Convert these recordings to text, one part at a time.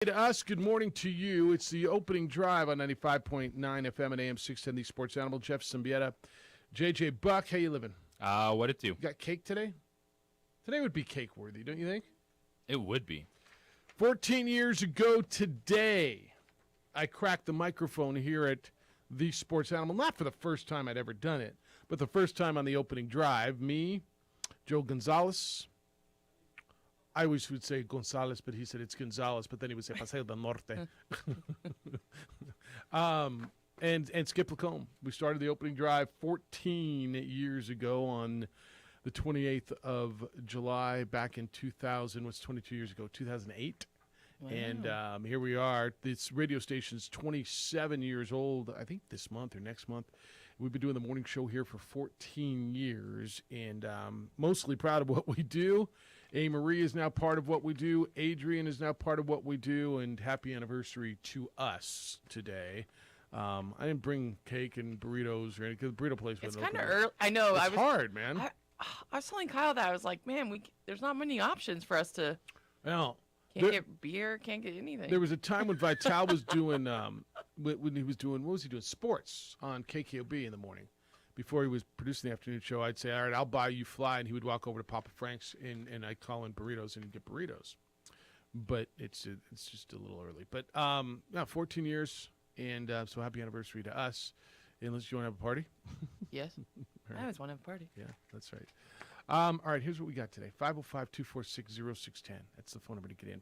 To us, good morning to you. It's the opening drive on 95.9 FM and AM 610, the Sports Animal. Jeff Symbieta, JJ Buck. How you living? What it do? You got cake today? Today would be cake worthy, don't you think? It would be. 14 years ago today, I cracked the microphone here at the Sports Animal. Not for the first time I'd ever done it, but the first time on the opening drive. Me, Joe Gonzalez. I always would say Gonzalez, but he said it's Gonzalez, but then he would say Paseo del Norte. And Skip Lacombe. We started the opening drive 14 years ago on the 28th of July back in 2000. What's 22 years ago? 2008. Wow. And here we are. This radio station's 27 years old, I think this month or next month. We've been doing the morning show here for 14 years, and mostly proud of what we do. A. Marie is now part of what we do. Adrian is now part of what we do, and happy anniversary to us today. I didn't bring cake and burritos or anything because the burrito place wasn't open. It's kind of early. I know. It's hard, man. I was telling Kyle that. I was like, man, there's not many options for us to. Well, can't get beer, can't get anything. There was a time when Vital was doing, when he was doing, what was he doing? Sports on KKOB in the morning. Before he was producing the afternoon show, I'd say, all right, I'll buy you fly. And he would walk over to Papa Frank's, and I'd call in burritos and he'd get burritos. But it's just a little early. But, 14 years, and so happy anniversary to us. Unless you want to have a party? Yes. Right. I always want to have a party. Yeah, that's right. All right, here's what we got today. 505-246-0610. That's the phone number to get in.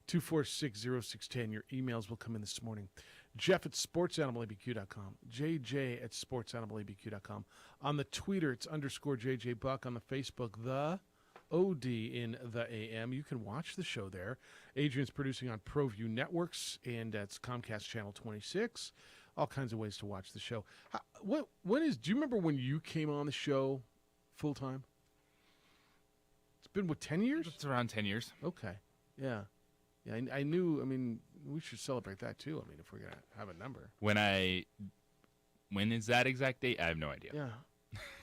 505-246-0610. Your emails will come in this morning. Jeff at sportsanimалabq.com. JJ at sportsanimалabq.com. On the Twitter, it's _JJ Buck. On the Facebook, the OD in the AM. You can watch the show there. Adrian's producing on ProView Networks, and that's Comcast Channel 26. All kinds of ways to watch the show. Do you remember when you came on the show full time? It's been, 10 years? It's around 10 years. Okay. Yeah. Yeah, I knew. I mean, we should celebrate that too. I mean, if we're going to have a number. When is that exact date? I have no idea. Yeah.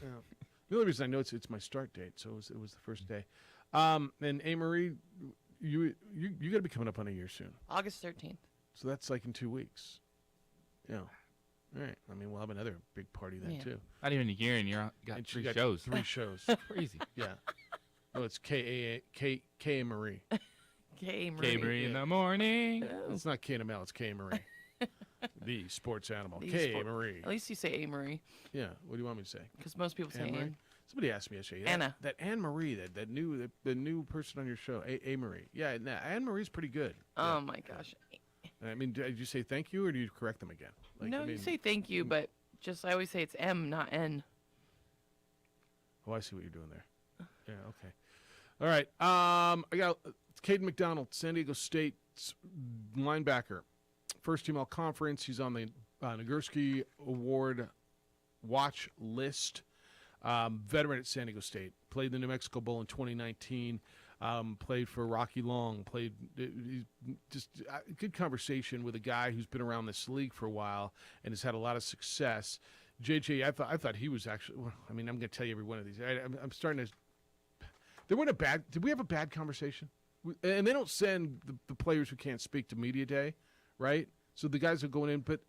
Yeah. The only reason I know it's my start date, so it was the first day. And A-Marie, you got to be coming up on a year soon. August 13th. So that's like in 2 weeks. Yeah. All right. I mean, we'll have another big party then too. Not even a year, and got And three got shows. 3 shows. Crazy. Yeah. No, it's K Marie. K. Marie in the morning. It's not K and Mel. It's K Marie. The sports animal. The K Marie. At least you say A. Marie. Yeah. What do you want me to say? Because most people say Anne Marie? Ann. Somebody asked me yesterday. Anna. That Anne Marie, the new person on your show, A Marie. Yeah, Anne Marie's pretty good. Oh Yeah. my gosh. I mean, did you say thank you or do you correct them again? You say thank you, but I always say it's M, not N. Oh, I see what you're doing there. Yeah, okay. All right. I got Caden Mcdonald, San Diego State's linebacker. First team all conference. He's on the Nagurski Award watch list. Veteran at San Diego State. Played the New Mexico Bowl in 2019. Played for Rocky Long. Just good conversation with a guy who's been around this league for a while and has had a lot of success. JJ, I thought he was actually. Well, I mean, I'm going to tell you every one of these. I'm starting to. Did we have a bad conversation? And they don't send the players who can't speak to media day, right? So the guys are going in, but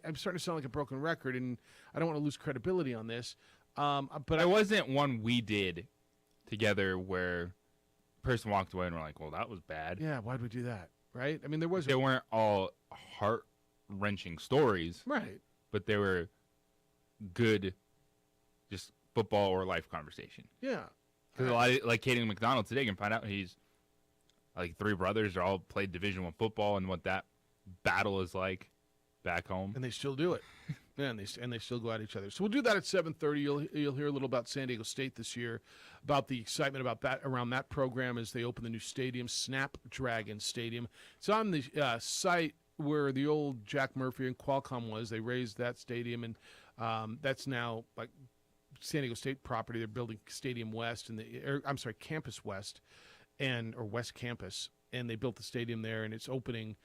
I'm starting to sound like a broken record, and I don't want to lose credibility on this. But it wasn't one we did together where a person walked away and we're like, well, that was bad. Yeah, why'd we do that, right? I mean, They weren't all heart-wrenching stories. Right. But they were good, just football or life conversation. Yeah. Because a lot of, like Caden Mcdonald today, you can find out he's like 3 brothers. They all played Division I football and what that battle is like back home. And they still do it. Yeah, and they still go at each other. So we'll do that at 7:30. You'll hear a little about San Diego State this year, about the excitement about that around that program as they open the new stadium, Snapdragon Stadium. It's on the site where the old Jack Murphy and Qualcomm was. They raised that stadium, and that's now like San Diego State property. They're building Stadium West Campus West, or West Campus, and they built the stadium there, and it's opening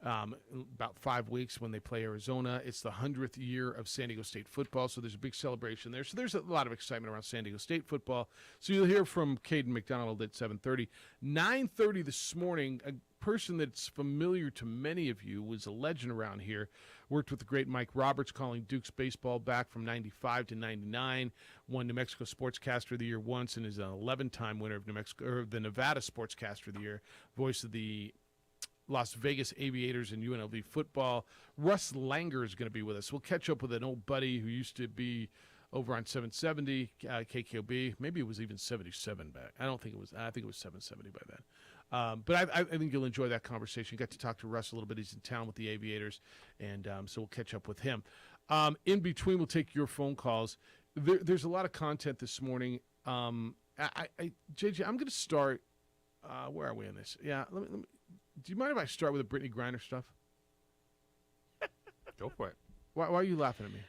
about 5 weeks when they play Arizona. It's the 100th year of San Diego State football, so there's a big celebration there. So there's a lot of excitement around San Diego State football. So you'll hear from Caden Mcdonald at 7:30. 9:30 this morning, a person that's familiar to many of you, was a legend around here, worked with the great Mike Roberts calling Duke's baseball back from 95 to 99, won New Mexico Sportscaster of the Year once, and is an 11-time winner of the Nevada Sportscaster of the Year, voice of the Las Vegas Aviators and UNLV football. Russ Langer is going to be with us. We'll catch up with an old buddy who used to be over on 770 KKOB. Maybe it was even 77 back. I think it was 770 by then. But I think you'll enjoy that conversation. Got to talk to Russ a little bit. He's in town with the Aviators, and so we'll catch up with him. In between, we'll take your phone calls. There's a lot of content this morning. JJ, I'm going to start. Where are we on this? Yeah, let me. Do you mind if I start with the Brittany Griner stuff? Go for it. Why are you laughing at me?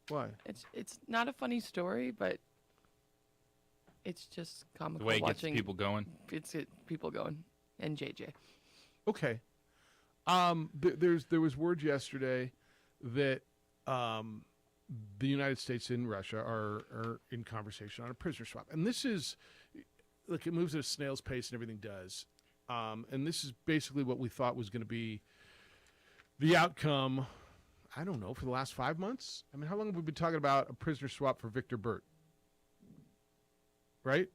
Why? It's not a funny story, but it's just comical. The way it gets watching people going. People going, and JJ. Okay. There was word yesterday that the United States and Russia are in conversation on a prisoner swap, and this is. Look, it moves at a snail's pace, and everything does. And this is basically what we thought was going to be the outcome, I don't know, for the last 5 months? I mean, how long have we been talking about a prisoner swap for Victor Burt? Right?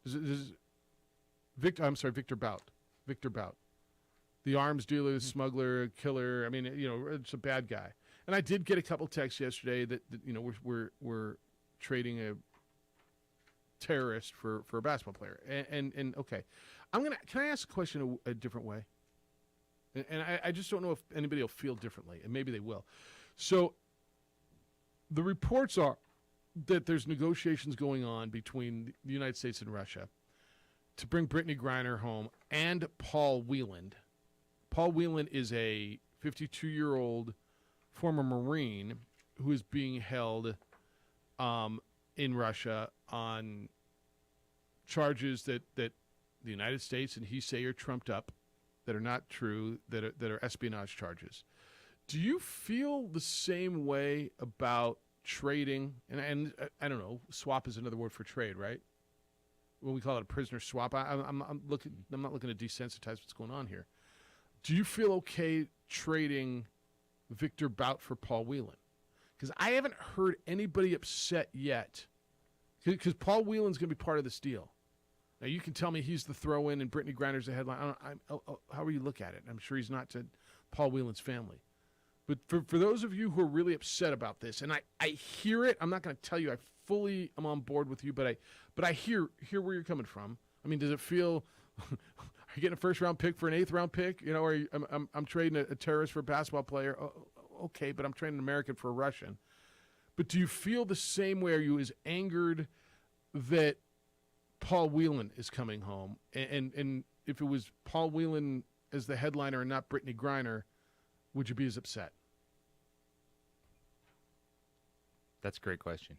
Victor Bout. Victor Bout. The arms dealer, the smuggler, killer. I mean, it's a bad guy. And I did get a couple texts yesterday that we're trading a terrorist for a basketball player, and okay, can I ask a question a different way? And I just don't know if anybody will feel differently, and maybe they will. So the reports are that there's negotiations going on between the United States and Russia to bring Brittany Griner home and Paul Wieland. Paul Wieland is a 52-year-old former Marine who is being held in Russia on charges that the United States and he say are trumped up, that are not true, that are espionage charges. Do you feel the same way about trading? And I don't know, swap is another word for trade, right? When we call it a prisoner swap, I'm not looking to desensitize what's going on here. Do you feel okay trading Victor Bout for Paul Wieland? Because I haven't heard anybody upset yet. Because Paul Wieland's going to be part of this deal. Now, you can tell me he's the throw-in and Brittany Griner's the headline. However you look at it. I'm sure he's not to Paul Wieland's family. But for those of you who are really upset about this, and I hear it, I'm not going to tell you I fully am on board with you, but I hear where you're coming from. I mean, does it feel... Are you getting a first-round pick for an eighth-round pick? Or I'm trading a terrorist for a basketball player. Okay, but I'm trading an American for a Russian. But do you feel the same way? Are you as angered that Paul Wieland is coming home? And if it was Paul Wieland as the headliner and not Brittany Griner, would you be as upset? That's a great question.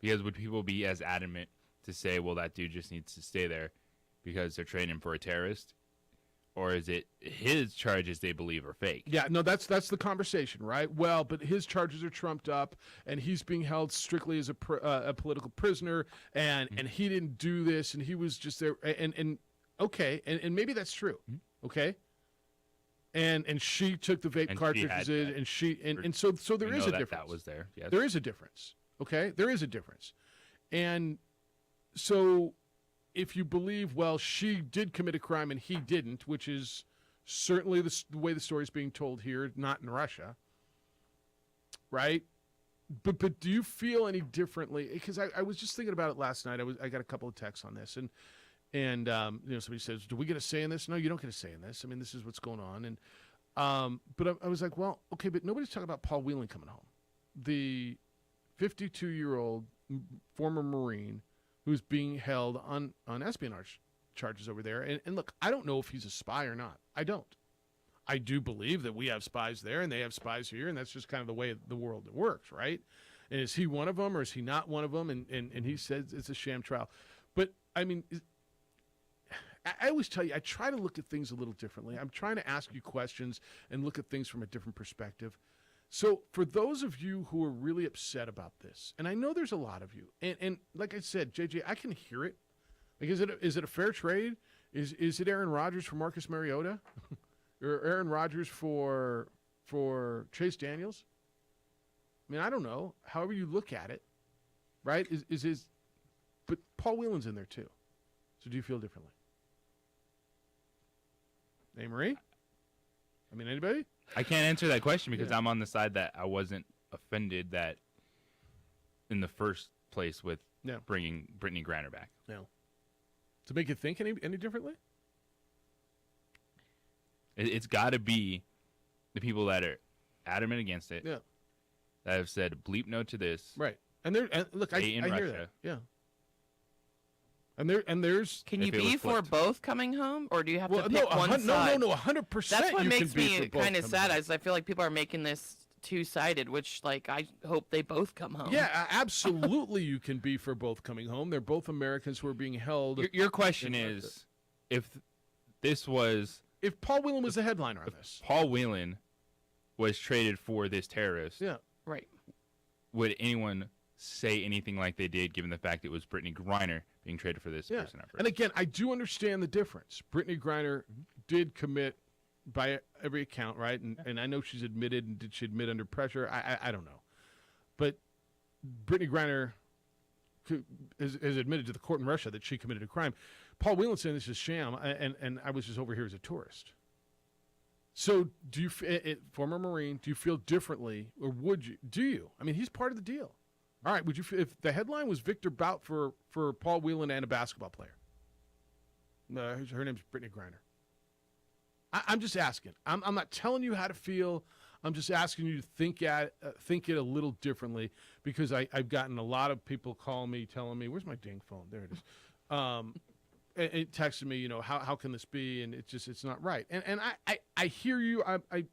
Because would people be as adamant to say, well, that dude just needs to stay there because they're trading him for a terrorist? Or is it his charges they believe are fake? Yeah, no, that's the conversation, right? Well, but his charges are trumped up, and he's being held strictly as a political prisoner, and he didn't do this, and he was just there, and okay, and maybe that's true, okay? And she took the vape cartridges in, and so there is a difference. That was there. Yes. There is a difference, okay? There is a difference, and so. If you believe, well, she did commit a crime and he didn't, which is certainly the way the story is being told here, not in Russia, right? But do you feel any differently? Because I was just thinking about it last night. I got a couple of texts on this, and somebody says, "Do we get a say in this?" No, you don't get a say in this. I mean, this is what's going on, and but I was like, well, okay, but nobody's talking about Paul Wieland coming home, the 52-year-old former Marine who's being held on espionage charges over there. And look, I don't know if he's a spy or not. I don't. I do believe that we have spies there and they have spies here, and that's just kind of the way the world works, right? And is he one of them or is he not one of them? And he says it's a sham trial. But, I mean, I always tell you, I try to look at things a little differently. I'm trying to ask you questions and look at things from a different perspective. So for those of you who are really upset about this, and I know there's a lot of you, and like I said, JJ, I can hear it. Like, is it a fair trade? Is it Aaron Rodgers for Marcus Mariota? Or Aaron Rodgers for Chase Daniels? I mean, I don't know. However you look at it, right? But Paul Whelan's in there too. So do you feel differently? Hey, Marie? I mean, anybody? I can't answer that question because I'm on the side that I wasn't offended that in the first place with bringing Brittany Griner back. No. To make you think any differently? It's got to be the people that are adamant against it. Yeah. That have said bleep no to this. Right. And look, I hear Russia. that. Yeah. And there's Can you be for both coming home, or do you have to pick no, one side? No, 100%. That's what you makes can be me for both kind of coming sad. home. Is I feel like people are making this two-sided, which like I hope they both come home. Yeah, absolutely. You can be for both coming home. They're both Americans who are being held. Your question is, if Paul Whelan was the headliner on this, Paul Whelan was traded for this terrorist, Right. would anyone say anything like they did, given the fact it was Brittany Griner being traded for this person? And again, I do understand the difference. Brittany Griner did commit by every account, right? And I know she's admitted, and did she admit under pressure? I don't know. But Brittany Griner has admitted to the court in Russia that she committed a crime. Paul Whelan saying this is sham, and I was just over here as a tourist. So do you, former Marine, do you feel differently, or would you? Do you? I mean, he's part of the deal. All right, would you, if the headline was Victor Bout for Paul Whelan and a basketball player? Her name's Brittany Griner. I'm just asking. I'm not telling you how to feel. I'm just asking you to think it a little differently, because I've gotten a lot of people calling me, telling me, where's my dang phone? There it is. And texting me, how can this be? And it's not right. And I hear you. I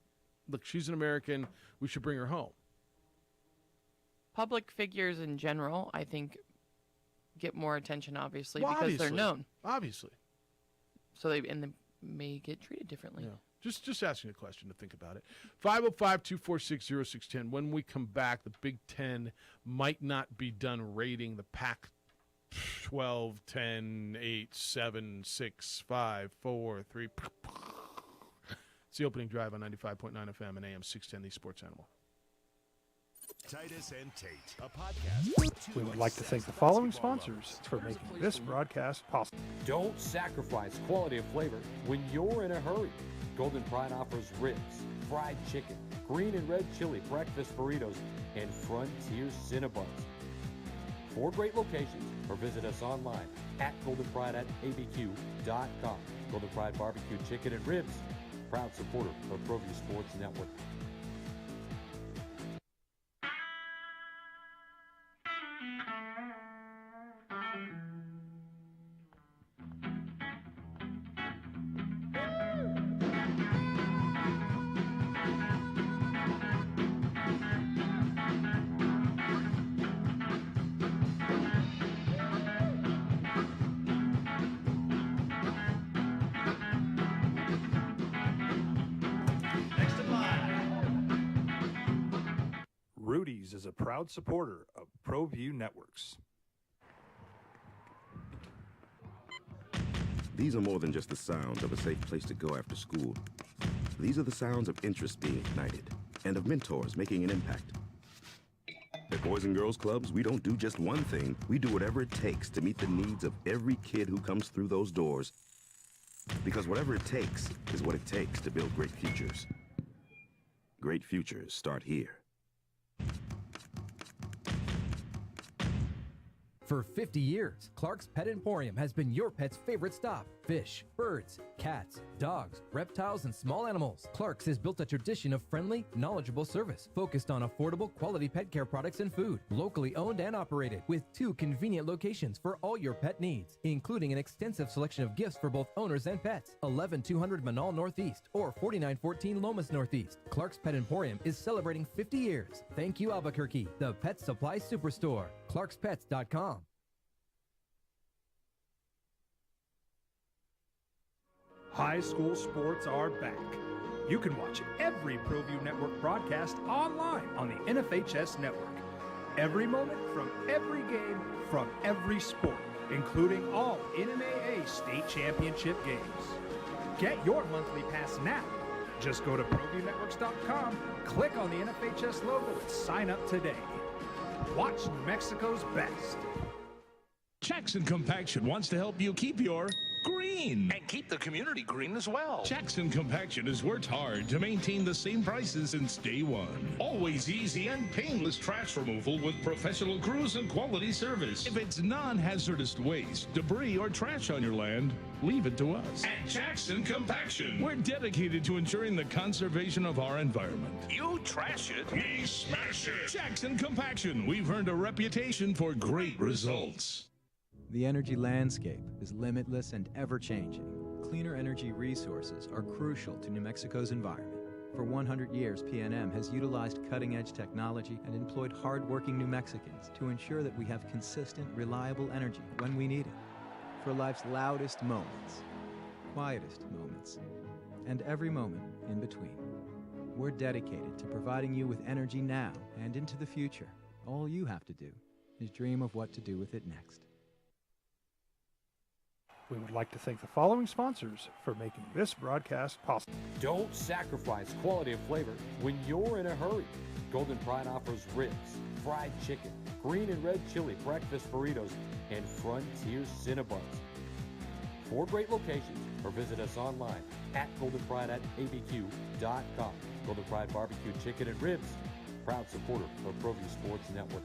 look, she's an American. We should bring her home. Public figures in general, I think, get more attention, obviously, because they're known. Obviously. So they may get treated differently. Yeah. Just asking a question to think about it. 505-246-0610. When we come back, the Big Ten might not be done rating the Pac-12, 10, 8, 7, 6, 5, 4, 3. It's the opening drive on 95.9 FM and AM 610, the Sports Animal. Titus and Tate, a podcast. We would like to thank the following sponsors for making this broadcast possible. Don't sacrifice quality and flavor when you're in a hurry. Golden Pride offers ribs, fried chicken, green and red chili breakfast burritos, and Frontier Cinnabons. 4 great locations, or visit us online at goldenpride@abq.com. Golden Pride Barbecue Chicken and Ribs, proud supporter of ProView Sports Network. Rudy's is a proud supporter of ProView Networks. These are more than just the sounds of a safe place to go after school. These are the sounds of interest being ignited and of mentors making an impact. At Boys and Girls Clubs, we don't do just one thing. We do whatever it takes to meet the needs of every kid who comes through those doors. Because whatever it takes is what it takes to build great futures. Great futures start here. For 50 years, Clark's Pet Emporium has been your pet's favorite stop. Fish, birds, cats, dogs, reptiles, and small animals. Clark's has built a tradition of friendly, knowledgeable service focused on affordable, quality pet care products and food. Locally owned and operated with 2 convenient locations for all your pet needs, including an extensive selection of gifts for both owners and pets. 11200 Manal Northeast or 4914 Lomas Northeast. Clark's Pet Emporium is celebrating 50 years. Thank you, Albuquerque, the pet supply superstore. ClarksPets.com. High school sports are back. You can watch every ProView Network broadcast online on the NFHS network. Every moment from every game from every sport, including all NMAA state championship games. Get your monthly pass now. Just go to ProViewNetworks.com, click on the NFHS logo, and sign up today. Watch New Mexico's best. Jackson Compaction wants to help you keep your green. And keep the community green as well. Jackson Compaction has worked hard to maintain the same prices since day one. Always easy and painless trash removal with professional crews and quality service. If it's non-hazardous waste, debris, or trash on your land, leave it to us. At Jackson Compaction, we're dedicated to ensuring the conservation of our environment. You trash it, we smash it. Jackson Compaction, we've earned a reputation for great results. The energy landscape is limitless and ever-changing. Cleaner energy resources are crucial to New Mexico's environment. For 100 years, PNM has utilized cutting-edge technology and employed hard-working New Mexicans to ensure that we have consistent, reliable energy when we need it. For life's loudest moments, quietest moments, and every moment in between. We're dedicated to providing you with energy now and into the future. All you have to do is dream of what to do with it next. We would like to thank the following sponsors for making this broadcast possible. Don't sacrifice quality and flavor when you're in a hurry. Golden Pride offers ribs, fried chicken, green and red chili breakfast burritos, and Frontier Cinnabons. 4 great locations, or visit us online at goldenpride@abq.com. Golden Pride Barbecue Chicken and Ribs, proud supporter of ProView Sports Network.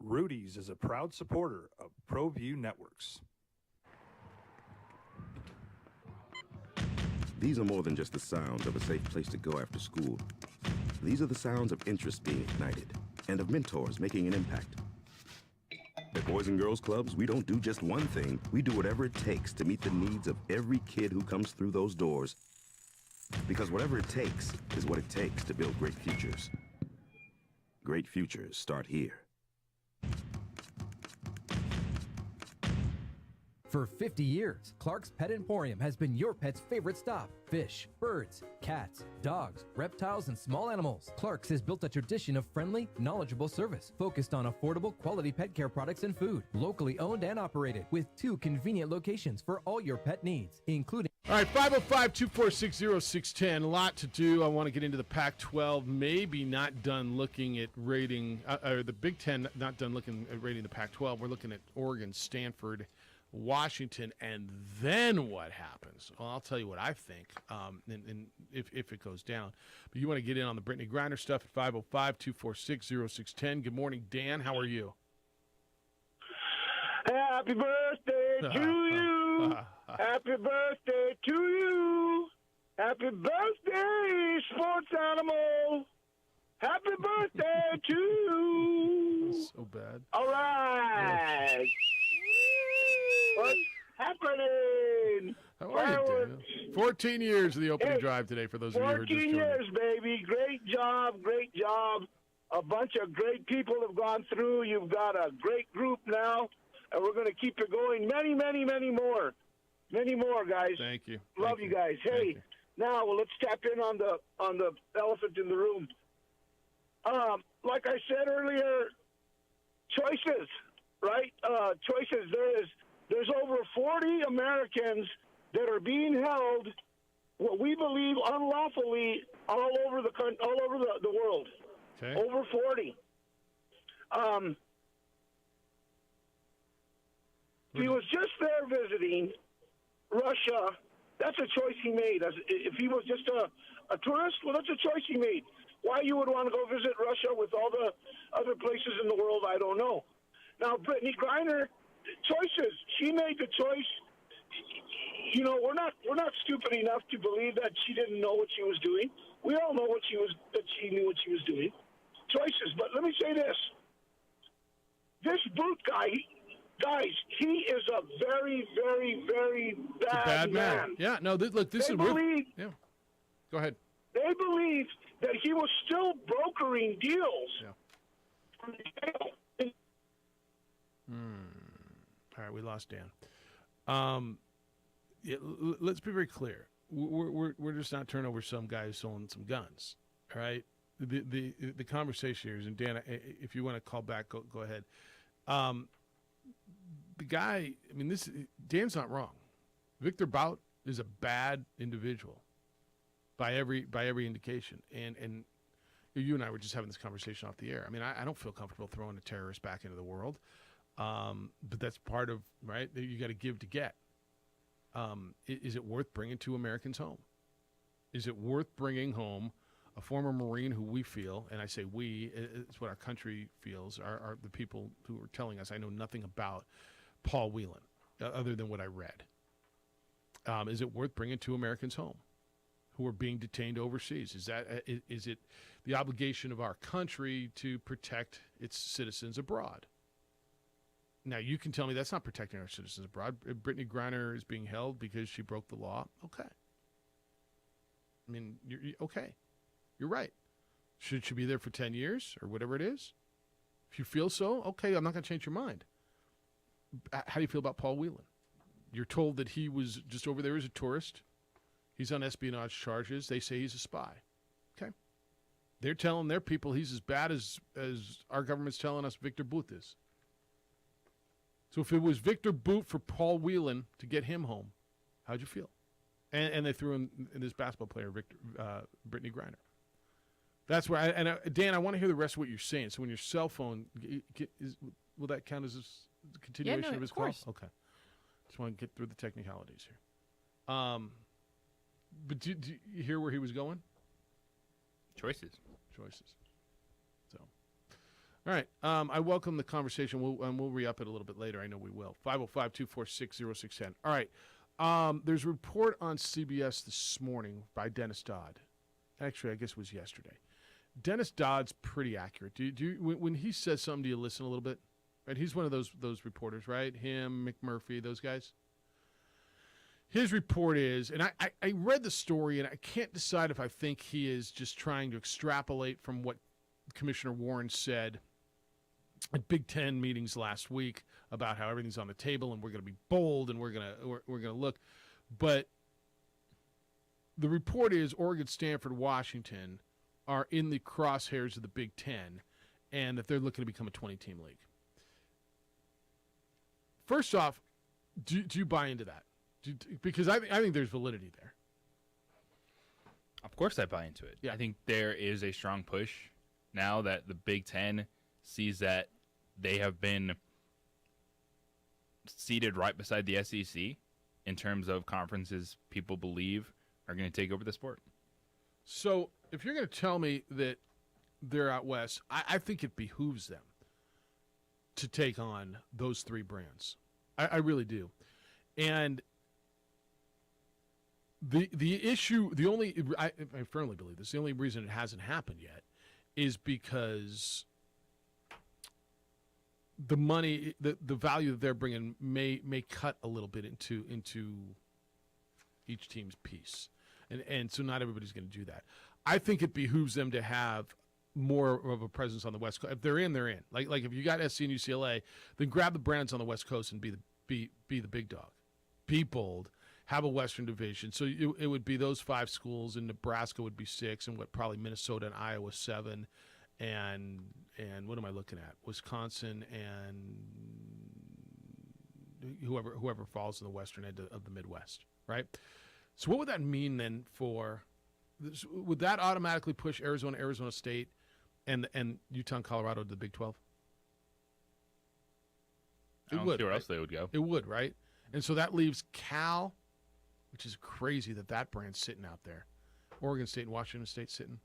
Rudy's is a proud supporter of ProView Networks. These are more than just the sounds of a safe place to go after school. These are the sounds of interest being ignited and of mentors making an impact. At Boys and Girls Clubs, we don't do just one thing. We do whatever it takes to meet the needs of every kid who comes through those doors. Because whatever it takes is what it takes to build great futures. Great futures start here. For 50 years, Clark's Pet Emporium has been your pet's favorite stop. Fish, birds, cats, dogs, reptiles, and small animals. Clark's has built a tradition of friendly, knowledgeable service focused on affordable, quality pet care products and food. Locally owned and operated with 2 convenient locations for all your pet needs, including... All right, 505-246-0610. A lot to do. I want to get into the Pac-12. Maybe not done looking at rating, the Big Ten not done looking at rating the Pac-12. We're looking at Oregon, Stanford, Washington, and then what happens? Well, I'll tell you what I think, and if it goes down. But you want to get in on the Brittany Griner stuff at 505-246-0610. Good morning, Dan. How are you? Happy birthday to you. Happy birthday to you. Happy birthday, sports animal. Happy birthday to you. That's so bad. All right. What's happening? How are you, Daniel? 14 years of the opening drive today for those of you who are just 14 joining. years, baby. Great job, great job. A bunch of great people have gone through. You've got a great group now, and we're going to keep it going. Many, many, many more. Many more, guys. Thank you. Love you guys. Hey, now let's tap in on the elephant in the room. Like I said earlier, choices, right? Choices. There's over 40 Americans that are being held, what we believe, unlawfully all over the world. Okay. Over 40. He was just there visiting Russia. That's a choice he made. If he was just a tourist, well, that's a choice he made. Why you would want to go visit Russia with all the other places in the world, I don't know. Now, Brittany Griner, choices. She made the choice. you know, we're not stupid enough to believe that she didn't know what she was doing. We all know that she knew what she was doing. Choices, but let me say this: this Boot guy, guys, he is a very, very, very bad man. Yeah, no, look, this is yeah. Go ahead. They believe that he was still brokering deals. Yeah. All right, we lost Dan. Let's be very clear. We're just not turning over some guy who's selling some guns. All right. The conversation here is, and Dan, if you want to call back, go ahead. The guy, I mean, Dan's not wrong. Victor Bout is a bad individual by every indication, and you and I were just having this conversation off the air. I mean, I don't feel comfortable throwing a terrorist back into the world, but that's part of, right? You got to give to get. Is it worth bringing two Americans home? Is it worth bringing home a former Marine who we feel, and I say we, it's what our country feels, are the people who are telling us, I know nothing about Paul Whelan, other than what I read. Is it worth bringing two Americans home who are being detained overseas? Is it the obligation of our country to protect its citizens abroad? Now, you can tell me that's not protecting our citizens abroad. Brittany Griner is being held because she broke the law. Okay. I mean, okay. You're right. Should she be there for 10 years or whatever it is? If you feel so, okay, I'm not going to change your mind. How do you feel about Paul Whelan? You're told that he was just over there as a tourist. He's on espionage charges. They say he's a spy. Okay. They're telling their people he's as bad as our government's telling us Victor Bout is. So if it was Victor Bout for Paul Whelan to get him home, how'd you feel? And they threw in this basketball player, Brittany Griner. That's where Dan, I want to hear the rest of what you're saying. So when your cell phone, will that count as a continuation of his call? Okay. Just want to get through the technicalities here. But do you hear where he was going? Choices. So, all right. I welcome the conversation. We'll re-up it a little bit later. I know we will. 505-246-0610. All right. There's a report on CBS this morning by Dennis Dodd. Actually, I guess it was yesterday. Dennis Dodd's pretty accurate. When he says something, do you listen a little bit? Right? He's one of those reporters, right? Him, McMurphy, those guys. His report is, and I read the story, and I can't decide if I think he is just trying to extrapolate from what Commissioner Warren said at Big Ten meetings last week about how everything's on the table and we're going to be bold and we're going to look. But the report is Oregon, Stanford, Washington are in the crosshairs of the Big Ten, and that they're looking to become a 20-team league. First off, do you buy into that? Because I think there's validity there. Of course I buy into it. Yeah. I think there is a strong push now that the Big Ten sees that they have been seated right beside the SEC in terms of conferences people believe are going to take over the sport. So if you're going to tell me that they're out west, I think it behooves them to take on those three brands. I really do. And the issue, I firmly believe this, the only reason it hasn't happened yet is because the money, the value that they're bringing may cut a little bit into each team's piece. And so not everybody's going to do that. I think it behooves them to have more of a presence on the West Coast. If they're in, they're in. Like if you got SC and UCLA, then grab the brands on the West Coast and be the big dog. Be bold. Have a Western division. So it would be those 5 schools, and Nebraska would be 6, and probably Minnesota and Iowa 7, and what am I looking at? Wisconsin and whoever falls in the western end of the Midwest, right? So what would that mean then for? Would that automatically push Arizona, Arizona State, and Utah and Colorado to the Big 12? I don't see where else they would go. It would, right? And so that leaves Cal, which is crazy that brand's sitting out there. Oregon State and Washington State sitting.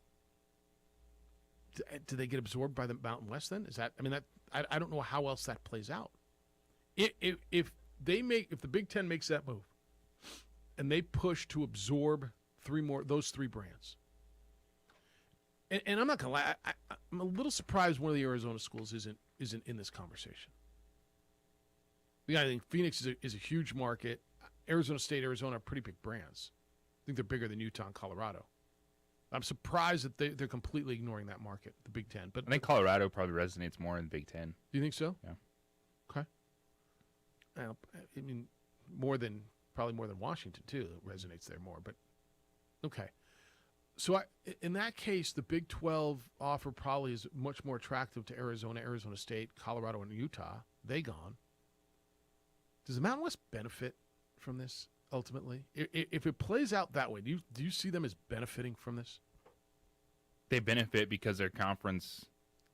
Do they get absorbed by the Mountain West then? Is that? I mean, I don't know how else that plays out. If the Big Ten makes that move, and they push to absorb those three brands. And I'm not gonna lie, I'm a little surprised one of the Arizona schools isn't in this conversation. I think Phoenix is a huge market. Arizona State, Arizona are pretty big brands. I think they're bigger than Utah and Colorado. I'm surprised that they're completely ignoring that market, the Big Ten. But I think Colorado probably resonates more in the Big Ten. Do you think so? Yeah. Okay. I mean, probably more than Washington too. It resonates there more. But okay. So in that case, the Big 12 offer probably is much more attractive to Arizona, Arizona State, Colorado, and Utah. They gone. Does the Mountain West benefit from this ultimately? If it plays out that way, do you see them as benefiting from this? They benefit because their conference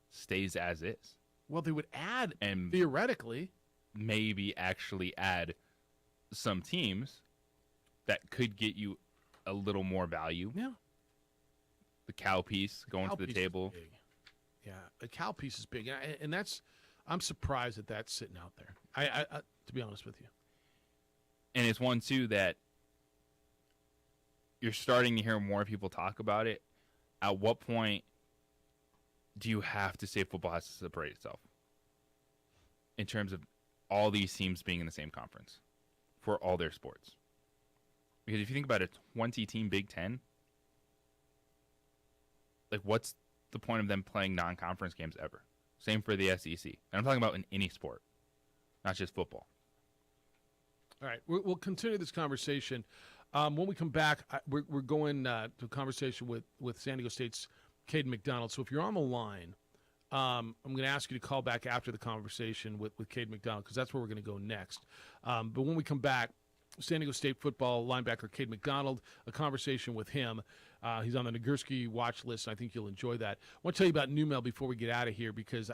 stays as is. Well, they would add, and theoretically, maybe actually add some teams that could get you a little more value. Yeah. The Cal piece going to the table. Yeah, the Cal piece is big, and I'm surprised that that's sitting out there. I to be honest with you. And it's one too that you're starting to hear more people talk about it. At what point do you have to say football has to separate itself in terms of all these teams being in the same conference for all their sports? Because if you think about a 20-team Big Ten, like what's the point of them playing non-conference games ever? Same for the SEC. And I'm talking about in any sport, not just football. All right, we'll continue this conversation. When we come back, we're going to a conversation with San Diego State's Caden Mcdonald. So if you're on the line, I'm going to ask you to call back after the conversation with Caden Mcdonald because that's where we're going to go next. But when we come back, San Diego State football linebacker Caden Mcdonald, a conversation with him. He's on the Nagurski watch list. I think you'll enjoy that. I want to tell you about NewMale before we get out of here because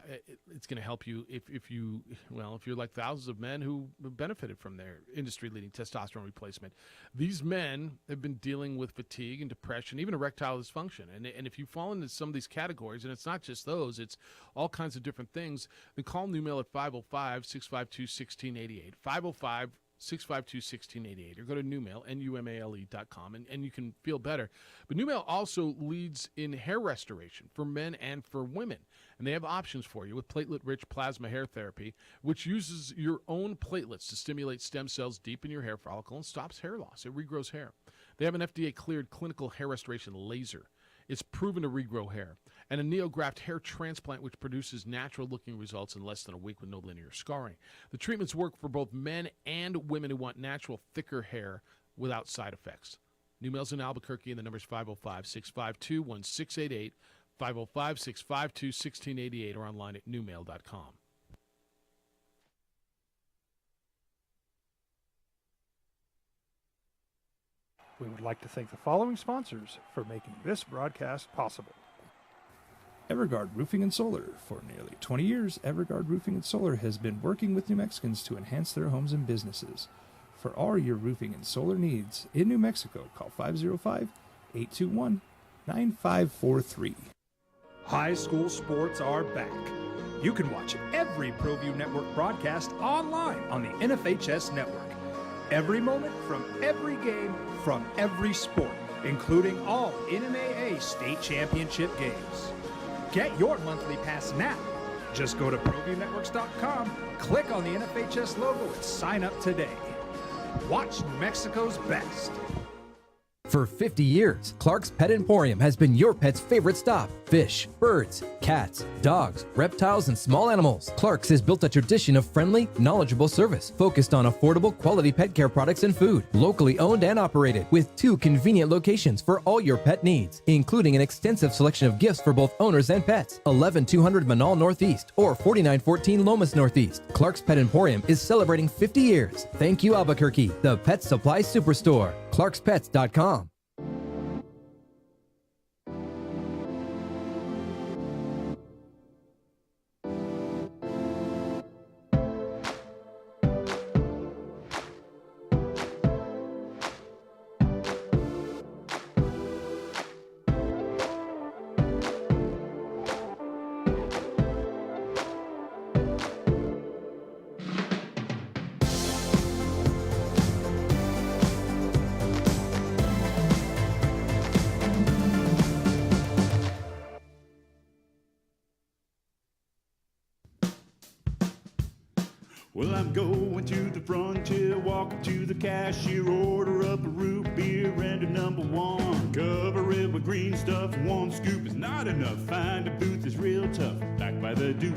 it's going to help you if you're like thousands of men who benefited from their industry-leading testosterone replacement. These men have been dealing with fatigue and depression, even erectile dysfunction. And if you fall into some of these categories, and it's not just those, it's all kinds of different things, then call NewMale at 505-652-1688. 505-652-1688 or go to NewMale, NUMALE.com, and you can feel better. But NewMale also leads in hair restoration for men and for women. And they have options for you with platelet-rich plasma hair therapy, which uses your own platelets to stimulate stem cells deep in your hair follicle and stops hair loss. It regrows hair. They have an FDA-cleared clinical hair restoration laser. It's proven to regrow hair. And a NeoGraft hair transplant, which produces natural-looking results in less than a week with no linear scarring. The treatments work for both men and women who want natural, thicker hair without side effects. NewMale's in Albuquerque, and the number is 505-652-1688, 505-652-1688, or online at newmale.com. We would like to thank the following sponsors for making this broadcast possible. Evergard Roofing and Solar. For nearly 20 years, Evergard Roofing and Solar has been working with New Mexicans to enhance their homes and businesses. For all your roofing and solar needs in New Mexico, call 505-821-9543. High school sports are back. You can watch every ProView Network broadcast online on the NFHS network. Every moment from every game from every sport, including all NMAA state championship games. Get your monthly pass now. Just go to ProViewNetworks.com, click on the NFHS logo, and sign up today. Watch New Mexico's best. For 50 years, Clark's Pet Emporium has been your pet's favorite stop. Fish, birds, cats, dogs, reptiles, and small animals. Clark's has built a tradition of friendly, knowledgeable service focused on affordable, quality pet care products and food. Locally owned and operated with 2 convenient locations for all your pet needs, including an extensive selection of gifts for both owners and pets. 11200 Manal Northeast or 4914 Lomas Northeast. Clark's Pet Emporium is celebrating 50 years. Thank you, Albuquerque, the pet supply superstore. ClarksPets.com. Well, I'm going to the frontier, walk up to the cashier, order up a root beer and a number one. Cover it with green stuff, one scoop is not enough. Find a booth that's real tough, back by the Duke.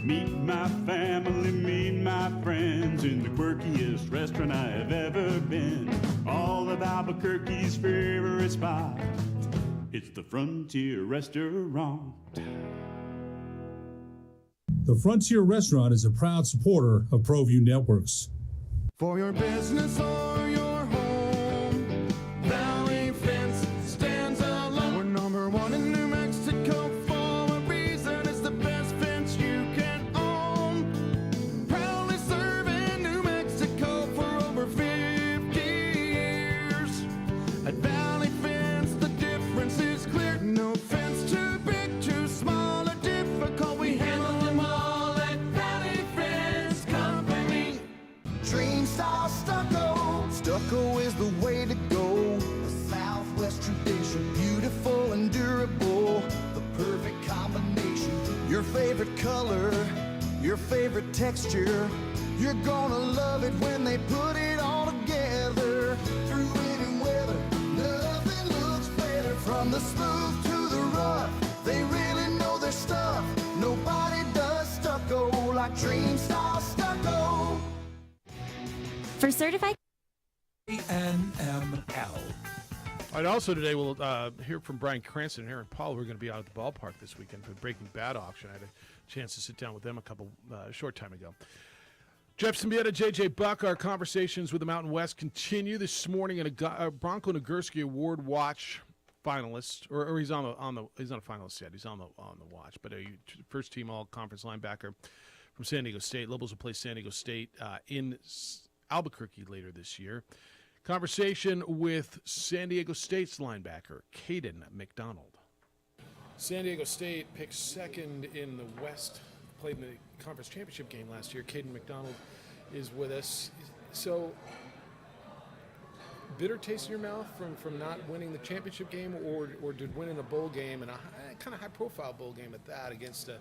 Meet my family, meet my friends in the quirkiest restaurant I have ever been. All of Albuquerque's favorite spot, it's the Frontier Restaurant. The Frontier Restaurant is a proud supporter of ProView Networks. For your business or your home, Valley Fence stands alone. We're number one in New Mexico for a reason. It's the best fence you can own. Proudly serving New Mexico for over 50 years. At Valley Fence, the difference is clear. No fence too big, too small, or difficult. We handle them all at Valley Fence Company. Dream style stucco. Stucco is the way to go. The Southwest tradition, beautiful and durable. The perfect combination. Your favorite color, your favorite texture. You're gonna love it when they put it all together. Through any weather, nothing looks better. From the smooth to the rough, they really know their stuff. Nobody does stucco like Dream Style Stucco. For certified NML. All right, also today we'll hear from Brian Cranston and Aaron Paul. We're going to be out at the ballpark this weekend for the Breaking Bad auction. I had a chance to sit down with them a short time ago. Jeff Symbieta, J.J. Buck, our conversations with the Mountain West continue this morning in a Bronco Nagurski Award Watch finalist, or he's he's not a finalist yet. He's on the watch, but a first team all conference linebacker from San Diego State. Lobos will play San Diego State in Albuquerque later this year. Conversation with San Diego State's linebacker, Caden Mcdonald. San Diego State picked second in the West, played in the conference championship game last year. Caden Mcdonald is with us. So, bitter taste in your mouth from not winning the championship game, or did winning a bowl game, and a kind of high-profile bowl game at that, against a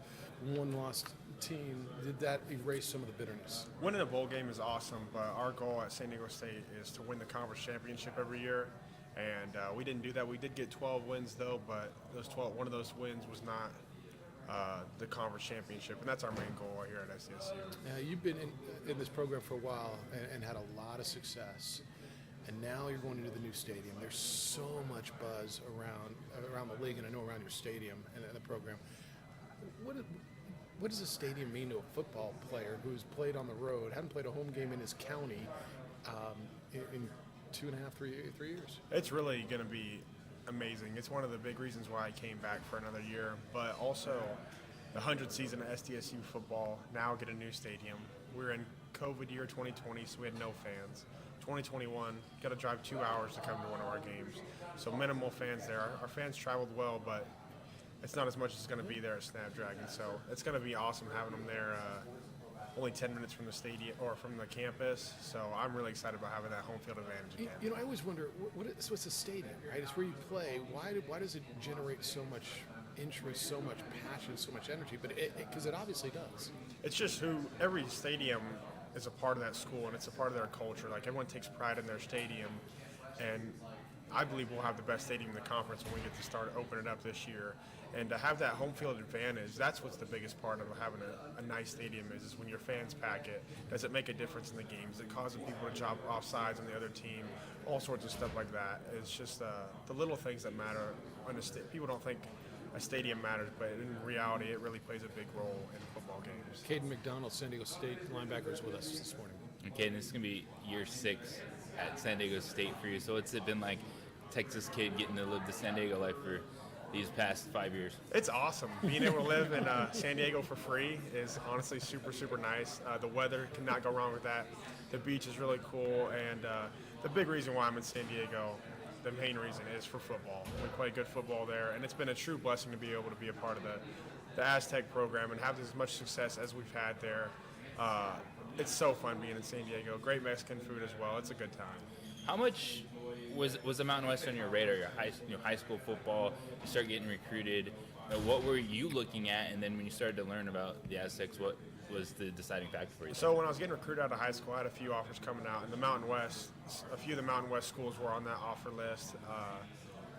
one-loss team, did that erase some of the bitterness? Winning a bowl game is awesome, but our goal at San Diego State is to win the conference championship every year, and we didn't do that. We did get 12 wins, though, but one of those wins was not the conference championship, and that's our main goal right here at SDSU. Now, you've been in this program for a while and had a lot of success, and now you're going into the new stadium. There's so much buzz around the league, and I know around your stadium and the program. What does a stadium mean to a football player who's played on the road, hadn't played a home game in his county in 3 years? It's really going to be amazing. It's one of the big reasons why I came back for another year, but also the 100th season of SDSU football, now get a new stadium. We're in COVID year 2020, so we had no fans. 2021, got to drive 2 hours to come to one of our games, so minimal fans there. Our fans traveled well, but it's not as much as it's going to be there at Snapdragon, so it's going to be awesome having them there only 10 minutes from the stadium or from the campus, so I'm really excited about having that home field advantage again. You know, I always wonder, what's a stadium, right? It's where you play. Why does it generate so much interest, so much passion, so much energy? But because it obviously does. It's just every stadium is a part of that school, and it's a part of their culture. Like, everyone takes pride in their stadium, and I believe we'll have the best stadium in the conference when we get to start opening it up this year. And to have that home field advantage, that's what's the biggest part of having a nice stadium is when your fans pack it. Does it make a difference in the games? Is it causing people to jump off sides on the other team? All sorts of stuff like that. It's just the little things that matter. People don't think a stadium matters, but in reality, it really plays a big role in football games. Caden Mcdonald, San Diego State linebacker, is with us this morning. Okay, and this is going to be year 6 at San Diego State for you. So what's it been like, Texas kid getting to live the San Diego life for these past 5 years? It's awesome. Being able to live in San Diego for free is honestly super, super nice. The weather cannot go wrong with that. The beach is really cool, and the big reason why I'm in San Diego, the main reason, is for football. We play good football there, and it's been a true blessing to be able to be a part of the Aztec program and have as much success as we've had there. It's so fun being in San Diego. Great Mexican food as well. It's a good time. How much was the Mountain West on your radar? Your high school football, you start getting recruited. What were you looking at? And then when you started to learn about the Aztecs, what was the deciding factor for you? So when I was getting recruited out of high school, I had a few offers coming out, and the Mountain West, a few of the Mountain West schools were on that offer list.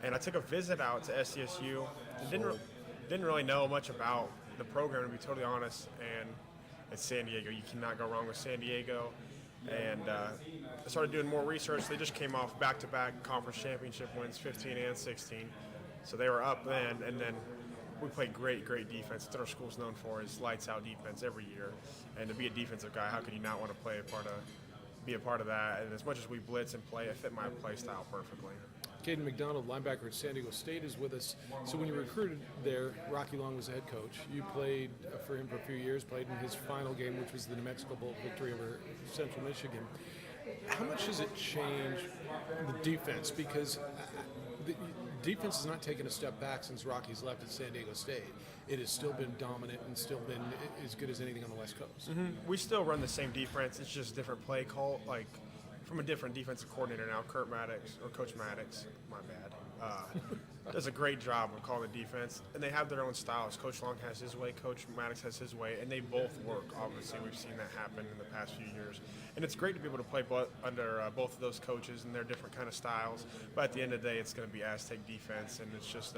And I took a visit out to SDSU. Didn't really know much about the program, to be totally honest. And it's San Diego. You cannot go wrong with San Diego. And I started doing more research. They just came off back-to-back conference championship wins, 15 and 16. So they were up then, and then we played great defense. That's what our school's known for, is lights-out defense every year. And to be a defensive guy, how could you not want to be a part of that? And as much as we blitz and play, it fit my play style perfectly. Caden Mcdonald, linebacker at San Diego State, is with us. So when you recruited there, Rocky Long was the head coach. You played for him for a few years, played in his final game, which was the New Mexico Bowl victory over Central Michigan. How much has it changed the defense? Because the defense has not taken a step back since Rocky's left at San Diego State. It has still been dominant and still been as good as anything on the West Coast. Mm-hmm. We still run the same defense. It's just different play call, like from a different defensive coordinator now. Coach Maddox, my bad, does a great job of calling the defense, and they have their own styles. Coach Long has his way, Coach Maddox has his way, and they both work. Obviously, we've seen that happen in the past few years, and it's great to be able to play under both of those coaches and their different kind of styles. But at the end of the day, it's going to be Aztec defense, and it's just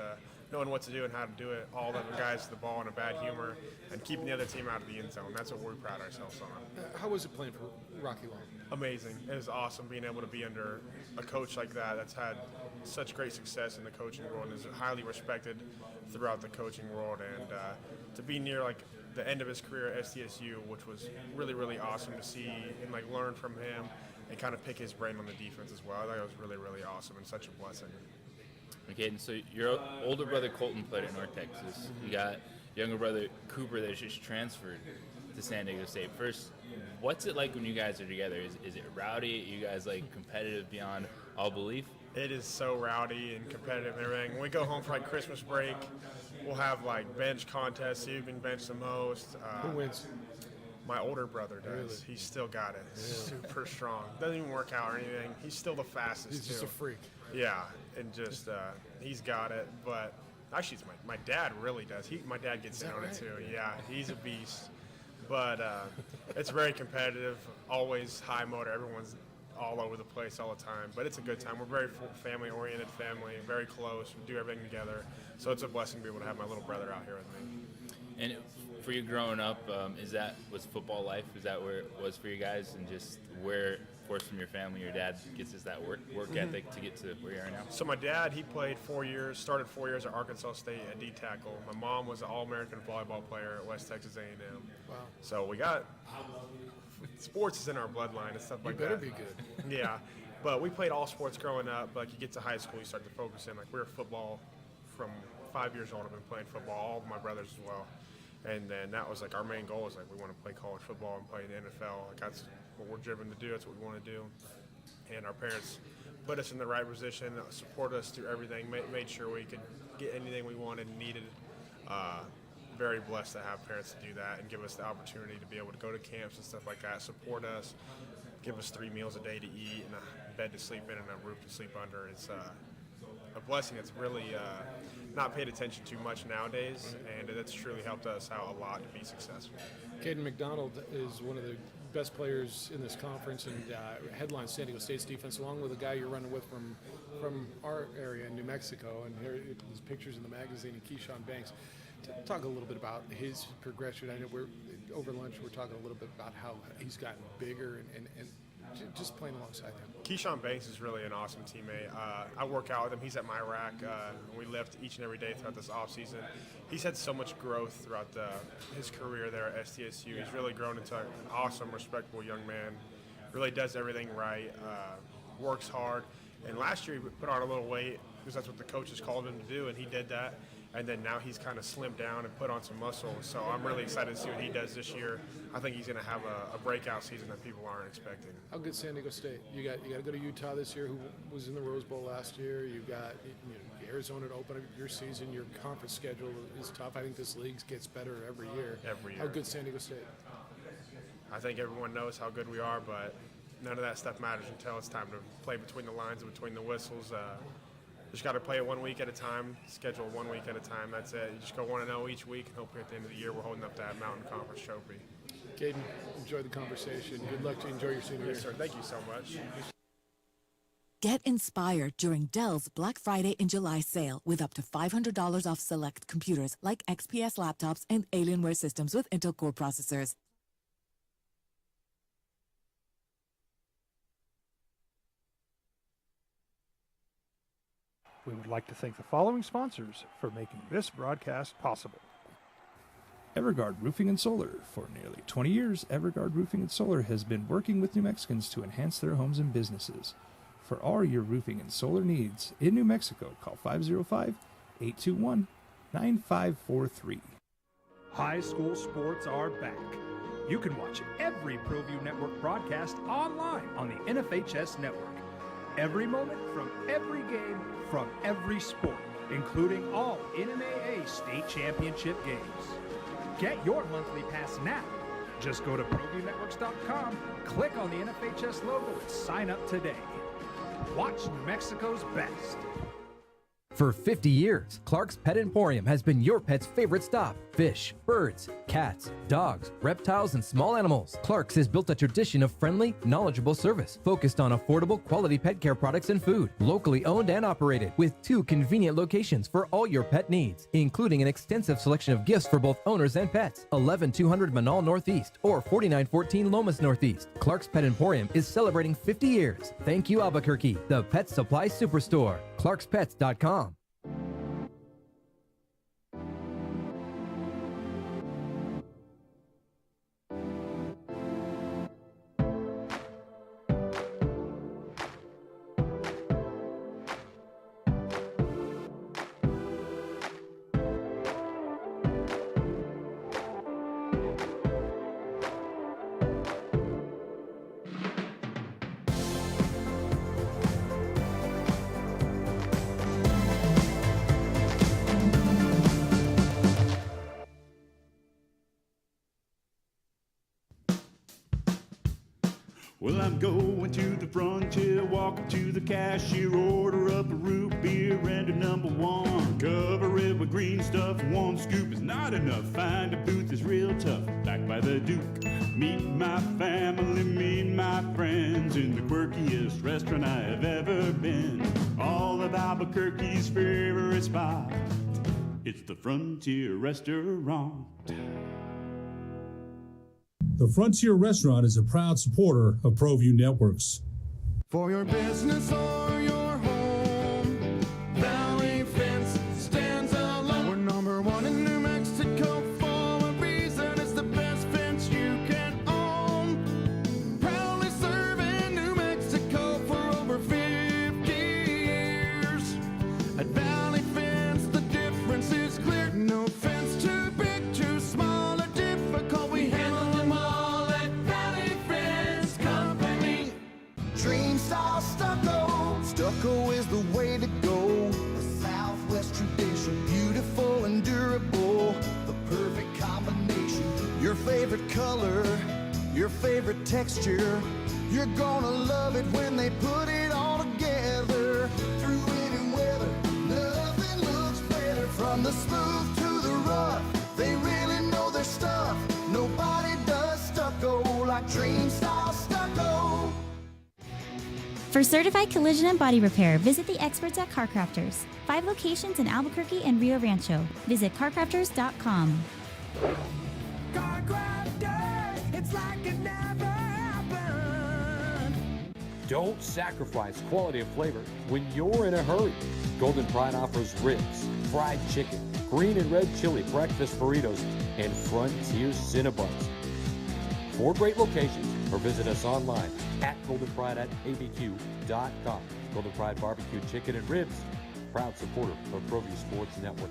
knowing what to do and how to do it. All the guys to the ball in a bad humor, and keeping the other team out of the end zone. That's what we pride ourselves on. How was it playing for Rocky Long? Amazing. It was awesome being able to be under a coach like that that's had such great success in the coaching world and is highly respected throughout the coaching world. And to be near like the end of his career at SDSU, which was really awesome to see and like learn from him and kind of pick his brain on the defense as well. I thought it was really awesome and such a blessing. Okay, so your older brother Colton played at North Texas. You got younger brother Cooper that's just transferred to San Diego State. First, what's it like when you guys are together? Is it rowdy? Are you guys like competitive beyond all belief? It is so rowdy and competitive and everything. When we go home for like Christmas break, we'll have like bench contests, see who can bench the most. Who wins? My older brother does. Really? He's still got it. Super strong. Doesn't even work out or anything. He's still the fastest. He's just a freak. Yeah, and just he's got it. But actually, it's my dad really does. My dad gets in on it too. Yeah, he's a beast. But it's very competitive. Always high motor. Everyone's all over the place all the time. But it's a good time. We're very family-oriented family, very close. We do everything together. So it's a blessing to be able to have my little brother out here with me. And for you growing up, was football life? Is that where it was for you guys? And just where, of course, from your family, your dad gets us that work ethic to get to where you are now? So my dad, he played 4 years, started 4 years at Arkansas State at D-tackle. My mom was an All-American volleyball player at West Texas A&M. Wow. So we got sports is in our bloodline and stuff like that. You better be good. Yeah. But we played all sports growing up. Like, you get to high school, you start to focus in. Like, we were football from 5 years old. I've been playing football, all of my brothers as well. And then that was like our main goal is like we want to play college football and play in the NFL. Like that's what we're driven to do. That's what we want to do. And our parents put us in the right position, support us through everything, made sure we could get anything we wanted and needed. Very blessed to have parents to do that and give us the opportunity to be able to go to camps and stuff like that, support us, give us 3 meals a day to eat and a bed to sleep in and a roof to sleep under. It's a blessing that's really not paid attention to much nowadays, and it's truly helped us out a lot to be successful. Caden Mcdonald is one of the best players in this conference and headlines San Diego State's defense, along with a guy you're running with from our area in New Mexico. And here his pictures in the magazine, and Keyshawn Banks. Talk a little bit about his progression. I know over lunch we're talking a little bit about how he's gotten bigger and just playing alongside him. Keyshawn Banks is really an awesome teammate. I work out with him. He's at my rack. We lift each and every day throughout this offseason. He's had so much growth throughout his career there at SDSU. He's really grown into an awesome, respectable young man. Really does everything right, works hard. And last year he put on a little weight because that's what the coaches called him to do, and he did that. And then now he's kind of slimmed down and put on some muscle. So I'm really excited to see what he does this year. I think he's going to have a breakout season that people aren't expecting. How good San Diego State? You got to go to Utah this year, who was in the Rose Bowl last year. You got Arizona to open up your season. Your conference schedule is tough. I think this league gets better every year. Every year. How good San Diego State? I think everyone knows how good we are, but none of that stuff matters until it's time to play between the lines and between the whistles. Just got to play it 1 week at a time, schedule 1 week at a time. That's it. You just go 1-0 each week, and hopefully at the end of the year we're holding up that Mountain Conference trophy. Caden, enjoy the conversation. Good luck to you. Enjoy your senior year. Yes, sir. Thank you so much. Get inspired during Dell's Black Friday and July sale with up to $500 off select computers like XPS laptops and Alienware systems with Intel Core processors. We would like to thank the following sponsors for making this broadcast possible. Evergard Roofing and Solar. For nearly 20 years, Evergard Roofing and Solar has been working with New Mexicans to enhance their homes and businesses. For all your roofing and solar needs in New Mexico, call 505-821-9543. High school sports are back. You can watch every ProView Network broadcast online on the NFHS network. Every moment from every game from every sport, including all NMAA state championship games. Get your monthly pass now. Just go to ProViewNetworks.com, click on the NFHS logo, and sign up today. Watch New Mexico's best. For 50 years, Clark's Pet Emporium has been your pet's favorite stop. Fish, birds, cats, dogs, reptiles, and small animals. Clark's has built a tradition of friendly, knowledgeable service focused on affordable, quality pet care products and food. Locally owned and operated with 2 convenient locations for all your pet needs, including an extensive selection of gifts for both owners and pets. 11200 Manal Northeast or 4914 Lomas Northeast. Clark's Pet Emporium is celebrating 50 years. Thank you, Albuquerque, the pet supply superstore. ClarksPets.com. Well, I'm going to the frontier, walking to the cashier, order up a root beer and a number one. Cover it with green stuff, 1 scoop is not enough. Find a booth that's real tough, back by the Duke. Meet my family, meet my friends in the quirkiest restaurant I have ever been. All of Albuquerque's favorite spot, it's the Frontier Restaurant. The Frontier Restaurant is a proud supporter of ProView Networks. For your business or your home, Valley Fence stands alone. We're number 1 in New Mexico for a reason. It's the best fence you can own. Proudly serving New Mexico for over 50 years. At Valley Fence, the difference is clear. No fence too big, too small, or difficult. We handle them all at Valley Fence Company. Dream style stucco. Stucco is the way to go. The Southwest tradition, beautiful and durable. The perfect combination. Your favorite color, your favorite texture. You're gonna love it when they put it all together. Through any weather, nothing looks better. From the smooth to the rough, they really know their stuff. Nobody does stucco like Dream Style Stucco. For certified collision and body repair, visit the experts at Car Crafters. 5 locations in Albuquerque and Rio Rancho. Visit carcrafters.com. Car Crafters, it's like it never happened. Don't sacrifice quality of flavor when you're in a hurry. Golden Pride offers ribs, fried chicken, green and red chili breakfast burritos, and Frontier Cinnabons. 4 great locations, or visit us online at goldenpride@abq.com. Golden Pride Barbecue Chicken and Ribs, proud supporter of ProView Sports Network.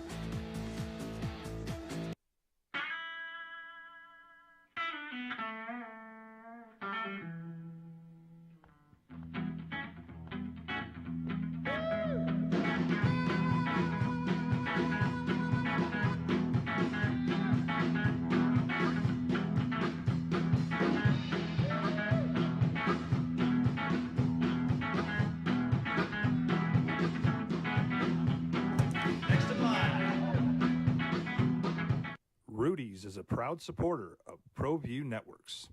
Rudy's is a proud supporter of ProView Networks.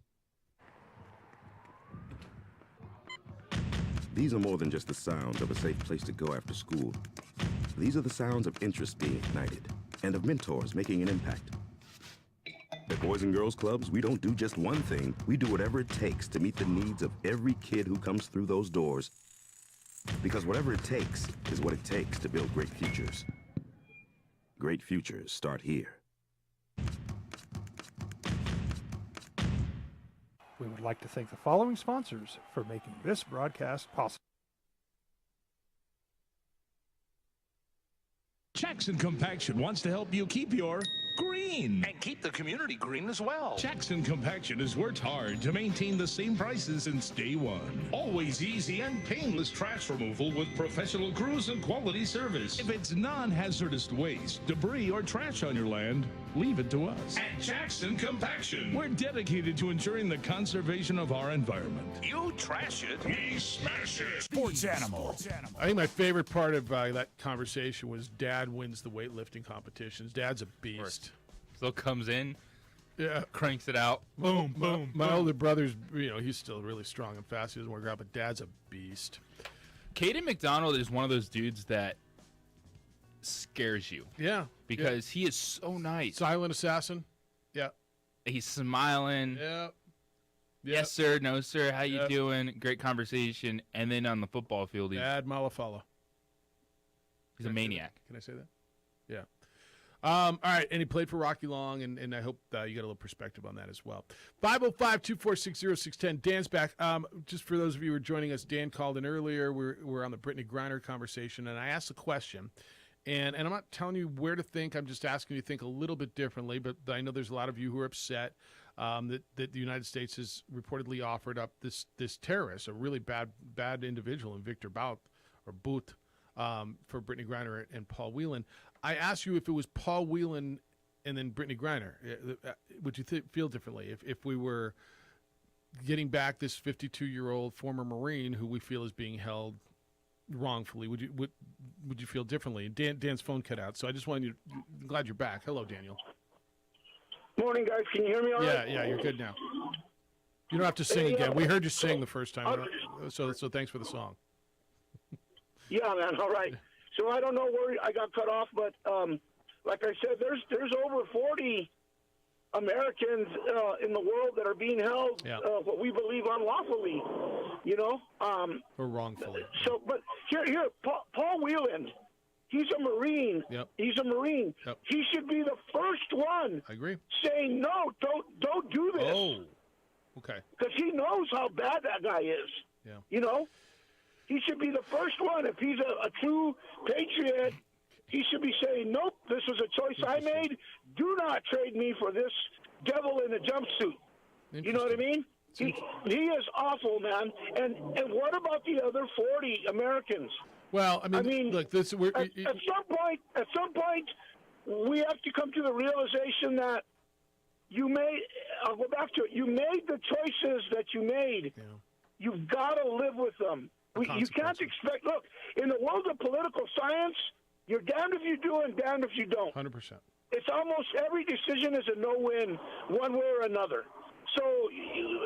These are more than just the sounds of a safe place to go after school. These are the sounds of interest being ignited and of mentors making an impact. At Boys and Girls Clubs, we don't do just one thing. We do whatever it takes to meet the needs of every kid who comes through those doors. Because whatever it takes is what it takes to build great futures. Great futures start here. We would like to thank the following sponsors for making this broadcast possible. Jackson Compaction wants to help you keep your green. And keep the community green as well. Jackson Compaction has worked hard to maintain the same prices since day one. Always easy and painless trash removal with professional crews and quality service. If it's non-hazardous waste, debris, or trash on your land, leave it to us. At Jackson Compaction, we're dedicated to ensuring the conservation of our environment. You trash it, we smash it. Sports Animal. I think my favorite part of that conversation was Dad wins the weightlifting competitions. Dad's a beast. Still comes in, yeah, cranks it out. Boom, boom. My older brother's, he's still really strong and fast. He doesn't work out, but Dad's a beast. Caden McDonald is one of those dudes that scares you. Yeah. Because he is so nice. Silent assassin. Yeah. He's smiling. Yeah. Yes, sir. No, sir. How you doing? Great conversation. And then on the football field, he's Bad Malafala. He's a maniac. Can I say that? Yeah. All right, and he played for Rocky Long, and I hope you got a little perspective on that as well. 505-246-0610. Dan's back. Just for those of you who are joining us, Dan called in earlier. We're on the Brittany Griner conversation, and I asked a question, and I'm not telling you where to think. I'm just asking you to think a little bit differently, but I know there's a lot of you who are upset that the United States has reportedly offered up this terrorist, a really bad individual, in Victor Bout, for Brittany Griner and Paul Whelan. I asked you if it was Paul Whelan and then Brittany Griner. Would you feel differently if we were getting back this 52-year-old former Marine who we feel is being held wrongfully? Would you feel differently? Dan's phone cut out, so I just wanted you. I'm glad you're back. Hello, Daniel. Morning, guys. Can you hear me all right? Yeah, you're good now. You don't have to sing again. We heard you sing the first time, so thanks for the song. Yeah, man. All right. So I don't know where I got cut off, but like I said, there's over 40 Americans in the world that are being held what we believe unlawfully, or wrongfully. So, but here, Paul Whelan, he's a Marine. Yep. He's a Marine. Yep. He should be the first one. I agree. Saying no, don't do this. Oh, okay. Because he knows how bad that guy is. Yeah. He should be the first one. If he's a true patriot, he should be saying, nope, this was a choice I made. Do not trade me for this devil in a jumpsuit. You know what I mean? He is awful, man. And what about the other 40 Americans? Well, I mean look, at some point, we have to come to the realization that I'll go back to it. You made the choices that you made. Yeah. You've got to live with them. You can't expect. Look, in the world of political science, you're damned if you do and damned if you don't. 100%. It's almost every decision is a no-win, one way or another. So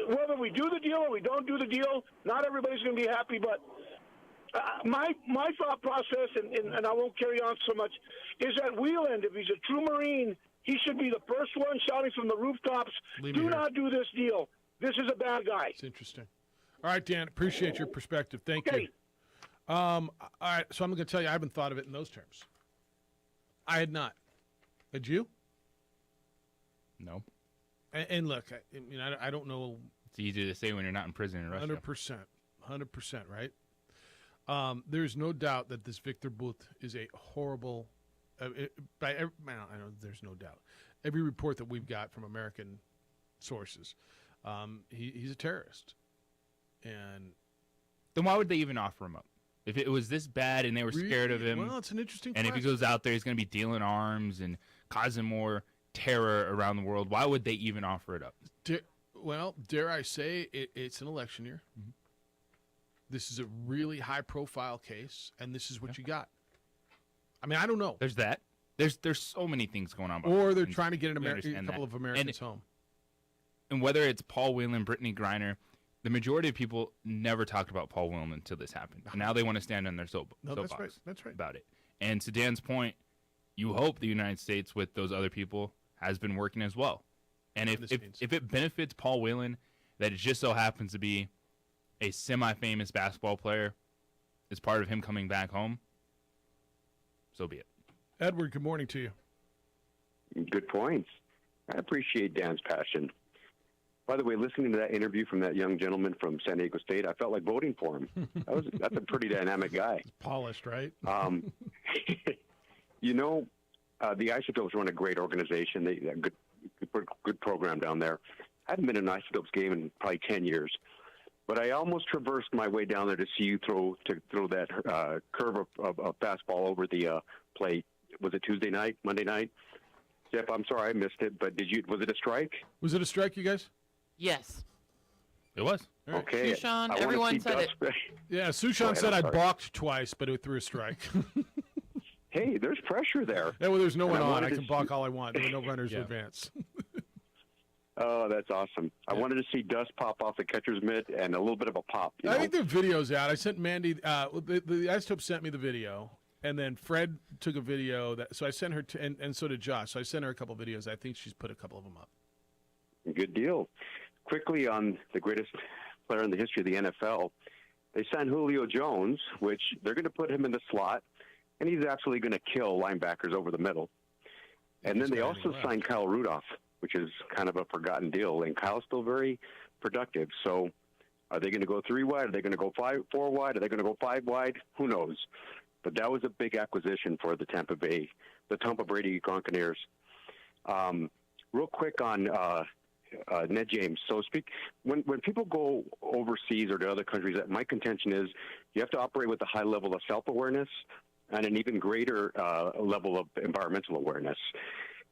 whether we do the deal or we don't do the deal, not everybody's going to be happy. But my thought process, and I won't carry on so much, is that Whelan, if he's a true Marine, he should be the first one shouting from the rooftops, do not do this deal. This is a bad guy. It's interesting. All right, Dan, appreciate your perspective. Thank you. All right, so I'm going to tell you, I haven't thought of it in those terms. I had not. Had you? No. And look, I don't know. It's easy to say when you're not in prison in Russia. 100%, right? There's no doubt that this Victor Bout is a horrible. I know there's no doubt. Every report that we've got from American sources, he's a terrorist. And then why would they even offer him up? If it was this bad and they were scared of him, well, it's an interesting and question. If he goes out there, he's going to be dealing arms and causing more terror around the world. Why would they even offer it up? Dare I say it's an election year. Mm-hmm. This is a really high-profile case, and this is what you got. I mean, I don't know. There's that. There's so many things going on. Or they're trying to get a couple of Americans home. and whether it's Paul Whelan, Brittany Griner, the majority of people never talked about Paul Whelan until this happened. Now they want to stand on their soapbox That's right. about it. And to Dan's point, you hope the United States with those other people has been working as well. And if it benefits Paul Whelan, that it just so happens to be a semi-famous basketball player as part of him coming back home, so be it. Edward, good morning to you. Good points. I appreciate Dan's passion. By the way, listening to that interview from that young gentleman from San Diego State, I felt like voting for him. That's a pretty dynamic guy. Polished, right? You know, the Isotopes run a great organization. They a good program down there. I haven't been in an Isotopes game in probably 10 years, but I almost traversed my way down there to see you throw that curve of fastball over the plate. Was it Tuesday night, Monday night? Jeff, I'm sorry I missed it, but was it a strike? Was it a strike, you guys? Yes. It was. Right. Okay. Sushan, everyone said it. Yeah, Sushan said I balked twice, but it threw a strike. Hey, there's pressure there. Yeah, well, there's no one And on. I can balk all I want. There were no runners to advance. Oh, that's awesome. I wanted to see dust pop off the catcher's mitt and a little bit of a pop. I think the video's out. I sent Mandy, the Isotope sent me the video, and then Fred took a video. So I sent her, and so did Josh. So I sent her a couple videos. I think she's put a couple of them up. Good deal. Quickly on the greatest player in the history of the NFL, they signed Julio Jones, which they're going to put him in the slot, and he's absolutely going to kill linebackers over the middle. And then they also signed Kyle Rudolph, which is kind of a forgotten deal, and Kyle's still very productive. So are they going to go 3 wide? Are they going to go 4 wide? Are they going to go 5 wide? Who knows? But that was a big acquisition for the Tampa Brady Gronkaneers. Real quick on Ned James. So when people go overseas or to other countries, my contention is you have to operate with a high level of self-awareness and an even greater level of environmental awareness.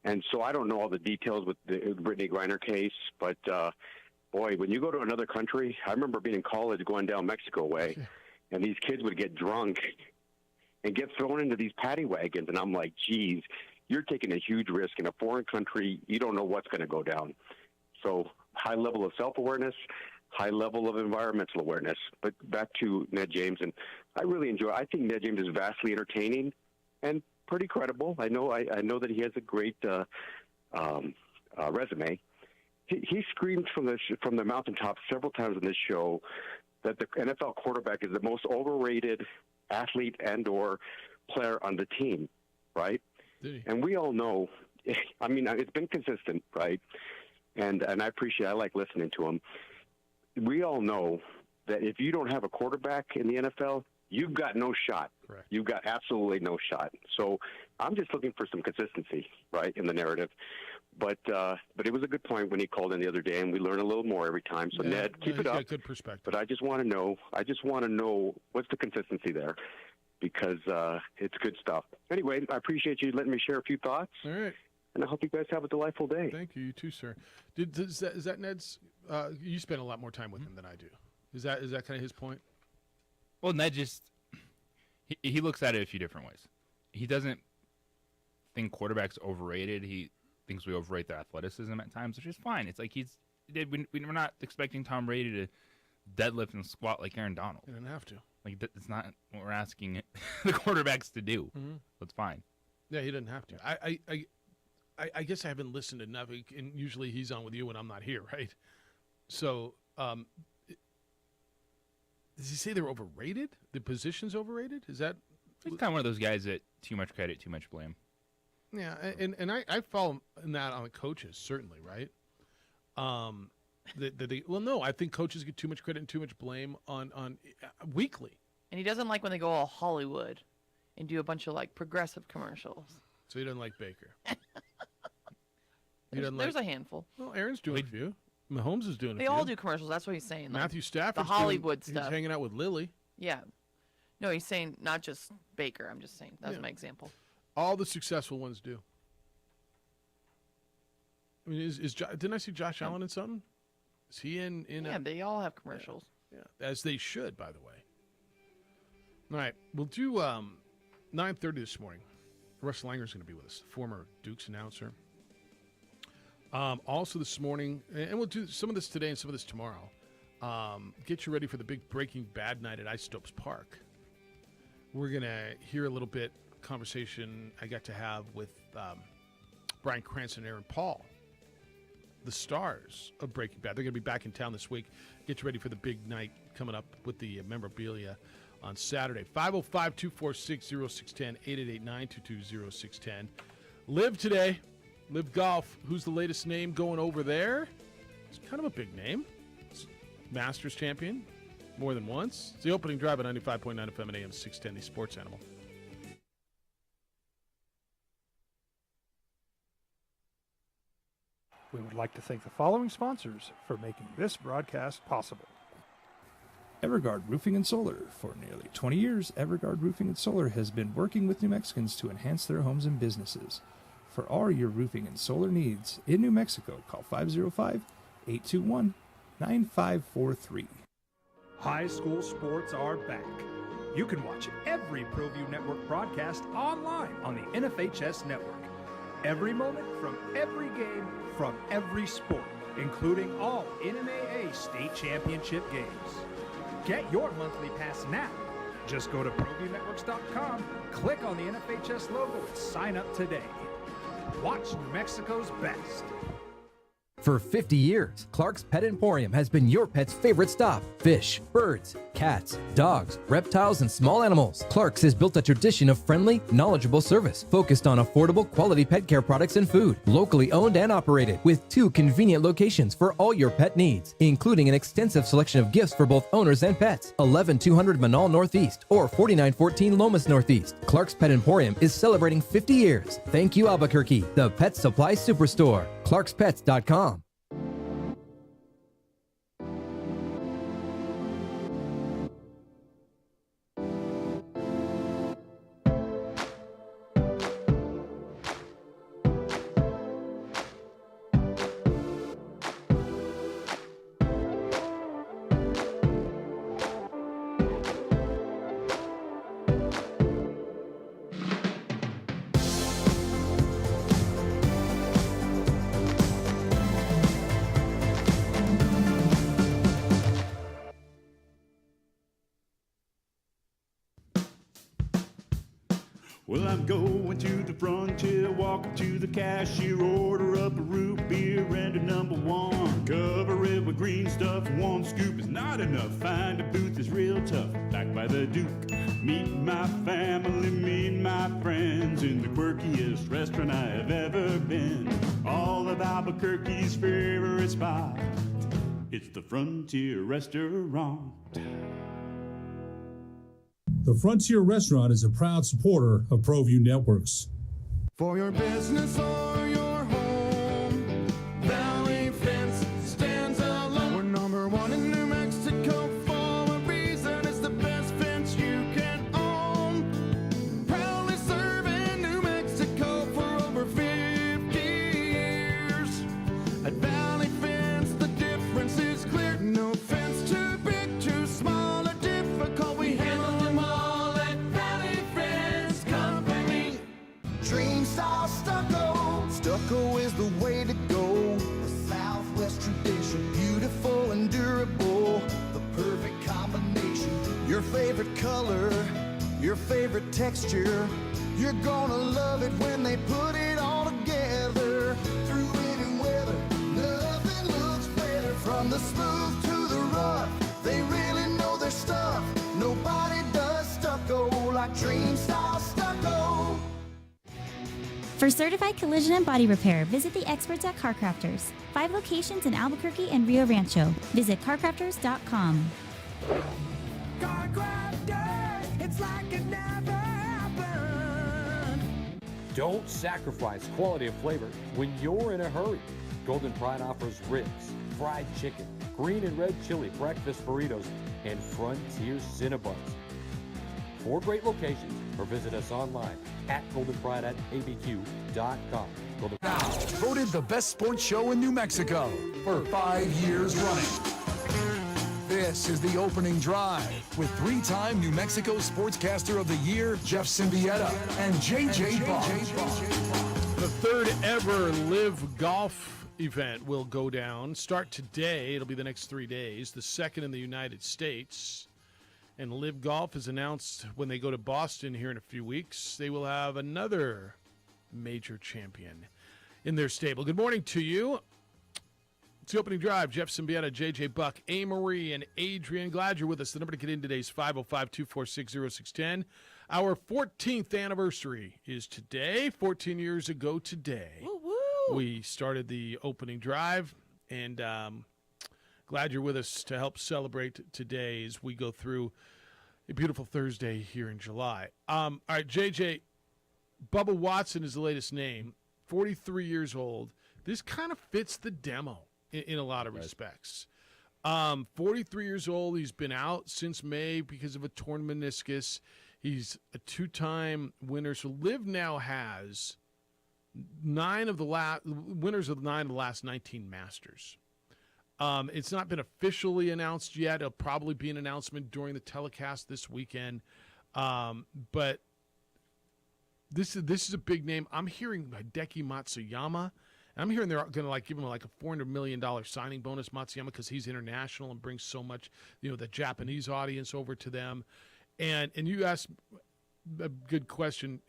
And so I don't know all the details with the Brittany Griner case, but boy, when you go to another country, I remember being in college going down Mexico way, and these kids would get drunk and get thrown into these paddy wagons, and I'm like, geez, you're taking a huge risk in a foreign country. You don't know what's going to go down. So high level of self-awareness, high level of environmental awareness. But back to Ned James, and I think Ned James is vastly entertaining and pretty credible. I know that he has a great resume. He screamed from the mountaintop several times on this show that the NFL quarterback is the most overrated athlete and/or player on the team, right? And we all know. I mean, it's been consistent, right? And I like listening to him. We all know that if you don't have a quarterback in the NFL, you've got no shot. Correct. You've got absolutely no shot. So I'm just looking for some consistency, right, in the narrative. But it was a good point when he called in the other day, and we learn a little more every time. So Ned, keep it up. Good perspective. But I just want to know what's the consistency there, because it's good stuff. Anyway, I appreciate you letting me share a few thoughts. All right. And I hope you guys have a delightful day. Thank you. You too, sir. Is that Ned's? You spend a lot more time with him than I do. Is that kind of his point? Well, Ned just he looks at it a few different ways. He doesn't think quarterbacks overrated. He thinks we overrate their athleticism at times, which is fine. It's like we're not expecting Tom Brady to deadlift and squat like Aaron Donald. He didn't have to. Like it's not what we're asking the quarterbacks to do. Mm-hmm. That's fine. Yeah, he didn't have to. I guess I haven't listened enough, and usually he's on with you when I'm not here, right? So, does he say they're overrated? The position's overrated? Is that? He's kind of one of those guys that too much credit, too much blame. Yeah, and I follow that on the coaches, certainly, right? No, I think coaches get too much credit and too much blame on weekly. And he doesn't like when they go all Hollywood and do a bunch of like progressive commercials. So he doesn't like Baker. There's a handful. Well, Aaron's doing a few. Mahomes is doing a few. They all do commercials. That's what he's saying. Like, Matthew Stafford. The Hollywood stuff. He's hanging out with Lily. Yeah. No, he's saying not just Baker. I'm just saying. That's my example. All the successful ones do. I mean, didn't I see Josh Allen in something? Is he in? Yeah, they all have commercials. Yeah, as they should, by the way. All right, we'll do 9:30 this morning. Russ Langer's going to be with us, former Dukes announcer. Also this morning, and we'll do some of this today and some of this tomorrow, get you ready for the big Breaking Bad night at Isotopes Park. We're going to hear a little bit conversation I got to have with Bryan Cranston and Aaron Paul, the stars of Breaking Bad. They're going to be back in town this week. Get you ready for the big night coming up with the memorabilia on Saturday. 505-246-0610, 888-922-0610. Live today. Live Golf. Who's the latest name going over there? It's kind of a big name. It's Masters champion more than once. It's the opening drive at 95.9 FM and AM 610, the Sports Animal. We would like to thank the following sponsors for making this broadcast possible. Evergard Roofing and Solar. For nearly 20 years, Evergard Roofing and Solar has been working with New Mexicans to enhance their homes and businesses. For all your roofing and solar needs in New Mexico, call 505-821-9543. High school sports are back. You can watch every ProView Network broadcast online on the NFHS network. Every moment from every game from every sport, including all NMAA state championship games. Get your monthly pass now. Just go to ProViewNetworks.com, click on the NFHS logo, and sign up today. Watch New Mexico's best. For 50 years, Clark's Pet Emporium has been your pet's favorite stop. Fish, birds, cats, dogs, reptiles, and small animals. Clark's has built a tradition of friendly, knowledgeable service focused on affordable, quality pet care products and food. Locally owned and operated with 2 convenient locations for all your pet needs, including an extensive selection of gifts for both owners and pets. 11200 Manal Northeast or 4914 Lomas Northeast. Clark's Pet Emporium is celebrating 50 years. Thank you, Albuquerque, the Pet Supply Superstore. ClarksPets.com. Well, I'm going to the frontier, walking to the cashier, order up a root beer and a number 1. Cover it with green stuff, 1 scoop is not enough. Find a booth that's real tough, back by the Duke. Meet my family, meet my friends in the quirkiest restaurant I have ever been. All of Albuquerque's favorite spot, it's the Frontier Restaurant. The Frontier Restaurant is a proud supporter of ProView Networks. For your business or your home, Valley Fence stands alone. We're number 1 in New Mexico for a reason. It's the best fence you can own. Proudly serving New Mexico for over 50 years. At Valley Fence, the difference is clear. No fence too big, too small, or difficult. We handle them all at Valley Fence Company. Dream style stucco. Stucco is the way to go. The Southwest tradition, beautiful and durable. The perfect combination. Your favorite color, your favorite texture. You're gonna love it when they put it all together. Through any weather, nothing looks better. From the smooth to the rough, they really know their stuff. Nobody does stucco like Dream Style Stucco. For certified collision and body repair, visit the experts at Car Crafters. 5 locations in Albuquerque and Rio Rancho. Visit carcrafters.com. Car Crafters, it's like it never happened. Don't sacrifice quality of flavor when you're in a hurry. Golden Pride offers ribs, fried chicken, green and red chili breakfast burritos, and Frontier Cinnabons. 4 great locations, or visit us online at goldenpride@abq.com. Now, voted the best sports show in New Mexico for 5 years running. This is the opening drive with 3-time New Mexico Sportscaster of the Year, Jeff Symbieta, and JJ Bond. The 3rd ever Live Golf event will go down. Start today. It'll be the next 3 days. The second in the United States. And Live Golf has announced when they go to Boston here in a few weeks, they will have another major champion in their stable. Good morning to you. It's the opening drive. Jeff Symbieta, JJ Buck, A. Marie, and Adrian. Glad you're with us. The number to get in today is 505-246-0610. Our 14th anniversary is today. 14 years ago today. Woo-woo. We started the opening drive, and glad you're with us to help celebrate today as we go through a beautiful Thursday here in July. All right, JJ, Bubba Watson is the latest name, 43 years old. This kind of fits the demo in a lot of respects. 43 years old. He's been out since May because of a torn meniscus. He's a two-time winner. So Liv now has winners of 9 of the last 19 Masters. It's not been officially announced yet. It'll probably be an announcement during the telecast this weekend. But this is a big name. I'm hearing Hideki Matsuyama. And I'm hearing they're going to give him a $400 million signing bonus, Matsuyama, because he's international and brings so much, the Japanese audience over to them. And you asked a good question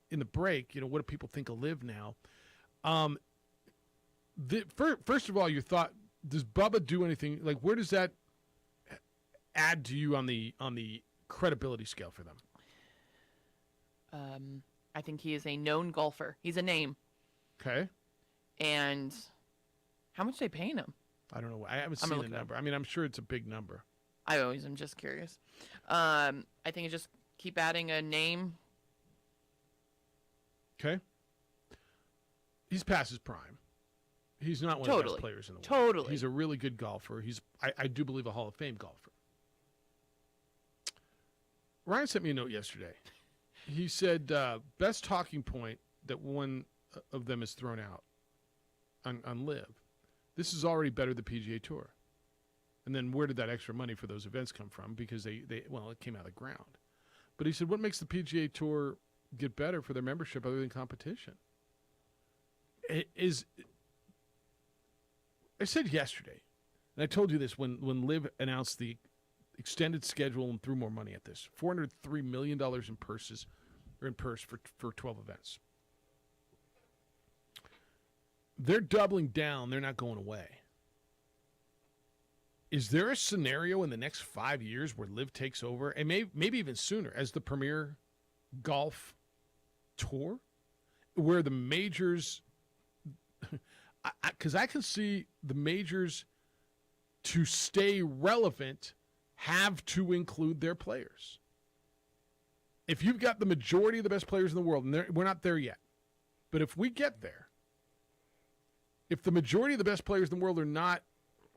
in the break. What do people think of Liv now? First of all, your thought. Does Bubba do anything? Where does that add to you on the credibility scale for them? I think he is a known golfer. He's a name. Okay. And how much are they paying him? I don't know. I haven't seen the number. I mean, I'm sure it's a big number. I always am just curious. I think you just keep adding a name. Okay. He's past his prime. He's not one of the best players in the world. Totally. He's a really good golfer. He's, I do believe, a Hall of Fame golfer. Ryan sent me a note yesterday. He said, best talking point that one of them is thrown out on Liv. This is already better than the PGA Tour. And then where did that extra money for those events come from? Because it came out of the ground. But he said, what makes the PGA Tour get better for their membership other than competition? I said yesterday, and I told you this when Liv announced the extended schedule and threw more money at this, $403 million in purse for 12 events. They're doubling down. They're not going away. Is there a scenario in the next 5 years where Liv takes over, and maybe even sooner, as the premier golf tour, where the majors, because I can see the majors, to stay relevant, have to include their players. If you've got the majority of the best players in the world, and we're not there yet, but if we get there, if the majority of the best players in the world are not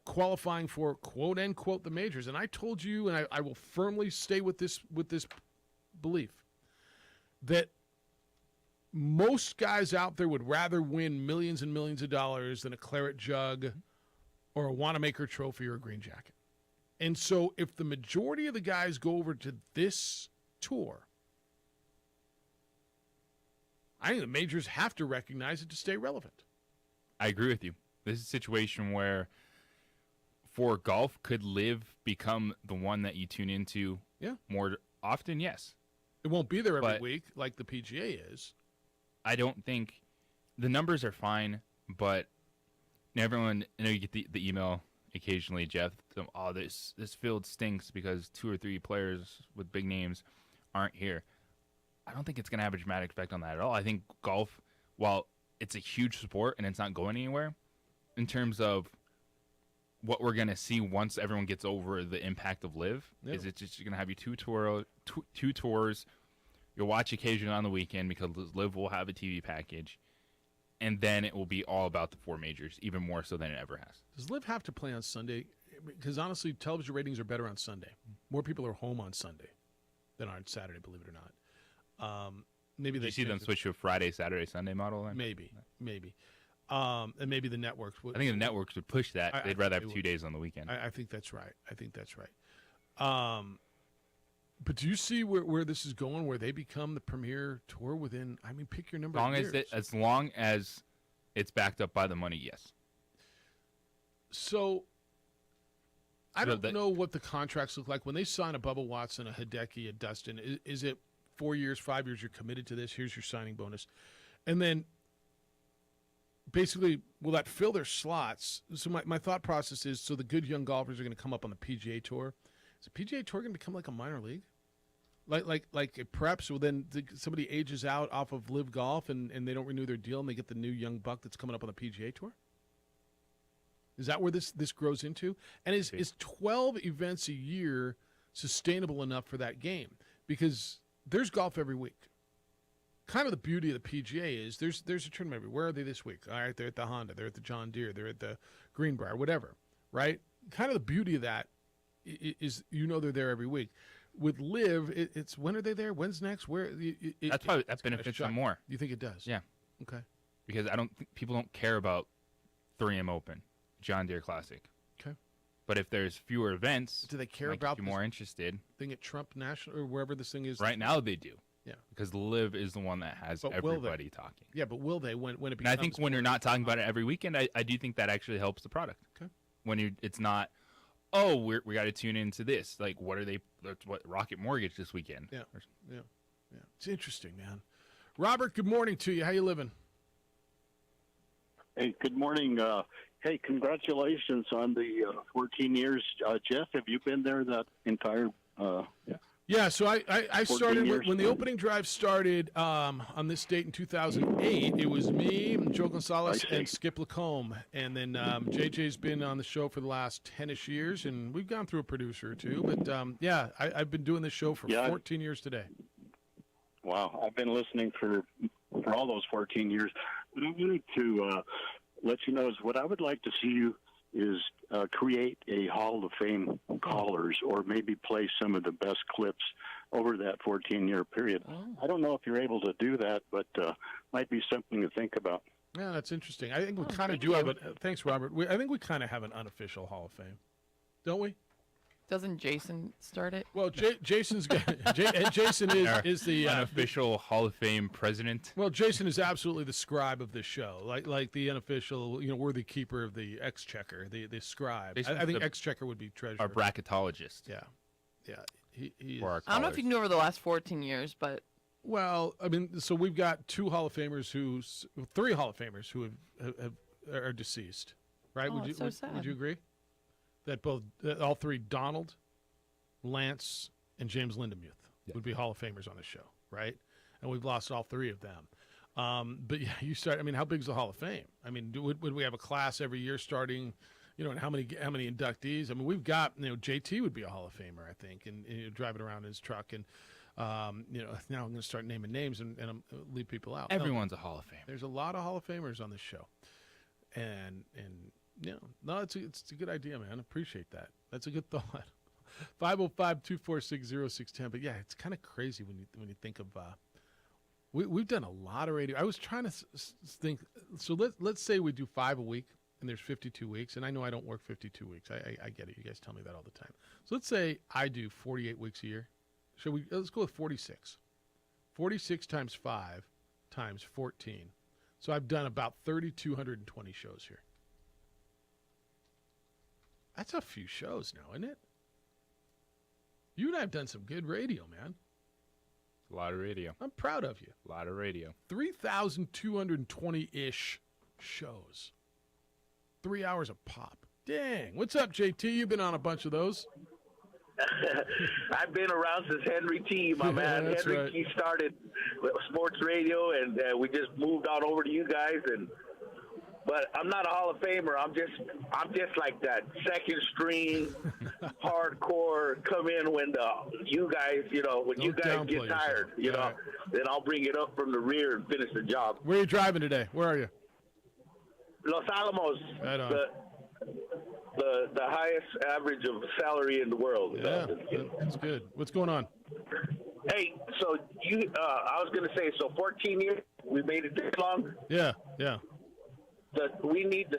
qualifying for quote unquote the majors, and I told you, and I will firmly stay with this belief, that most guys out there would rather win millions and millions of dollars than a claret jug or a Wanamaker trophy or a green jacket. And so if the majority of the guys go over to this tour, I think the majors have to recognize it to stay relevant. I agree with you. This is a situation where, for golf, could Liv become the one that you tune into more often? Yes. It won't be there every week like the PGA is. I don't think the numbers are fine, but everyone, I know you get the email occasionally, Jeff, this field stinks because 2 or 3 players with big names aren't here. I don't think it's going to have a dramatic effect on that at all. I think golf, while it's a huge sport and it's not going anywhere, in terms of what we're going to see once everyone gets over the impact of Liv, is it's just going to have you two tours. You'll watch occasionally on the weekend because Liv will have a TV package, and then it will be all about the 4 majors, even more so than it ever has. Does Liv have to play on Sunday? Because honestly, television ratings are better on Sunday. More people are home on Sunday than on Saturday, believe it or not. Maybe Did you see them switch to a Friday, Saturday, Sunday model? Then? Maybe. And maybe the networks would. I think the networks would push that. They'd rather have 2 days on the weekend. I think that's right. But do you see where this is going, where they become the premier tour within, pick your number of years? As long as it's backed up by the money, yes. So I don't know what the contracts look like. When they sign a Bubba Watson, a Hideki, a Dustin, is it 4 years, 5 years, you're committed to this, here's your signing bonus? And then basically, will that fill their slots? So my thought process is, so the good young golfers are going to come up on the PGA Tour. Is the PGA Tour going to become like a minor league? Like a prep, so then somebody ages out off of Live Golf and they don't renew their deal and they get the new young buck that's coming up on the PGA Tour? Is that where this grows into? And is 12 events a year sustainable enough for that game? Because there's golf every week. Kind of the beauty of the PGA is there's a tournament every. Where are they this week? All right, they're at the Honda, they're at the John Deere, they're at the Greenbrier, whatever, right? Kind of the beauty of that is they're there every week. With Live, it's when are they there? When's next? Where? That's probably that benefits them more. You think it does? Yeah. Okay. Because people don't care about 3M Open, John Deere Classic. Okay. But if there's fewer events, do they care might about get you more interested? Thing at Trump National or wherever this thing is? Right now they do. Yeah. Because Live is the one that has everybody talking. Yeah, but will they when it becomes? And I think when you're not talking about it every weekend, I do think that actually helps the product. Okay. When it's not, oh, we got to tune into this. Like, what Rocket Mortgage this weekend? Yeah. It's interesting, man. Robert, good morning to you. How you living? Hey, good morning. Hey, congratulations on the 14 years. Jeff, have you been there that entire Yeah, so I started when the opening drive started on this date in 2008. It was me, Joe Gonzalez, and Skip Lacombe. And then JJ's been on the show for the last 10-ish years, and we've gone through a producer or two. But, I've been doing this show for 14 years today. Wow, I've been listening for all those 14 years. What I wanted to let you know is what I would like to see you is create a Hall of Fame callers, or maybe play some of the best clips over that 14-year period. I don't know if you're able to do that, but might be something to think about. Yeah, that's interesting. I think we kind of do have it. Thanks, Robert. I think we kind of have an unofficial Hall of Fame, don't we? Doesn't Jason start it? Well, Jason's Jason is the unofficial Hall of Fame president. Well, Jason is absolutely the scribe of this show, like the unofficial, worthy keeper of the exchequer, the scribe. I think exchequer would be treasurer. Our bracketologist. Yeah. He is. I don't know if you can do over the last 14 years, but well, I mean, so we've got 3 Hall of Famers who are deceased, right? Oh, so sad. Would you agree? That all 3, Donald, Lance, and James Lindemuth, would be Hall of Famers on the show, right? And we've lost all 3 of them. But yeah, how big is the Hall of Fame? I mean, would we have a class every year starting, and how many inductees? I mean, we've got, JT would be a Hall of Famer, I think, and driving around in his truck. And, now I'm going to start naming names and leave people out. Everyone's a Hall of Famer. There's a lot of Hall of Famers on this show. And no, it's a good idea, man. Appreciate that. That's a good thought. 505-246-0610. But yeah, it's kind of crazy when you think of. We've done a lot of radio. I was trying to think. So let's say we do 5 a week, and there's 52 weeks, and I know I don't work 52 weeks. I get it. You guys tell me that all the time. So let's say I do 48 weeks a year. Let's go with 46. 46 times 5 times 14. So I've done about 3,220 shows here. That's a few shows now, isn't it? You and I have done some good radio, man. A lot of radio. I'm proud of you. A lot of radio. 3,220-ish shows. 3 hours a pop. Dang. What's up, JT? You've been on a bunch of those. I've been around since Henry T, my man. Henry T started sports radio, and we just moved on over to you guys. But I'm not a Hall of Famer. I'm just like that second string, hardcore. Come in when you guys get tired, then I'll bring it up from the rear and finish the job. Where are you driving today? Where are you? Los Alamos. Right on. The highest average of salary in the world. Yeah, that's good. What's going on? Hey, so I was going to say, 14 years, we made it this long? Yeah. We need the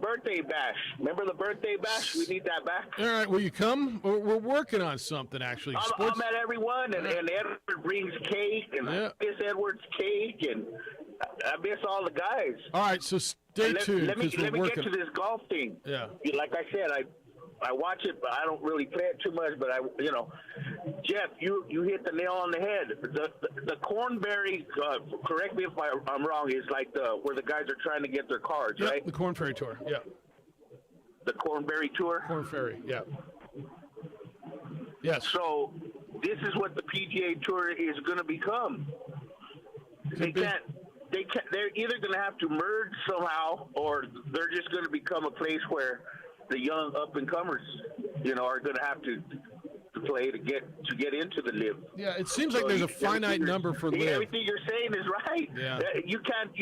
birthday bash. Remember the birthday bash? We need that back. All right, will you come? We're working on something, actually. I'm at everyone, and Edward brings cake, and Miss Edwards cake, and I miss all the guys. All right, so stay tuned. Let me 'cause we're get working. to this golf thing. Yeah. Like I said, I watch it, but I don't really play it too much. But Jeff, you hit the nail on the head. The Cornberry, correct me if I'm wrong, is like where the guys are trying to get their cards, Yep, right? the Corn Ferry Tour. Yeah. The Cornberry Tour. Corn Ferry. Yeah. Yes. So this is what the PGA Tour is going to become. They can't. They're either going to have to merge somehow, or they're just going to become a place where the young up and comers, are going to have to play to get into the live. Yeah, it seems like there's a finite number for live. Everything you're saying is right. Yeah. You can't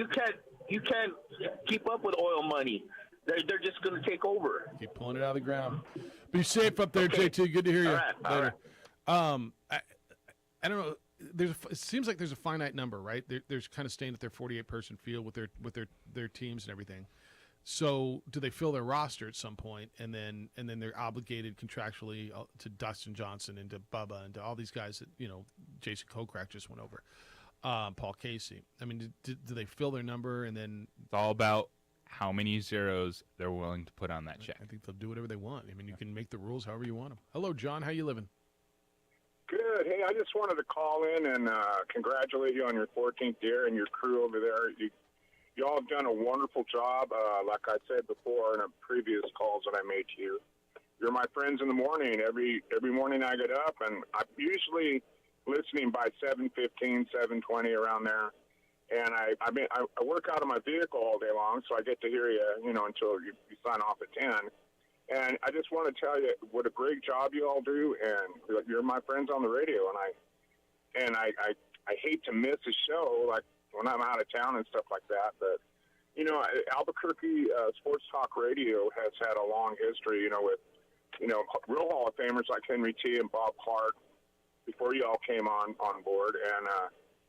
keep up with oil money. They're just going to take over. Keep pulling it out of the ground. Be safe up there, JT. Good to hear you. All right. I don't know. It seems like there's a finite number, right? They're kind of staying at their 48-person field with their teams and everything. So do they fill their roster at some point, and then they're obligated contractually to Dustin Johnson and to Bubba and to all these guys that Jason Kokrak just went over, Paul Casey. I mean, do they fill their number and then it's all about how many zeros they're willing to put on that check? I think they'll do whatever they want. I mean, you can make the rules however you want them. Hello, John. How you living? Good. Hey, I just wanted to call in and congratulate you on your 14th year and your crew over there. You all have done a wonderful job. Like I said before in a previous calls that I made to you, you're my friends in the morning. Every morning I get up, and I'm usually listening by 7:15, 7:20 around there. And I work out of my vehicle all day long, so I get to hear you, until you sign off at 10. And I just want to tell you what a great job you all do, and you're my friends on the radio. And I hate to miss a show like when I'm out of town and stuff like that. But Albuquerque Sports Talk Radio has had a long history, with real Hall of Famers like Henry T. and Bob Clark before you all came on board. And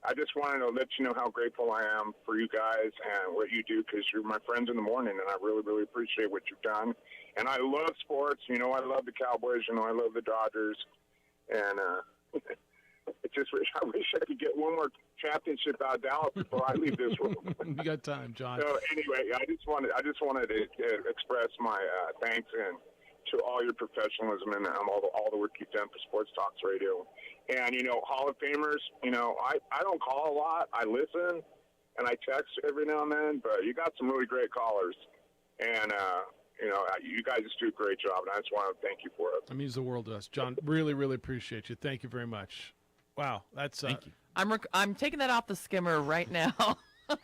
I just wanted to let you know how grateful I am for you guys and what you do, because you're my friends in the morning, and I really, really appreciate what you've done. And I love sports. I love the Cowboys. I love the Dodgers. And I wish I could get one more championship out of Dallas before I leave this room. You got time, John. So anyway, I just wanted to express my thanks and to all your professionalism and all the work you've done for Sports Talks Radio. And Hall of Famers. I don't call a lot. I listen and I text every now and then. But you got some really great callers, and you guys just do a great job. And I just want to thank you for it. It means the world to us, John. Really, really appreciate you. Thank you very much. Wow, that's thank you. I'm taking that off the skimmer right now.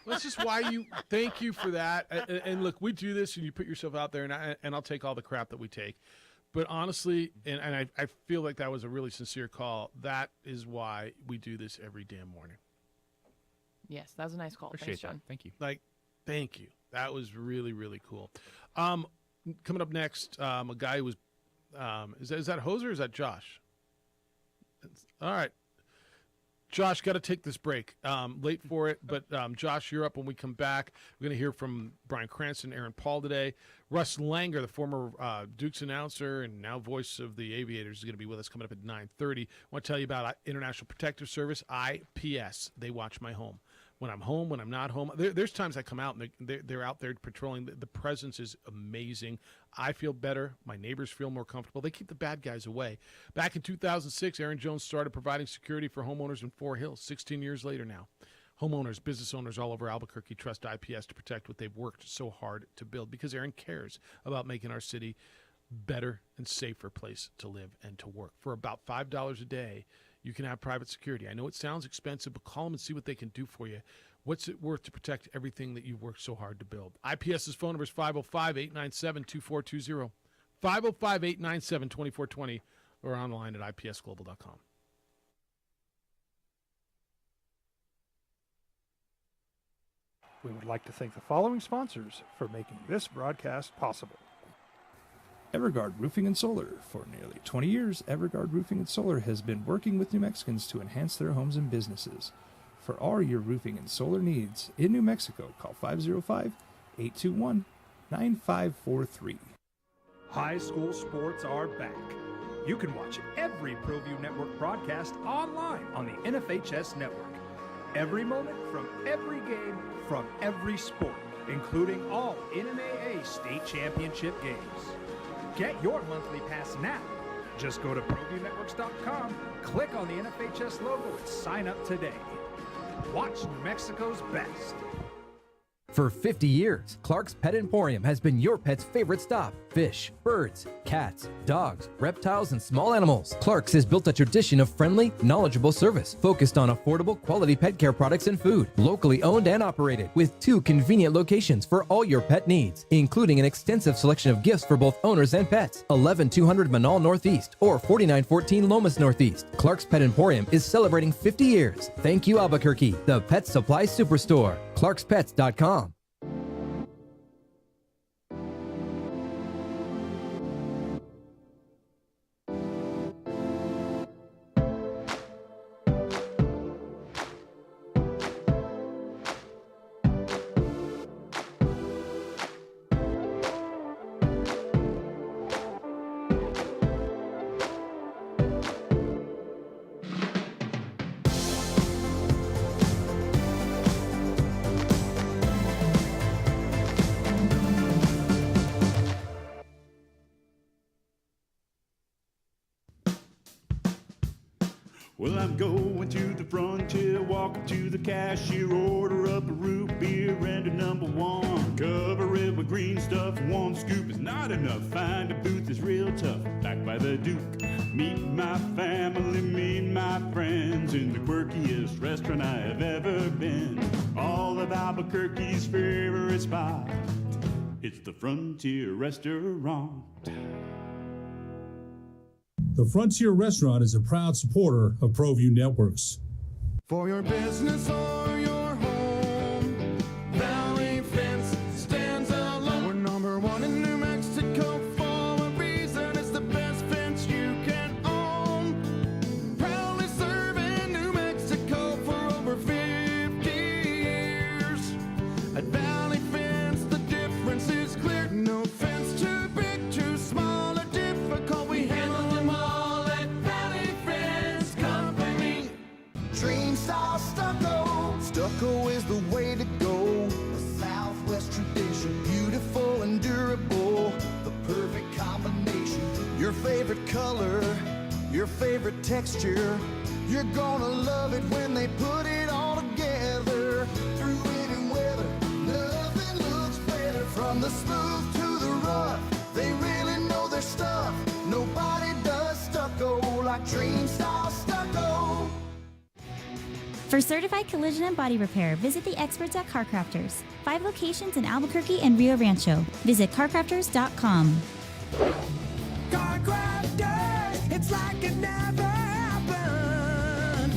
That's just why thank you for that. And look, we do this, and you put yourself out there, and I'll take all the crap that we take. But honestly, and I feel like that was a really sincere call. That is why we do this every damn morning. Yes, that was a nice call. Thanks, John. Thank you. Thank you. That was really, really cool. Coming up next, a guy who was is that Hoser or is that Josh? All right. Josh, got to take this break. Late for it, but Josh, you're up when we come back. We're going to hear from Brian Cranston, Aaron Paul today. Russ Langer, the former Dukes announcer and now voice of the Aviators, is going to be with us coming up at 9:30. I want to tell you about International Protective Service, IPS. They watch my home. When I'm home, when I'm not home. There's times I come out and they're out there patrolling. The presence is amazing. I feel better. My neighbors feel more comfortable. They keep the bad guys away. Back in 2006, Aaron Jones started providing security for homeowners in Fort Hills. 16 years later now. Homeowners, business owners all over Albuquerque trust IPS to protect what they've worked so hard to build, because Aaron cares about making our city better and safer place to live and to work. For about $5 a day, you can have private security. I know it sounds expensive, but call them and see what they can do for you. What's it worth to protect everything that you've worked so hard to build? IPS's phone number is 505-897-2420, 505-897-2420, or online at ipsglobal.com. We would like to thank the following sponsors for making this broadcast possible. Evergard Roofing and Solar. For nearly 20 years, Evergard Roofing and Solar has been working with New Mexicans to enhance their homes and businesses. For all your roofing and solar needs in New Mexico, call 505-821-9543. High school sports are back. You can watch every ProView Network broadcast online on the NFHS network. Every moment from every game from every sport, including all NMAA state championship games. Get your monthly pass now. Just go to ProViewNetworks.com, click on the NFHS logo, and sign up today. Watch New Mexico's best. For 50 years, Clark's Pet Emporium has been your pet's favorite stop. Fish, birds, cats, dogs, reptiles, and small animals. Clark's has built a tradition of friendly, knowledgeable service focused on affordable, quality pet care products and food. Locally owned and operated with 2 convenient locations for all your pet needs, including an extensive selection of gifts for both owners and pets. 11200 Manal Northeast or 4914 Lomas Northeast. Clark's Pet Emporium is celebrating 50 years. Thank you, Albuquerque, the pet supply superstore. ClarksPets.com. Well, I'm going to the frontier, walk up to the cashier, order up a root beer and a number one. Cover it with green stuff, 1 scoop is not enough. Find a booth that's real tough, back by the Duke. Meet my family, meet my friends in the quirkiest restaurant I have ever been. All of Albuquerque's favorite spot, it's the Frontier Restaurant. The Frontier Restaurant is a proud supporter of ProView Networks. For your business or your home, Valley Fence stands alone. We're number 1 in New Mexico for a reason. It's the best fence you can own. Proudly serving New Mexico for over 50 years. At Valley Fence, the difference is clear. No fence too big, too small, or difficult. We handle them all at Valley Fence Company. Dream style stucco. Stucco is the way to go. A Southwest tradition, beautiful and durable. The perfect combination. Your favorite color, your favorite texture. You're gonna love it when they put it all together. Through any weather, nothing looks better. From the smooth to the rough, they really know their stuff. Nobody does stucco like Dream Style Stucco. For certified collision and body repair, visit the experts at Car Crafters. 5 locations in Albuquerque and Rio Rancho. Visit carcrafters.com. Car Crafters, it's like it never happened.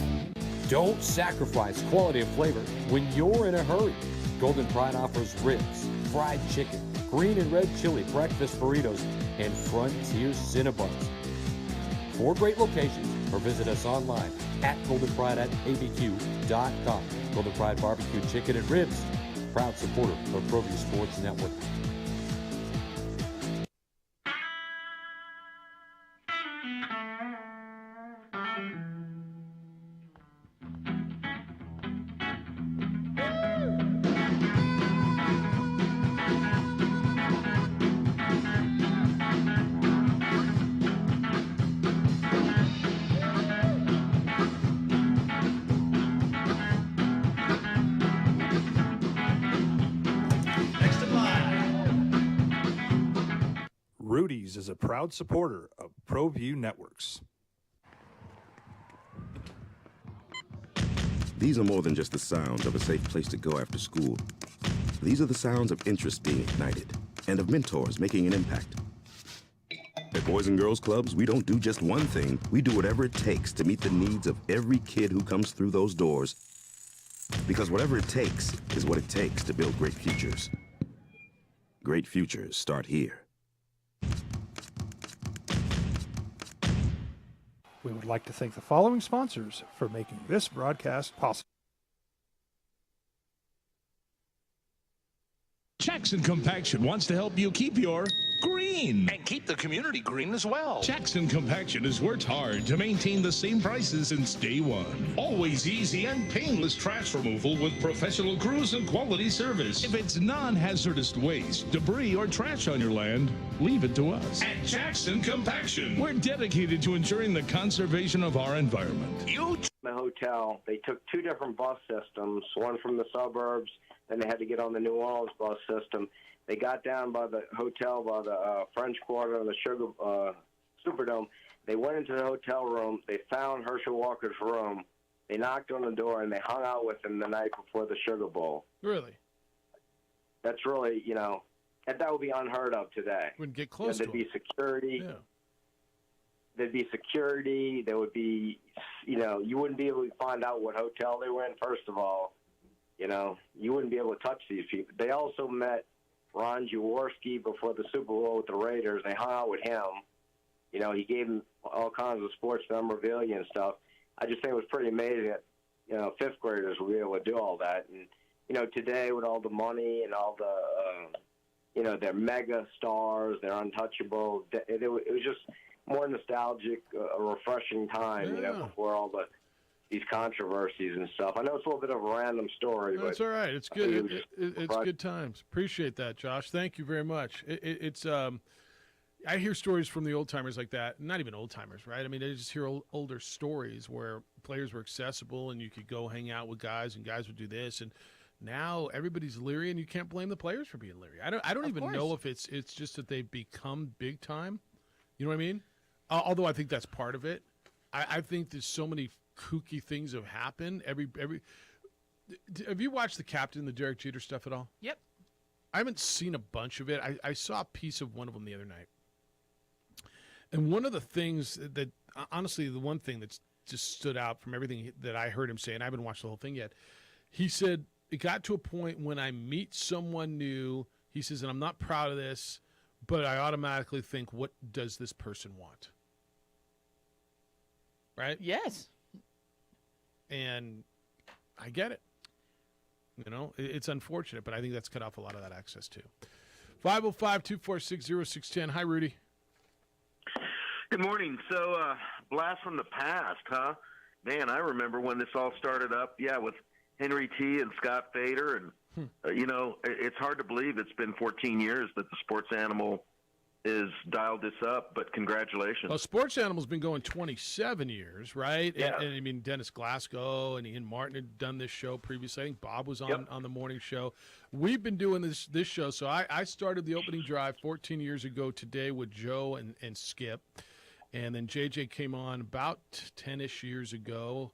Don't sacrifice quality and flavor when you're in a hurry. Golden Pride offers ribs, fried chicken, green and red chili breakfast burritos, and Frontier Cinnabons. 4 great locations, or visit us online at goldenpride@abq.com. Golden Pride Barbecue Chicken and Ribs, proud supporter of ProView Sports Network. Rudy's is a proud supporter of ProView Networks. These are more than just the sounds of a safe place to go after school. These are the sounds of interest being ignited and of mentors making an impact. At Boys and Girls Clubs, we don't do just one thing. We do whatever it takes to meet the needs of every kid who comes through those doors. Because whatever it takes is what it takes to build great futures. Great futures start here. We would like to thank the following sponsors for making this broadcast possible. Jackson Compaction wants to help you keep your green. green. And keep the community green as well. Jackson Compaction has worked hard to maintain the same prices since day one. Always easy and painless trash removal with professional crews and quality service. If it's non-hazardous waste, debris, or trash on your land, leave it to us. At Jackson Compaction, we're dedicated to ensuring the conservation of our environment. The hotel, they took 2 different bus systems, one from the suburbs, then they had to get on the New Orleans bus system. They got down by the hotel, by the French Quarter and the Superdome. They went into the hotel room. They found Herschel Walker's room. They knocked on the door, and they hung out with him the night before the Sugar Bowl. Really? That's really, that would be unheard of today. Wouldn't get close to There'd be security. Yeah. There'd be security. There would be, you wouldn't be able to find out what hotel they were in, first of all. You wouldn't be able to touch these people. They also met Ron Jaworski before the Super Bowl with the Raiders. They hung out with him. He gave them all kinds of sports memorabilia and stuff. I just think it was pretty amazing that, 5th graders would be able to do all that. And, today with all the money and all the, they're mega stars, they're untouchable. It was just more nostalgic, a refreshing time, before all these controversies and stuff. I know it's a little bit of a random story, but that's all right. It's good. It's good times. Appreciate that, Josh. Thank you very much. It's I hear stories from the old timers like that. Not even old timers, right? I mean, I just hear older stories where players were accessible and you could go hang out with guys and guys would do this. And now everybody's leery, and you can't blame the players for being leery. I don't even know if it's just that they've become big time. You know what I mean? Although I think that's part of it. I think there's so many kooky things have happened. Have you watched the Captain, the Derek Jeter stuff at all? Yep. I haven't seen a bunch of it. I saw a piece of one of them the other night. And one of the things that, honestly, the one thing that's just stood out from everything that I heard him say, and I haven't watched the whole thing yet, he said, it got to a point when I meet someone new, he says, and I'm not proud of this, but I automatically think, what does this person want? Right? Yes. And I get it. It's unfortunate, but I think that's cut off a lot of that access too. 505-246-0610. Hi, Rudy. Good morning. So, blast from the past, huh? Man, I remember when this all started up, with Henry T. and Scott Fader. And, it's hard to believe it's been 14 years that the sports animal is dialed this up, but congratulations. Well, Sports Animal's been going 27 years, right? Yeah. And I mean, Dennis Glasgow and Ian Martin had done this show previously. I think Bob was on the morning show. We've been doing this show. So I started the opening drive 14 years ago today with Joe and Skip. And then JJ came on about 10-ish years ago.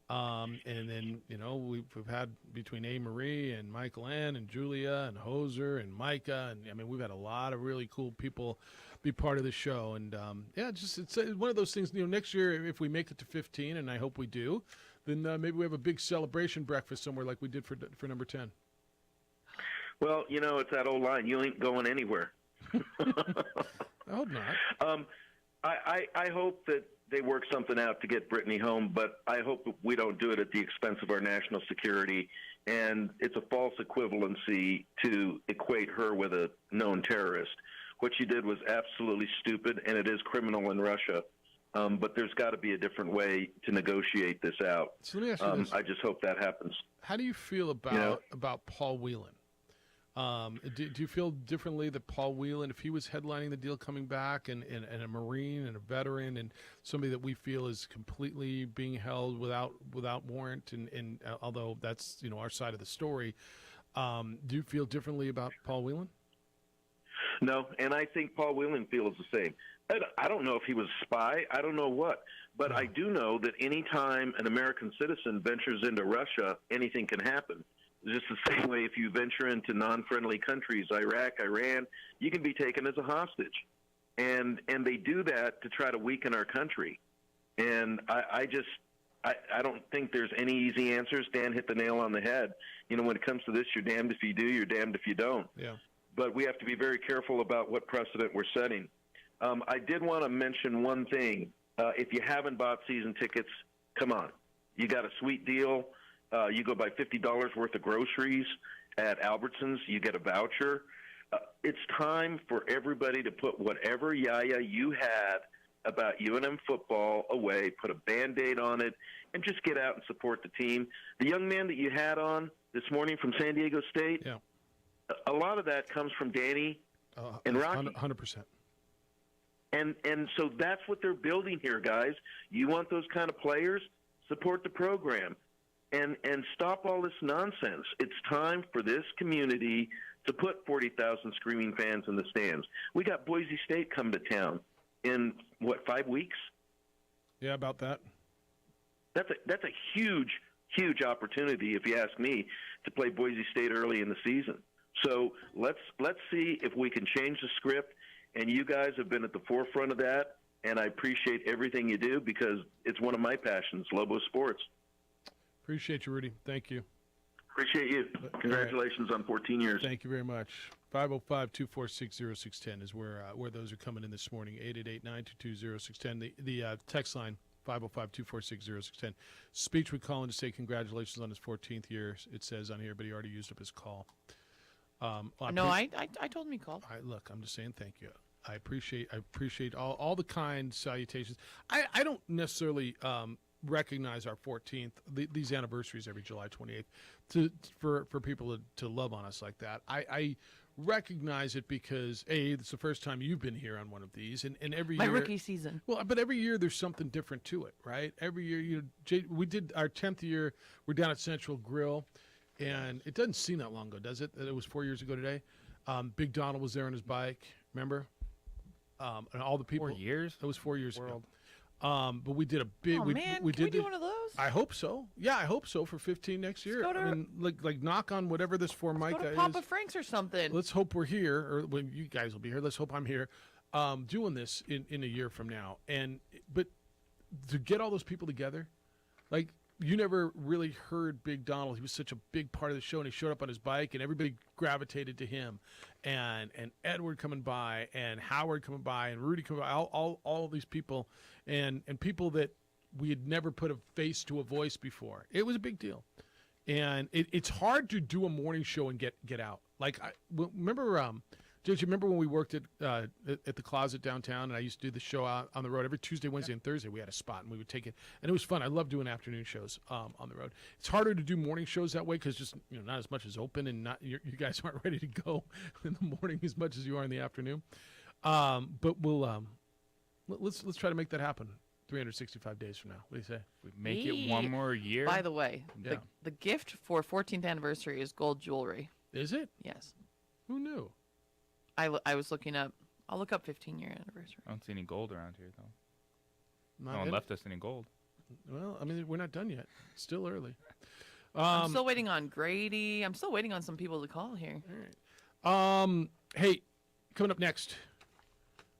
And then, we've had between A. Marie and Michael Ann and Julia and Hoser and Micah. And, I mean, we've had a lot of really cool people be part of the show. And, it's one of those things, next year, if we make it to 15, and I hope we do, then maybe we have a big celebration breakfast somewhere like we did for number 10. Well, it's that old line. You ain't going anywhere. I hope not. I hope that they work something out to get Brittany home, but I hope we don't do it at the expense of our national security. And it's a false equivalency to equate her with a known terrorist. What she did was absolutely stupid, and it is criminal in Russia. But there's got to be a different way to negotiate this out. So let me ask you this. I just hope that happens. How do you feel about Paul Whelan? Do you feel differently that Paul Whelan, if he was headlining the deal coming back and a Marine and a veteran and somebody that we feel is completely being held without warrant, and although that's our side of the story, do you feel differently about Paul Whelan? No, and I think Paul Whelan feels the same. I don't know if he was a spy. I don't know what. But I do know that any time an American citizen ventures into Russia, anything can happen. Just the same way if you venture into non-friendly countries, Iraq, Iran, you can be taken as a hostage. And they do that to try to weaken our country. And I don't think there's any easy answers. Dan hit the nail on the head. When it comes to this, you're damned if you do, you're damned if you don't. Yeah. But we have to be very careful about what precedent we're setting. I did want to mention one thing. If you haven't bought season tickets, come on. You got a sweet deal. You go buy $50 worth of groceries at Albertsons, you get a voucher. it's time for everybody to put whatever yaya you had about UNM football away, put a Band-Aid on it, and just get out and support the team. The young man that you had on this morning from San Diego State, yeah, a lot of that comes from Danny and Rocky. 100%. And so that's what they're building here, guys. You want those kind of players? Support the program. And stop all this nonsense. It's time for this community to put 40,000 screaming fans in the stands. We got Boise State coming to town in, 5 weeks? Yeah, about that. That's a huge, huge opportunity, if you ask me, to play Boise State early in the season. So let's see if we can change the script, and you guys have been at the forefront of that, and I appreciate everything you do because it's one of my passions, Lobo Sports. Appreciate you, Rudy. Thank you. Appreciate you. Congratulations on 14 years. Thank you very much. 505-246-0610 is where those are coming in this morning. 888-922-0610. The text line, 505-246-0610. Speech with Colin to say congratulations on his 14th year. It says on here, but he already used up his call. I told him he called. Look, I'm just saying thank you. I appreciate all the kind salutations. I don't necessarily recognize our 14th, these anniversaries every July 28th, for people to love on us like that. I recognize it because it's the first time you've been here on one of these, and every my year, rookie season. Well, but every year there's something different to it, right? Every year, we did our 10th year. We're down at Central Grill, and it doesn't seem that long ago, does it? That it was 4 years ago today. Big Donald was there on his bike. Remember? And all the people. 4 years? That was 4 years ago. But we did a big. Oh man, we can did we do one of those? I hope so. Yeah, I hope so for 15 next year. Go to- I mean, like knock on whatever this Formica Go to is. Papa Frank's or something. Let's hope we're here, or when you guys will be here. Let's hope I'm here, doing this in a year from now. But to get all those people together, like you never really heard Big Donald. He was such a big part of the show, and he showed up on his bike, and everybody gravitated to him. And Edward coming by, and Howard coming by, and Rudy coming by, all these people, and people that we had never put a face to a voice before. It was a big deal. And it's hard to do a morning show and get out. Like, remember, Judge, you remember when we worked at the Closet downtown, and I used to do the show out on the road every Tuesday, Wednesday, and Thursday. We had a spot, and we would take it, and it was fun. I love doing afternoon shows on the road. It's harder to do morning shows that way because just not as much is open, and not you guys aren't ready to go in the morning as much as you are in the afternoon. But we'll let's try to make that happen 365 days from now. What do you say? We make it one more year. By the way, Yeah. the gift for 14th anniversary is gold jewelry. Is it? Yes. Who knew? I was looking up. I'll look up 15-year anniversary. I don't see any gold around here, though. Not No one in- left us any gold. Well, I mean, we're not done yet. It's still early. I'm still waiting on Grady. I'm still waiting on some people to call here. Hey, coming up next,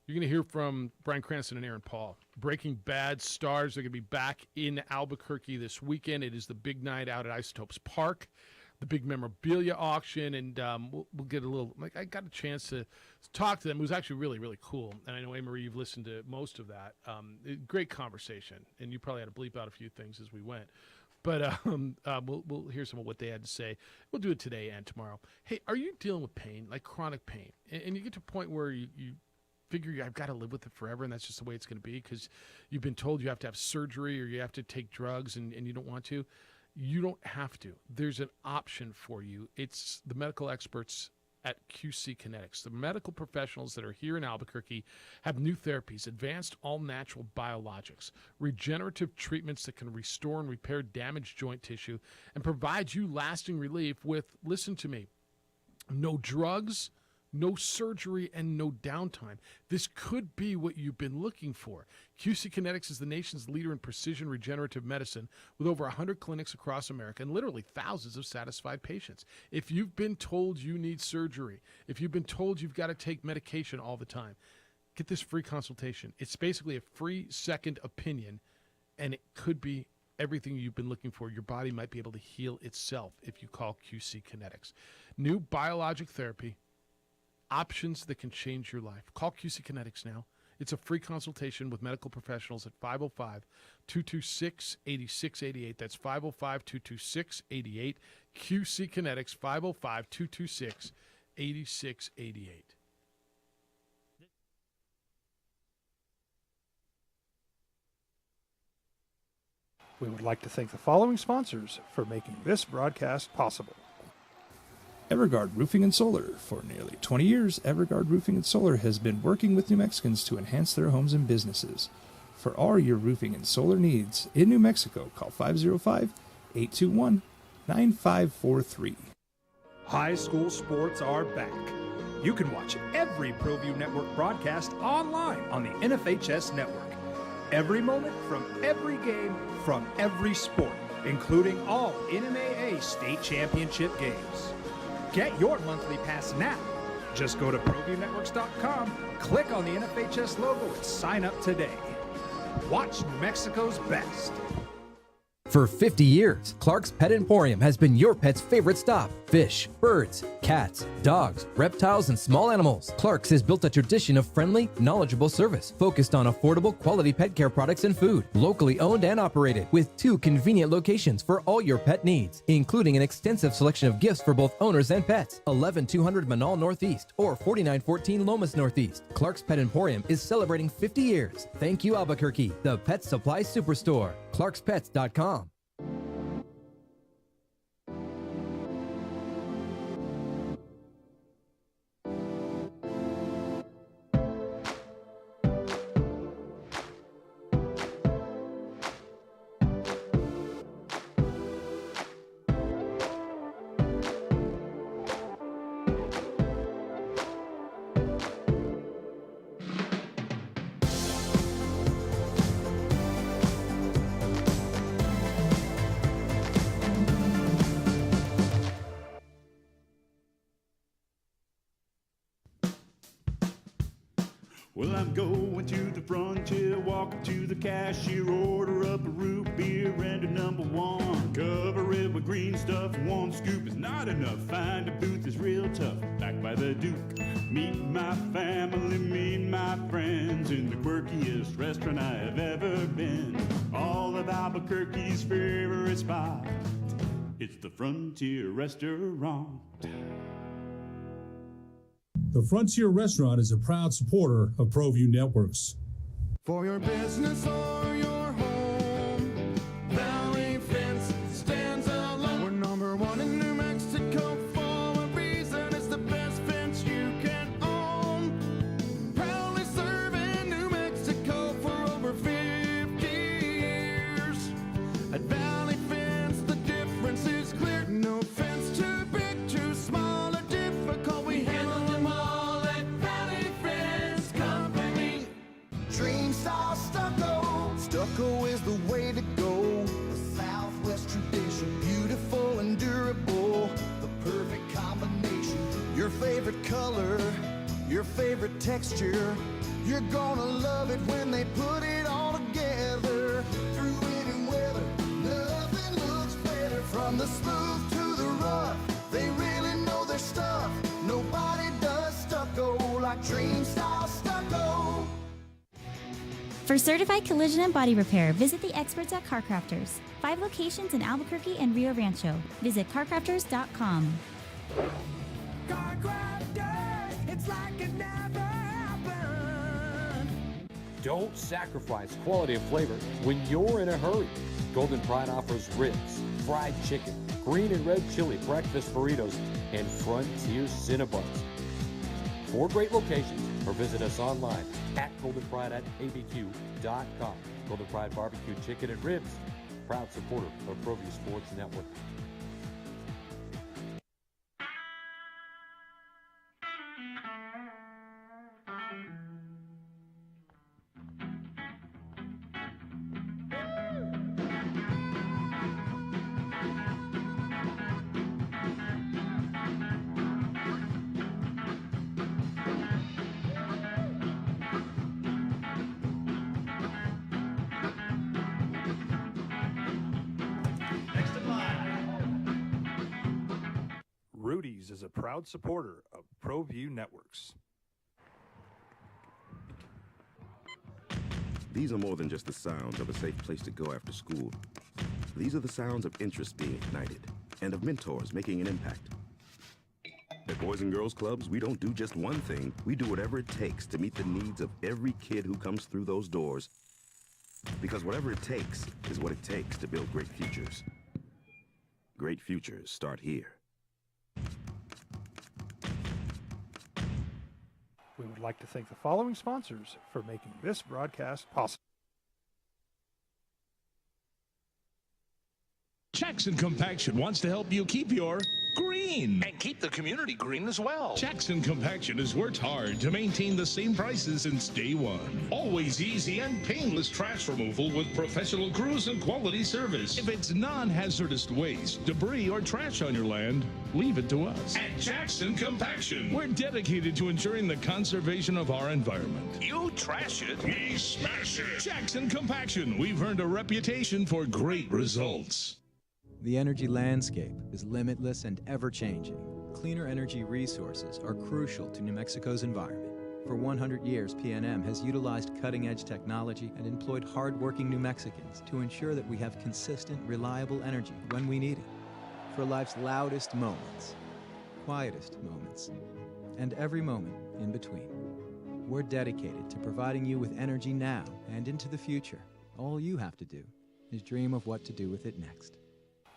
you're going to hear from Brian Cranston and Aaron Paul. Breaking Bad stars are going to be back in Albuquerque this weekend. It is the big night out at Isotopes Park, the big memorabilia auction, and we'll get a little. Like, I got a chance to talk to them. It was actually really, really cool. And I know, Anne-Marie, you've listened to most of that. Great conversation, and you probably had to bleep out a few things as we went. But we'll hear some of what they had to say. We'll do it today and tomorrow. Hey, are you dealing with pain, like chronic pain? And you get to a point where you figure I've got to live with it forever, and that's just the way it's going to be because you've been told you have to have surgery or you have to take drugs and you don't want to. You don't have to. There's an option for you. It's the medical experts at QC Kinetics. The medical professionals that are here in Albuquerque have new therapies, advanced all-natural biologics, regenerative treatments that can restore and repair damaged joint tissue and provide you lasting relief with, listen to me, no drugs, no surgery, and no downtime. This could be what you've been looking for. QC Kinetics is the nation's leader in precision regenerative medicine with over 100 clinics across America and literally thousands of satisfied patients. If you've been told you need surgery, if you've been told you've got to take medication all the time, get this free consultation. It's basically a free second opinion, and it could be everything you've been looking for. Your body might be able to heal itself if you call QC Kinetics. New biologic therapy, options that can change your life. Call QC Kinetics now. It's a free consultation with medical professionals at 505-226-8688. That's 505-226-88. QC Kinetics, 8688. We would like to thank the following sponsors for making this broadcast possible. Evergard Roofing and Solar. For nearly 20 years, Evergard Roofing and Solar has been working with New Mexicans to enhance their homes and businesses. For all your roofing and solar needs in New Mexico, call 505-821-9543. High school sports are back. You can watch every ProView Network broadcast online on the NFHS network. Every moment from every game from every sport, including all NMAA state championship games. Get your monthly pass now. Just go to ProViewNetworks.com, click on the NFHS logo, and sign up today. Watch New Mexico's best. For 50 years, Clark's Pet Emporium has been your pet's favorite stop. Fish, birds, cats, dogs, reptiles, and small animals. Clark's has built a tradition of friendly, knowledgeable service focused on affordable, quality pet care products and food. Locally owned and operated with 2 convenient locations for all your pet needs, including an extensive selection of gifts for both owners and pets. 11200 Manal Northeast or 4914 Lomas Northeast. Clark's Pet Emporium is celebrating 50 years. Thank you, Albuquerque, the pet supply superstore. ClarksPets.com. Well, I'm going to the frontier, walk up to the cashier, order up a root beer and a number 1. Cover it with green stuff, 1 scoop is not enough. Find a booth that's real tough, back by the Duke. Meet my family, meet my friends in the quirkiest restaurant I have ever been. All of Albuquerque's favorite spot, it's the Frontier Restaurant. The Frontier Restaurant is a proud supporter of ProView Networks. For your business or your home, Valley Fence stands alone. We're number 1 in New Mexico for a reason. It's the best fence you can own. Proudly serving New Mexico for over 50 years. At Valley Fence, the difference is clear. No fence too big, too small, or difficult. We handle them all at Valley Fence Company. Dream style stucco. Stucco is the way to go. The Southwest tradition, beautiful and durable. The perfect combination. Your favorite color, your favorite texture. You're gonna love it when they put it all together. Through any weather, nothing looks better. From the smooth to the rough, they really know their stuff. Nobody does stucco like Dream Style Stucco. For certified collision and body repair, visit the experts at Car Crafters. 5 locations in Albuquerque and Rio Rancho. Visit carcrafters.com. Car Crafters, it's like it never happened. Don't sacrifice quality of flavor when you're in a hurry. Golden Pride offers ribs, fried chicken, green and red chili breakfast burritos, and Frontier Cinnabons. 4 great locations, or visit us online at goldenpride@abq.com. Golden Pride Barbecue Chicken and Ribs, proud supporter of ProView Sports Network. Rudy's is a proud supporter of ProView Networks. These are more than just the sounds of a safe place to go after school. These are the sounds of interest being ignited and of mentors making an impact. At Boys and Girls Clubs, we don't do just one thing. We do whatever it takes to meet the needs of every kid who comes through those doors. Because whatever it takes is what it takes to build great futures. Great futures start here. We would like to thank the following sponsors for making this broadcast possible. Jackson Compaction wants to help you keep your green. And keep the community green as well. Jackson Compaction has worked hard to maintain the same prices since day one. Always easy and painless trash removal with professional crews and quality service. If it's non-hazardous waste, debris, or trash on your land, leave it to us. At Jackson Compaction, we're dedicated to ensuring the conservation of our environment. You trash it, we smash it. Jackson Compaction, we've earned a reputation for great results. The energy landscape is limitless and ever-changing. Cleaner energy resources are crucial to New Mexico's environment. For 100 years, PNM has utilized cutting-edge technology and employed hard-working New Mexicans to ensure that we have consistent, reliable energy when we need it. For life's loudest moments, quietest moments, and every moment in between. We're dedicated to providing you with energy now and into the future. All you have to do is dream of what to do with it next.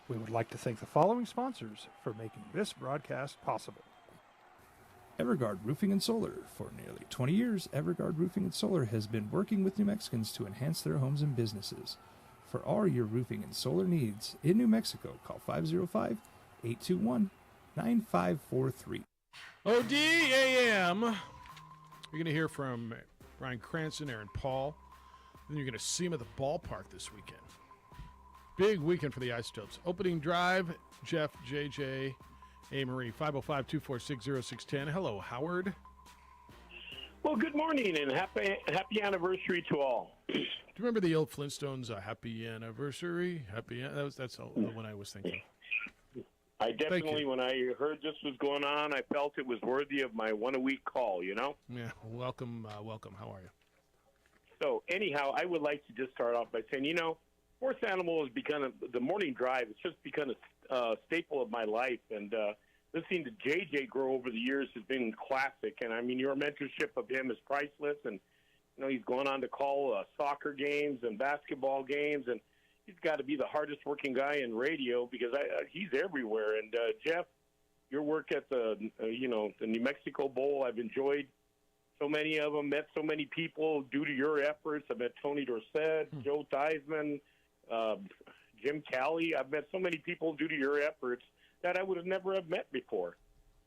We would like to thank the following sponsors for making this broadcast possible. Evergard Roofing and Solar. For nearly 20 years, Evergard Roofing and Solar has been working with New Mexicans to enhance their homes and businesses. For all your roofing and solar needs in New Mexico, call 505-821-9543. ODAM. You're going to hear from Brian Cranston, Aaron Paul. Then you're going to see him at the ballpark this weekend. Big weekend for the Isotopes. Opening drive, Jeff, JJ, A. Marie, 505-246-0610. Hello, Howard. Well, good morning and happy anniversary to all. Do you remember the old Flintstones, Happy Anniversary? That's the one I was thinking. I definitely, when I heard this was going on, I felt it was worthy of my one-a-week call, you know? Yeah, welcome. How are you? So, anyhow, I would like to just start off by saying, Sports Animal has become the morning drive. It's just become a staple of my life, and listening to JJ grow over the years has been classic. And I mean, your mentorship of him is priceless. And he's going on to call soccer games and basketball games, and he's got to be the hardest working guy in radio because he's everywhere. And Jeff, your work at the New Mexico Bowl, I've enjoyed so many of them. Met so many people due to your efforts. I met Tony Dorsett, Joe Theismann. Jim Calley. I've met so many people due to your efforts that I would have never have met before.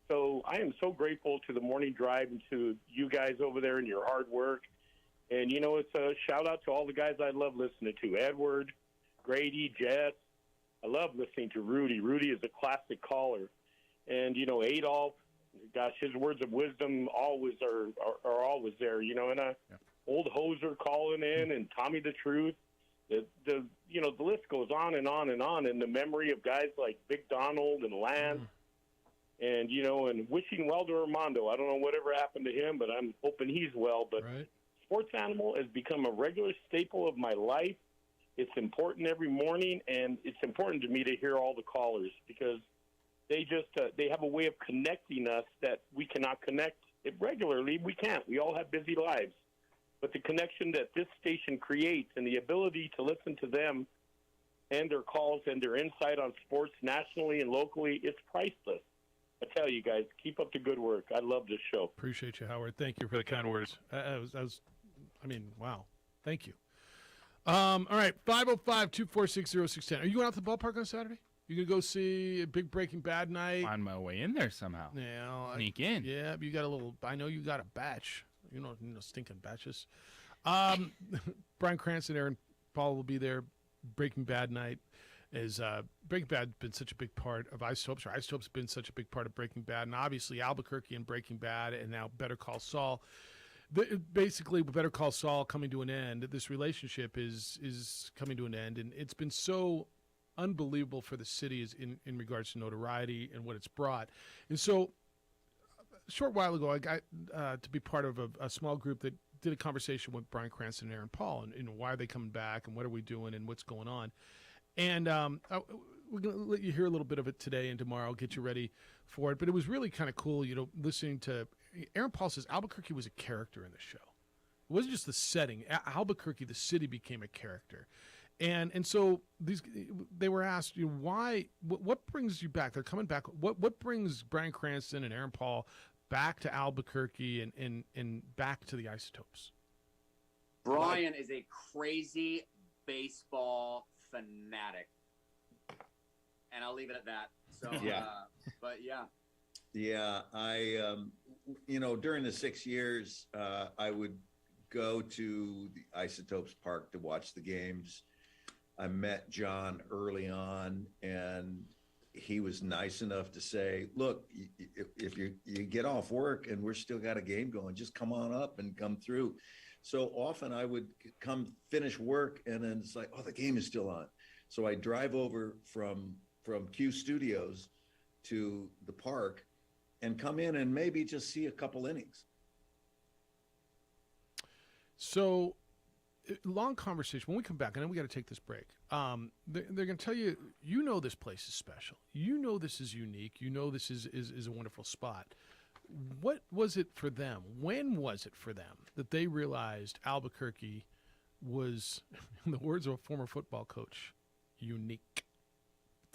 So I am so grateful to the morning drive and to you guys over there and your hard work. And, it's a shout out to all the guys I love listening to. Edward, Grady, Jess. I love listening to Rudy. Rudy is a classic caller. And, Adolph, gosh, his words of wisdom always are always there, and old Hoser calling in and Tommy the Truth. The list goes on and on and on, and the memory of guys like Big Donald and Lance, and and wishing well to Armando. I don't know whatever happened to him, but I'm hoping he's well. But Sports Animal has become a regular staple of my life. It's important every morning, and it's important to me to hear all the callers because they just they have a way of connecting us that we cannot connect it regularly. We can't. We all have busy lives. But the connection that this station creates and the ability to listen to them and their calls and their insight on sports nationally and locally, it's priceless. I tell you guys, keep up the good work. I love this show. Appreciate you, Howard. Thank you for the kind words. Wow. Thank you. All right, 505-246-0610. Are you going out to the ballpark on Saturday? You going to go see a big Breaking Bad night? On my way in there somehow. Yeah. Sneak in. Yeah, you got I know you got a batch. Stinking batches. Brian Cranston, Aaron Paul will be there. Breaking Bad night is Breaking Bad been such a big part of Isotopes. Isotopes been such a big part of Breaking Bad, and obviously Albuquerque and Breaking Bad, and now Better Call Saul. Basically, Better Call Saul coming to an end. This relationship is coming to an end, and it's been so unbelievable for the city in regards to notoriety and what it's brought. And so, a short while ago, I got to be part of a small group that did a conversation with Brian Cranston and Aaron Paul, and why are they coming back, and what are we doing, and what's going on. And we're going to let you hear a little bit of it today and tomorrow, get you ready for it. But it was really kind of cool, listening to Aaron Paul says Albuquerque was a character in the show. It wasn't just the setting. Albuquerque, the city, became a character. And so they were asked, why, what brings you back? They're coming back. What brings Bryan Cranston and Aaron Paul back to Albuquerque and back to the Isotopes? Brian is a crazy baseball fanatic, and I'll leave it at that. So, but yeah. Yeah, I, during the 6 years, I would go to the Isotopes Park to watch the games. I met John early on, and he was nice enough to say, look, if you get off work and we're still got a game going, just come on up and come through. So often I would come finish work, and then it's like, oh, the game is still on. So I drive over from Q Studios to the park and come in and maybe just see a couple innings. So, long conversation. When we come back, I know we got to take this break. They're going to tell you, this place is special. This is unique. This is a wonderful spot. What was it for them? When was it for them that they realized Albuquerque was, in the words of a former football coach, unique?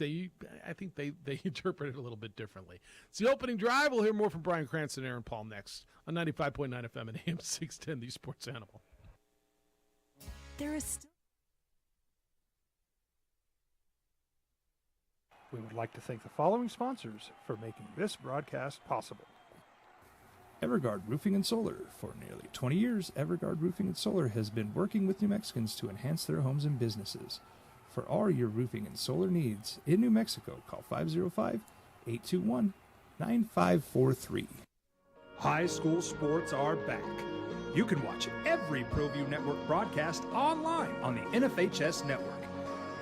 I think they interpret it a little bit differently. It's the opening drive. We'll hear more from Bryan Cranston and Aaron Paul next on 95.9 FM and AM 610, the Sports Animal. There is still. We would like to thank the following sponsors for making this broadcast possible. Evergard Roofing and Solar. For nearly 20 years, Evergard Roofing and Solar has been working with New Mexicans to enhance their homes and businesses. For all your roofing and solar needs in New Mexico, call 505-821-9543. High school sports are back. You can watch every ProView Network broadcast online on the NFHS network.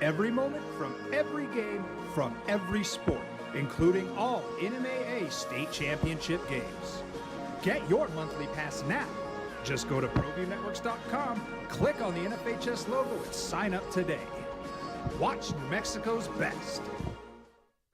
Every moment from every game from every sport, including all NMAA state championship games. Get your monthly pass now. Just go to ProViewNetworks.com, click on the NFHS logo, and sign up today. Watch New Mexico's best.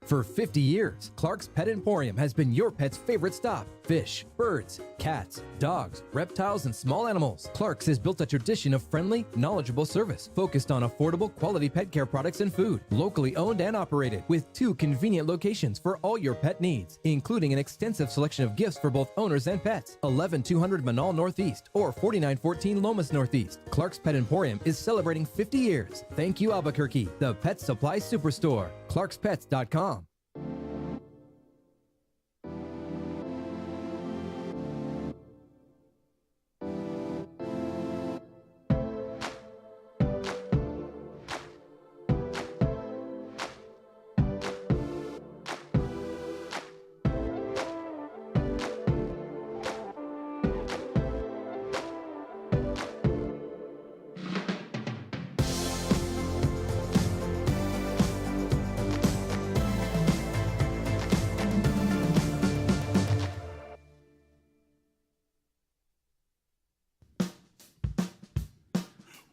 For 50 years, Clark's Pet Emporium has been your pet's favorite stop. Fish, birds, cats, dogs, reptiles, and small animals. Clark's has built a tradition of friendly, knowledgeable service focused on affordable, quality pet care products and food. Locally owned and operated with 2 convenient locations for all your pet needs, including an extensive selection of gifts for both owners and pets. 11200 Manal Northeast or 4914 Lomas Northeast. Clark's Pet Emporium is celebrating 50 years. Thank you, Albuquerque, the pet supply superstore. ClarksPets.com.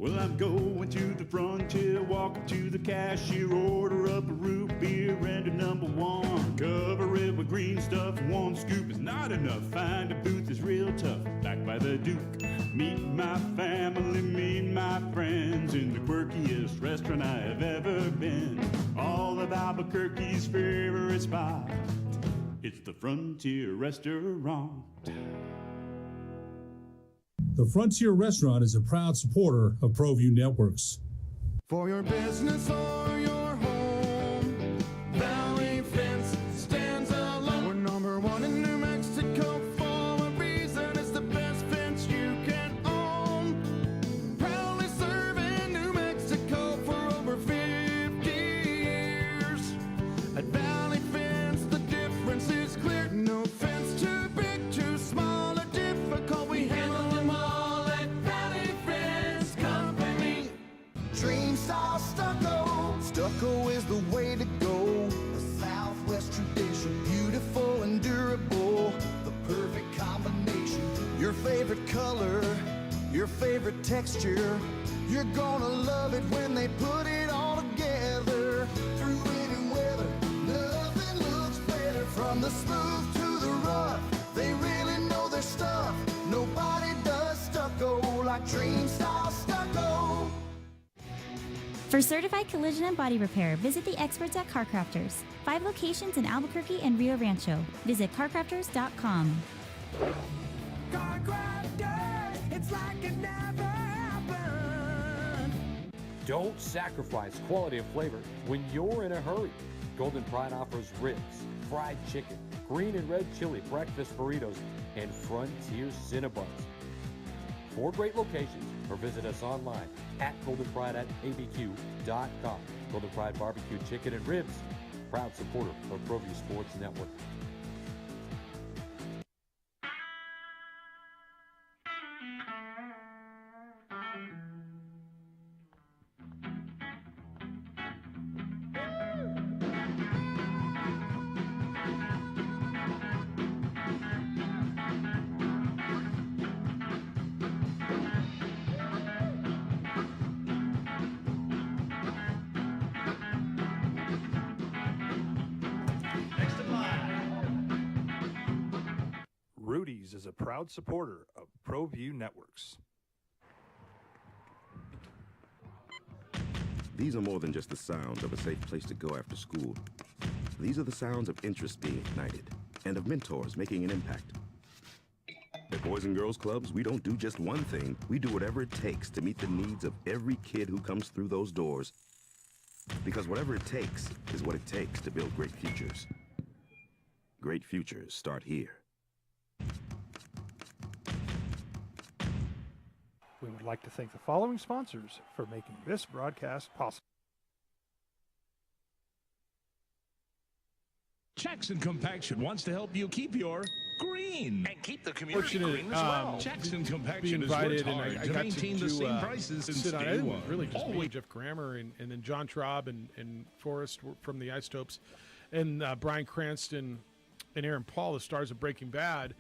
Well, I'm going to the frontier, walking to the cashier, order up a root beer and a number one. Cover it with green stuff, 1 scoop is not enough. Find a booth that's real tough, back by the Duke. Meet my family, meet my friends in the quirkiest restaurant I have ever been. All of Albuquerque's favorite spot, it's the Frontier Restaurant. The Frontier Restaurant is a proud supporter of ProView Networks. For your business or your home, Valley Fence stands alone. We're number 1 in New Mexico for a reason. It's the best fence you can own. Proudly serving New Mexico for over 50 years. At Valley Fence, the difference is clear. No fence too big, too small, or difficult. We handle them all at Valley Fence Company. Dream style stucco. Stucco is the way to go. The Southwest tradition, beautiful and durable. The perfect combination. Your favorite color, your favorite texture. You're gonna love it when they put it all together. Through any Dream Style Stucco. For certified collision and body repair, visit the experts at Car Crafters. 5 locations in Albuquerque and Rio Rancho. Visit carcrafters.com. Car Crafters, it's like it never happened. Don't sacrifice quality of flavor when you're in a hurry. Golden Pride offers ribs, fried chicken, green and red chili breakfast burritos, and Frontier Cinnabons. 4 great locations, or visit us online at goldenpride@abq.com. Golden Pride Barbecue Chicken and Ribs, proud supporter of ProView Sports Network. Rudy's is a proud supporter of ProView Networks. These are more than just the sounds of a safe place to go after school. These are the sounds of interest being ignited and of mentors making an impact. At Boys and Girls Clubs, we don't do just one thing. We do whatever it takes to meet the needs of every kid who comes through those doors. Because whatever it takes is what it takes to build great futures. Great futures start here. We would like to thank the following sponsors for making this broadcast possible. Jackson Compaction wants to help you keep your green And keep the community Fortunate, green as well. Jackson be Compaction has invited, worked and hard I to got maintain to the same prices since sit on day it. one. Really, just me, Always Jeff Grammer, and then John Traub and Forrest from the Isotopes, and Brian Cranston and Aaron Paul, the stars of Breaking Bad,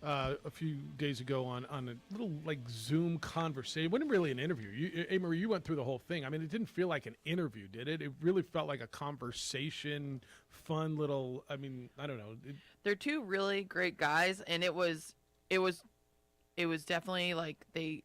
a few days ago on a little like Zoom conversation. It wasn't really an interview. Amory, you went through the whole thing. I mean, it didn't feel like an interview, did it? It really felt like a conversation, fun little. I mean, I don't know. They're 2 really great guys, and it was definitely like they,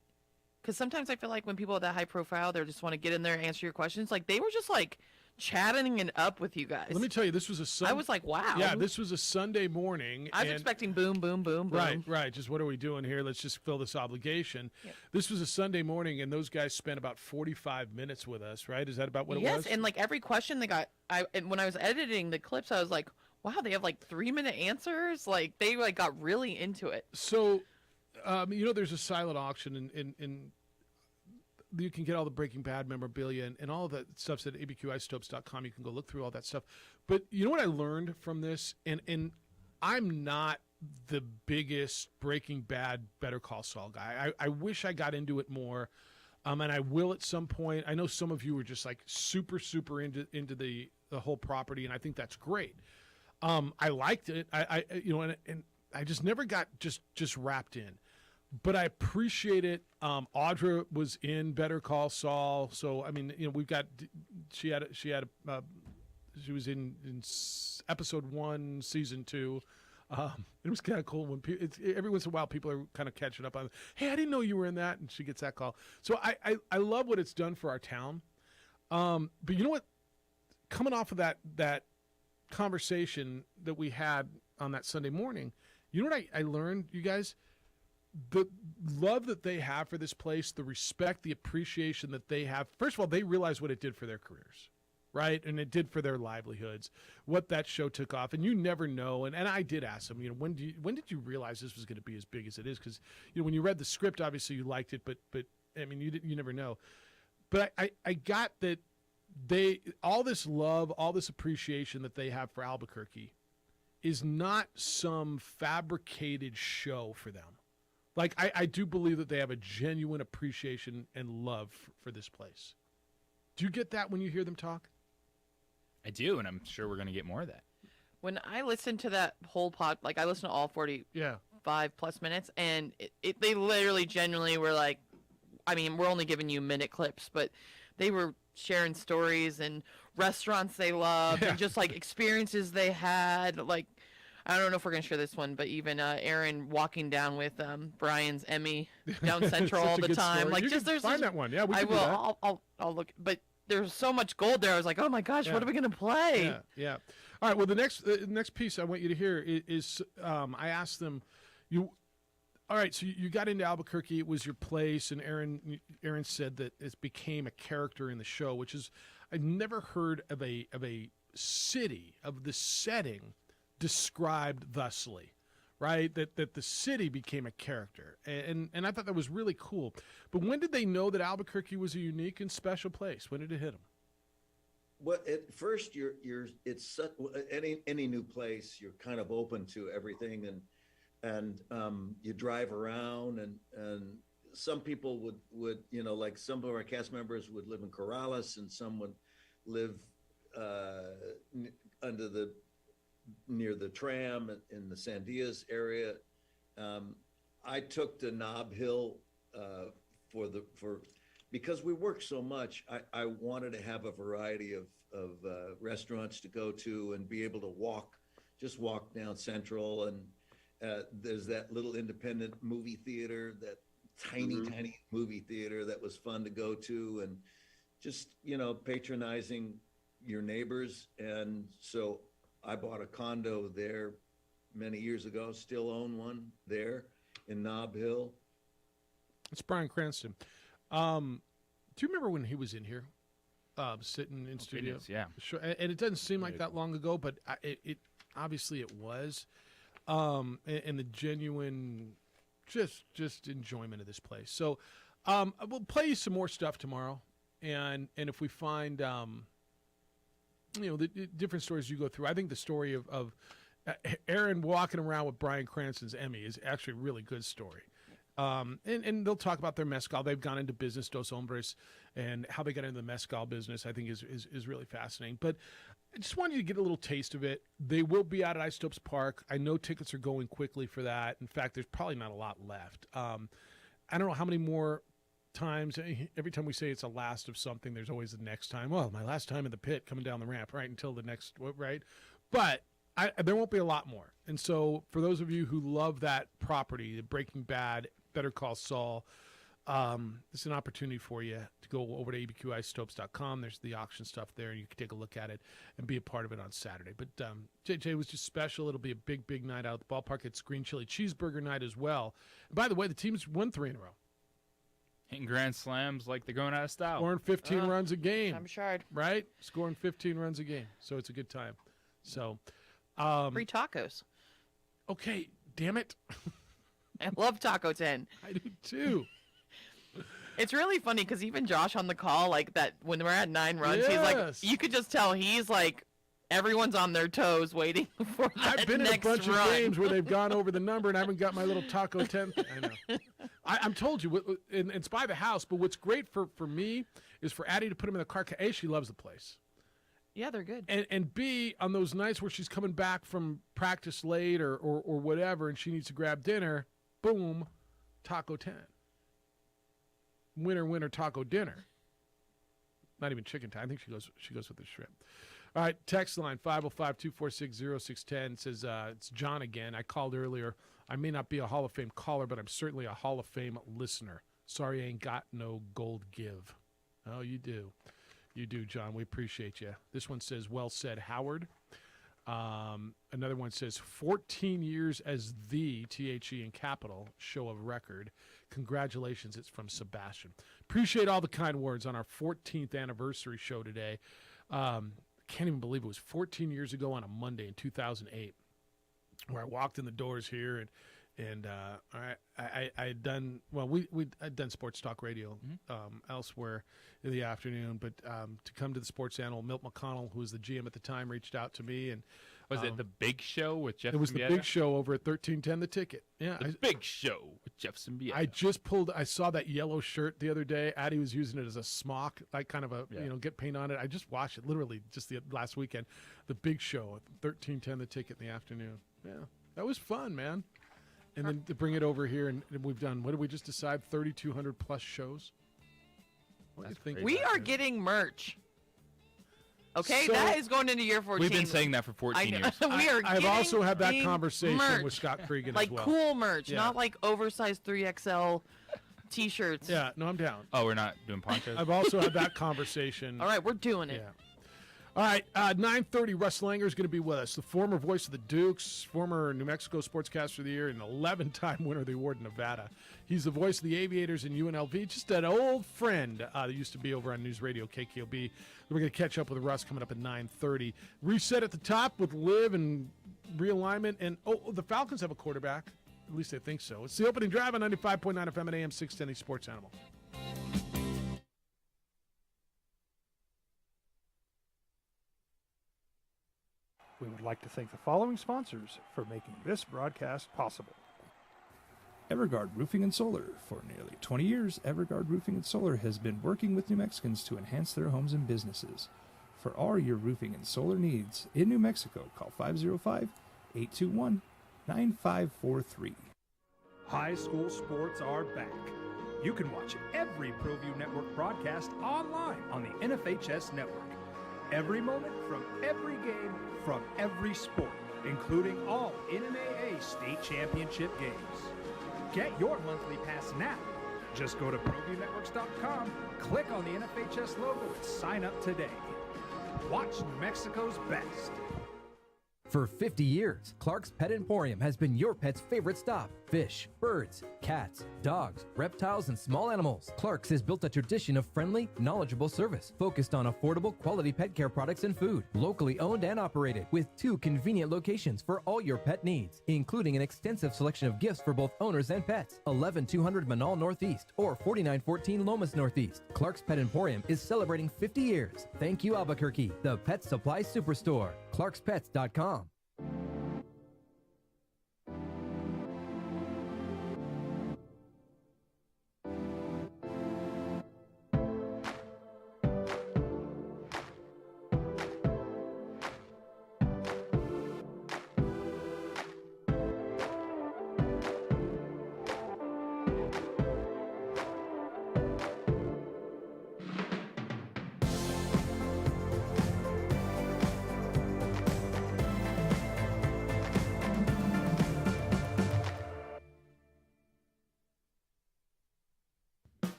because sometimes I feel like when people are that high profile, they just want to get in there and answer your questions. Like they were just like chatting it up with you guys. Let me tell you, this was a I was like, wow. Yeah, this was a Sunday morning. I was expecting boom, boom, boom, boom. Right. Just what are we doing here? Let's just fill this obligation. Yep. This was a Sunday morning, and those guys spent about 45 minutes with us, right? Is that about what it was? Yes, and like every question they got, and when I was editing the clips, I was like, wow, they have like 3-minute answers. Like they like got really into it. So, there's a silent auction, and you can get all the Breaking Bad memorabilia and all of that stuff's at abqisotopes.com. You can go look through all that stuff. But you know what I learned from this? And I'm not the biggest Breaking Bad Better Call Saul guy. I wish I got into it more, and I will at some point. I know some of you were just like super into the whole property, and I think that's great. I liked it. And I just never got just wrapped in. But I appreciate it. Audra was in Better Call Saul, so I mean, we've got. She was in episode 1, season 2. It was kind of cool when every once in a while people are kind of catching up on. Hey, I didn't know you were in that, and she gets that call. So I love what it's done for our town. But you know what? Coming off of that conversation that we had on that Sunday morning, you know what I learned, you guys? The love that they have for this place, the respect, the appreciation that they have. First of all, they realize what it did for their careers, right? And it did for their livelihoods, what that show took off. And you never know. And I did ask them, when did you realize this was going to be as big as it is? Because, when you read the script, obviously you liked it, but I mean, you never know. But I got that all this love, all this appreciation that they have for Albuquerque is not some fabricated show for them. Like, I do believe that they have a genuine appreciation and love for this place. Do you get that when you hear them talk? I do, and I'm sure we're going to get more of that. When I listened to that whole pod, like I listened to all 45 plus minutes, and they literally genuinely were like, I mean, we're only giving you minute clips, but they were sharing stories and restaurants they loved and just like experiences they had. Like, I don't know if we're gonna share this one, but even Aaron walking down with Brian's Emmy down Central all the time. Story. Like, you just can there's find that one. Yeah, we I can will. do that. I'll look. But there's so much gold there. I was like, oh my gosh, what are we gonna play? Yeah. All right. Well, the next piece I want you to hear is I asked them, all right, so you got into Albuquerque. It was your place, and Aaron said that it became a character in the show, which is I've never heard of a city of the setting described thusly, right? That the city became a character, and I thought that was really cool. But when did they know that Albuquerque was a unique and special place? When did it hit them? Well, at first, it's such, any new place, you're kind of open to everything, and you drive around, and some people would like some of our cast members would live in Corrales, and some would live near the tram in the Sandias area. I took to Nob Hill because we worked so much. I wanted to have a variety of restaurants to go to and be able to just walk down Central, and there's that little independent movie theater, that tiny movie theater that was fun to go to, and just patronizing your neighbors. And so I bought a condo there many years ago, still own one there in Nob Hill. It's Brian Cranston. Do you remember when he was in here, sitting in studio? Goodness, yeah. Sure. And it doesn't seem like that long ago, but it obviously it was. And the genuine, just enjoyment of this place. So we'll play you some more stuff tomorrow, and if we find the different stories you go through. I think the story of Aaron walking around with Brian Cranston's Emmy is actually a really good story. And they'll talk about their mezcal. They've gone into business, Dos Hombres, and how they got into the mezcal business, I think is really fascinating. But I just wanted you to get a little taste of it. They will be out at Isotopes Park. I know tickets are going quickly for that. In fact, there's probably not a lot left. I don't know how many more times. Every time we say it's a last of something, there's always the next time. Well, my last time in the pit coming down the ramp, right, until the next, right? But there won't be a lot more. And so for those of you who love that property, the Breaking Bad, Better Call Saul, this is an opportunity for you to go over to abqisotopes.com. There's the auction stuff there, and you can take a look at it and be a part of it on Saturday. But JJ was just special. It'll be a big, big night out at the ballpark. It's Green Chili Cheeseburger night as well. And by the way, the team's won 3 in a row. Hitting grand slams like they're going out of style. Scoring 15 runs a game. I'm sure. Right? Scoring 15 runs a game. So it's a good time. So free tacos. Okay, damn it. I love Taco 10. I do too. It's really funny because even Josh on the call, like that, when we're at 9 runs, he's like, you could just tell he's like, everyone's on their toes waiting for that I've been in a bunch run. of games where they've gone over the number and I haven't got my little Taco 10. I know. I'm told you, it's by the house, but what's great for me is for Addie to put him in the car. A, she loves the place. Yeah, they're good. And B, on those nights where she's coming back from practice late or whatever and she needs to grab dinner, boom, Taco 10. Winner, taco dinner. Not even chicken time. I think she goes with the shrimp. All right, text line 505-246-0610 says, it's John again. I called earlier. I may not be a Hall of Fame caller, but I'm certainly a Hall of Fame listener. Sorry I ain't got no gold give. Oh, you do. You do, John. We appreciate you. This one says, well said, Howard. Another one says, 14 years as the THE in Capital show of record. Congratulations. It's from Sebastian. Appreciate all the kind words on our 14th anniversary show today. Can't even believe it was 14 years ago on a Monday in 2008 where I walked in the doors here and I had done, well, I'd done sports talk radio elsewhere in the afternoon, but to come to the sports animal, Milt McConnell, who was the GM at the time, reached out to me. And was it The Big Show with Jeff? It was Symbieta? The Big Show over at 1310 The Ticket. Yeah, The Big Show with Jeff Symbieta. I saw that yellow shirt the other day. Addie was using it as a smock, like kind of a, get paint on it. I just watched it literally just the last weekend. The Big Show at 1310 The Ticket in the afternoon. Yeah, that was fun, man. And then to bring it over here, and we've done, what did we just decide, 3,200 plus shows? What do you think? We are getting merch. Okay, So- that is going into year 14. We've been saying that for 14 I know. years. We are I've also had that getting conversation merch. with Scott Cregan like as well. cool merch, Yeah. not like oversized 3XL T-shirts. Yeah, no, I'm down. Oh, we're not doing ponchos? I've also had that conversation. All right, we're doing it. Yeah. All right, 9:30. Russ Langer is going to be with us, the former voice of the Dukes, former New Mexico Sportscaster of the Year, and 11-time winner of the award in Nevada. He's the voice of the Aviators in UNLV, just an old friend that used to be over on News Radio KKOB. We're going to catch up with Russ coming up at 9:30. Reset at the top with Liv and realignment, and the Falcons have a quarterback. At least I think so. It's the opening drive on 95.9 FM at AM 610 Sports Animal. We would like to thank the following sponsors for making this broadcast possible. Evergard Roofing and Solar. For nearly 20 years, Evergard Roofing and Solar has been working with New Mexicans to enhance their homes and businesses. For all your roofing and solar needs in New Mexico, call 505-821-9543. High school sports are back. You can watch every ProView Network broadcast online on the NFHS network. Every moment from every game from every sport, including all NMAA state championship games. Get your monthly pass now. Just go to ProViewNetworks.com, click on the NFHS logo, and sign up today. Watch New Mexico's best. For 50 years, Clark's Pet Emporium has been your pet's favorite stop. Fish, birds, cats, dogs, reptiles, and small animals. Clark's has built a tradition of friendly, knowledgeable service focused on affordable, quality pet care products and food. Locally owned and operated with 2 convenient locations for all your pet needs, including an extensive selection of gifts for both owners and pets. 11200 Manal Northeast or 4914 Lomas Northeast. Clark's Pet Emporium is celebrating 50 years. Thank you, Albuquerque, the pet supply superstore. ClarksPets.com.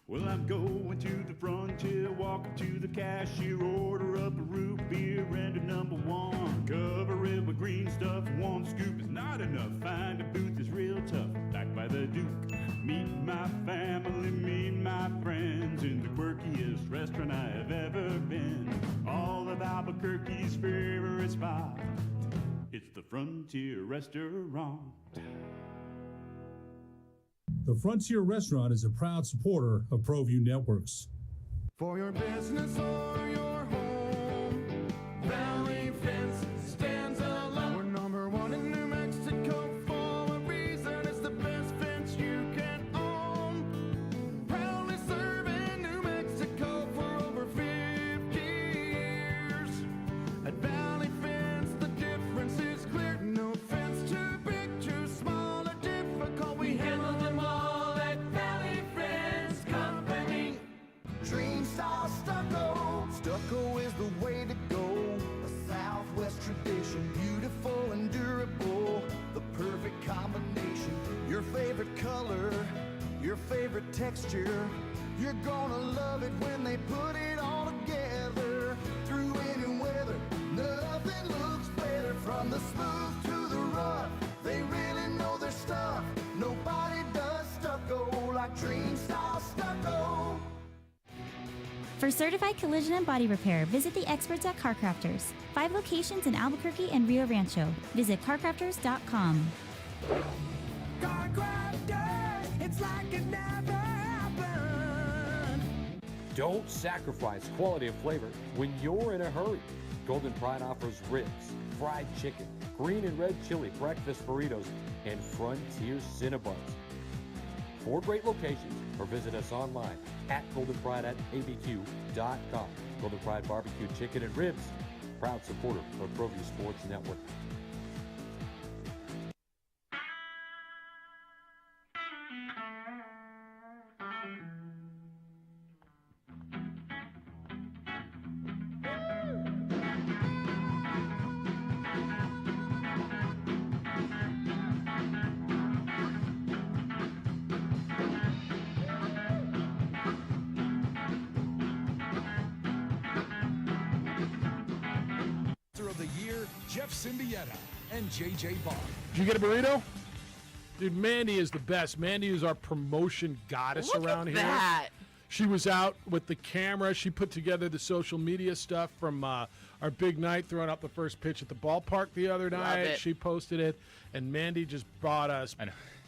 Well, I'm going to the frontier, walking to the cashier, order up a root beer and a number one. Cover it with green stuff, one scoop is not enough. Find a booth is real tough, back by the Duke. Meet my family, meet my friends in the quirkiest restaurant I have ever been. All of Albuquerque's favorite spot, it's the Frontier Restaurant. The Frontier Restaurant is a proud supporter of ProView Networks. For your business or your home, Valley Fence stands alone. We're number 1 in New Mexico for a reason. It's the best fence you can own. Proudly serving New Mexico for over 50 years. At Valley Fence, the difference is clear. No fence too big, too small, or difficult. We handle them all at Valley Fence Company. Dream style stucco. Stucco is the way to go. A Southwest tradition, beautiful and durable. The perfect combination. Your favorite color, your favorite texture. You're gonna love it when they put it all together. Through any weather, nothing looks better. From the smooth to the rough, they really know their stuff. Nobody does stucco like Dream style stucco. For certified collision and body repair, visit the experts at Car Crafters. 5 locations in Albuquerque and Rio Rancho. Visit carcrafters.com. Car Crafters, it's like it never happened. Don't sacrifice quality and flavor when you're in a hurry. Golden Pride offers ribs, fried chicken, green and red chili breakfast burritos, and Frontier Cinnabons. 4 great locations, or visit us online at goldenpride@abq.com. Golden Pride Barbecue Chicken and Ribs, proud supporter of ProView Sports Network. Jeff Cimbietta and JJ Bond. Did you get a burrito? Dude, Mandy is the best. Mandy is our promotion goddess around here. That. She was out with the camera. She put together the social media stuff from our big night, throwing out the first pitch at the ballpark the other night. it. She posted it, and Mandy just brought us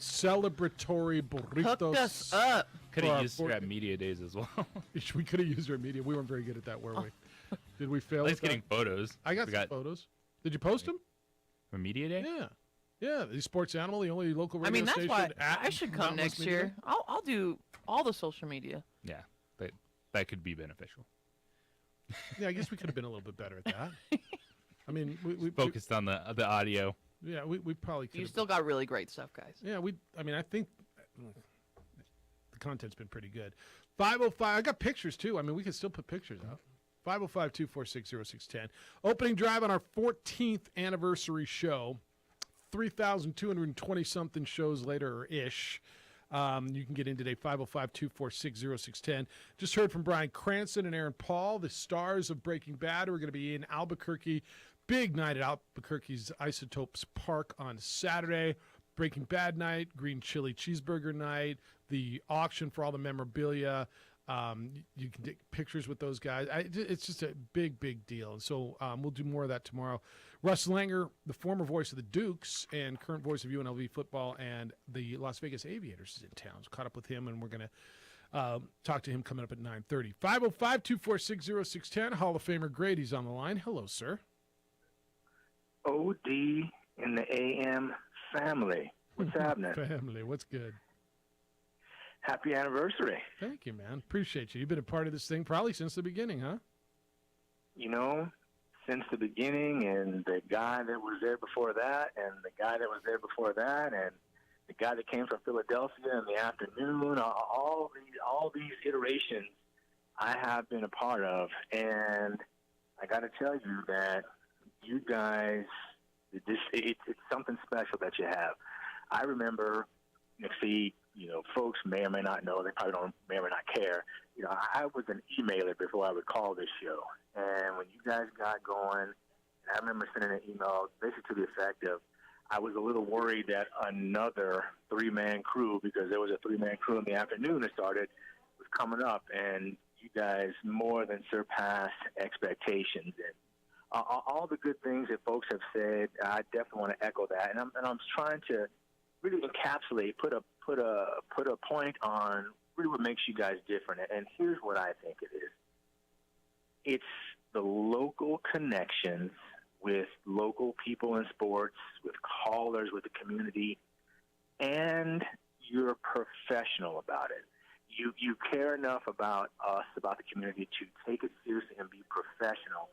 celebratory burritos. Hooked us up. Could for our have used her 40 at media days as well. We could have used her at media. We weren't very good at that, were we? Did we fail? At least with getting that? photos. I got We some photos. Did you post them? For media day? Yeah. Yeah, the Sports Animal, the only local radio I mean, that's station. why at I should come Mountain West next Media year. Day. I'll do all the social media. Yeah, that could be beneficial. Yeah, I guess we could have been a little bit better at that. I mean, we Focused on the audio. Yeah, we probably could. You still got really great stuff, guys. Yeah, I mean, I think the content's been pretty good. 505. I got pictures too. I mean, we can still put pictures out. 505-246-0610. Opening drive on our 14th anniversary show. 3,220 something shows later ish. You can get in today, 505-246-0610. Just heard from Brian Cranston and Aaron Paul, the stars of Breaking Bad, who are going to be in Albuquerque. Big night at Albuquerque's Isotopes Park on Saturday. Breaking Bad night, green chili cheeseburger night, the auction for all the memorabilia. You can take pictures with those guys. It's just a big, big deal. And so we'll do more of that tomorrow. Russ Langer, the former voice of the Dukes and current voice of UNLV football and the Las Vegas Aviators, is in town. So caught up with him, and we're going to talk to him coming up at 9:30. 505-246-0610. Hall of Famer Grady's on the line. Hello, sir. OD in the AM family. What's happening? Family, what's good? Happy anniversary. Thank you, man. Appreciate you. You've been a part of this thing probably since the beginning, huh? You know, since the beginning, and the guy that was there before that, and the guy that was there before that, and the guy that came from Philadelphia in the afternoon, all these iterations I have been a part of. And I got to tell you that you guys, it's something special that you have. I remember, folks may or may not know, they probably may or may not care. I was an emailer before I would call this show. And when you guys got going, I remember sending an email basically to the effect of, I was a little worried that another three-man crew, because there was a three-man crew in the afternoon that started, was coming up. And you guys more than surpassed expectations. And all the good things that folks have said, I definitely want to echo that. And I'm trying to really encapsulate, put a point on really what makes you guys different. And here's what I think it is. It's the local connections with local people in sports, with callers, with the community, and you're professional about it. You care enough about us, about the community, to take it seriously and be professional.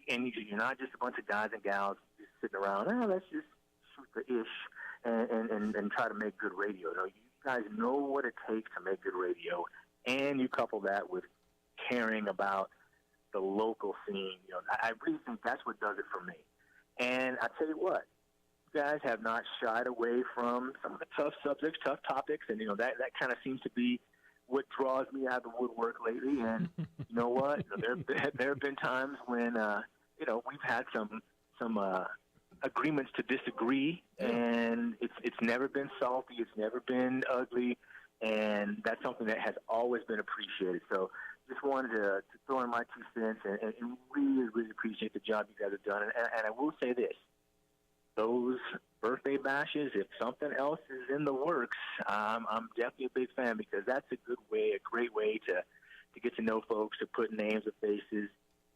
And you're not just a bunch of guys and gals just sitting around, let's just shoot the ish and try to make good radio. No, you guys know what it takes to make good radio, and you couple that with caring about the local scene. I really think that's what does it for me. And I tell you what, you guys have not shied away from some of the tough subjects, tough topics, and that kind of seems to be what draws me out of the woodwork lately. And you know what? There have been times when we've had some agreements to disagree, and it's never been salty, it's never been ugly, and that's something that has always been appreciated. So just wanted to throw in my 2 cents and really, really appreciate the job you guys have done. And I will say this. Those birthday bashes, if something else is in the works, I'm definitely a big fan, because that's a great way to get to know folks, to put names with faces.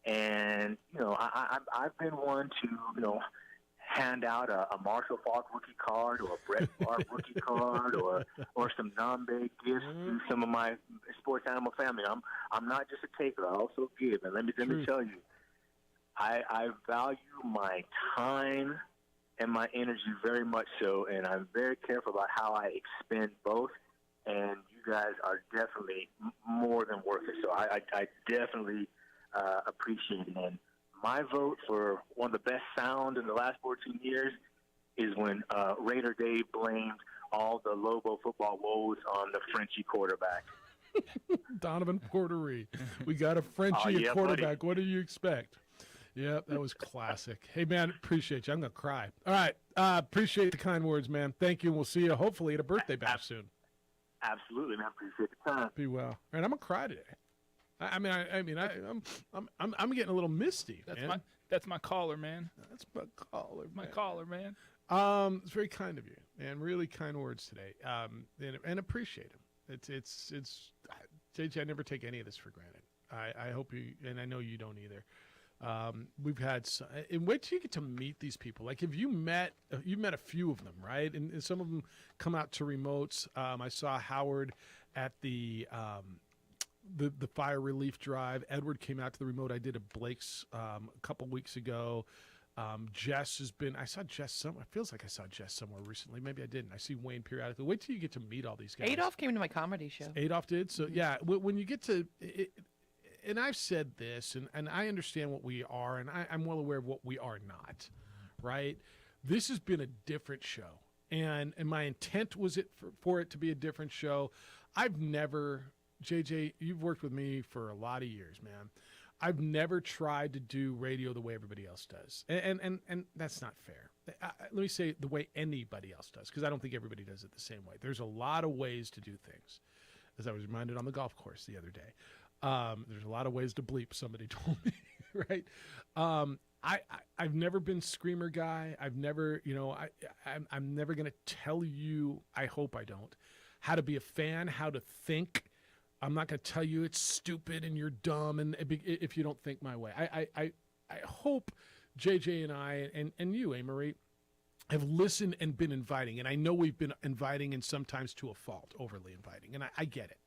And, I've been one to, hand out a Marshall Falk rookie card or a Brett Favre rookie card or some non-big gifts to some of my sports animal family. I'm not just a taker. I also give. And let me tell you, I value my time and my energy very much so, and I'm very careful about how I expend both. And you guys are definitely more than worth it. So I definitely appreciate it. And my vote for one of the best sound in the last 14 years is when Raider Dave blamed all the Lobo football woes on the Frenchie quarterback. Donovan Portery. We got a Frenchie yeah, quarterback. buddy. What do you expect? Yep, that was classic. Hey, man, appreciate you. I'm going to cry. All right. Appreciate the kind words, man. Thank you. And we'll see you hopefully at a birthday bash soon. Absolutely, man. Appreciate the time. Be well. All right, I'm going to cry today. I'm getting a little misty. That's my caller, man. That's my caller. My caller, man. It's very kind of you, and really kind words today. And appreciate them. It's JJ. I never take any of this for granted. I hope you, and I know you don't either. We've had and wait till you get to meet these people. Like, if you met a few of them, right? And some of them come out to remotes. I saw Howard at the fire relief drive. Edward came out to the remote I did at Blake's a couple weeks ago. Jess has been. I saw Jess somewhere. It feels like I saw Jess somewhere recently. Maybe I didn't. I see Wayne periodically. Wait till you get to meet all these guys. Adolf came to my comedy show. Adolf did. So yeah, when you get to it, and I've said this, and I understand what we are, and I'm well aware of what we are not. Right. This has been a different show, and my intent was for it to be a different show. I've never, JJ, you've worked with me for a lot of years, man. I've never tried to do radio the way everybody else does. And that's not fair. Let me say the way anybody else does, because I don't think everybody does it the same way. There's a lot of ways to do things, as I was reminded on the golf course the other day. There's a lot of ways to bleep, somebody told me, right? I've never been screamer guy. I've never, I'm never going to tell you, I hope I don't, how to be a fan, how to think. I'm not going to tell you it's stupid and you're dumb and if you don't think my way. I hope JJ and I and you, Marie, have listened and been inviting. And I know we've been inviting and sometimes to a fault, overly inviting. And I get it.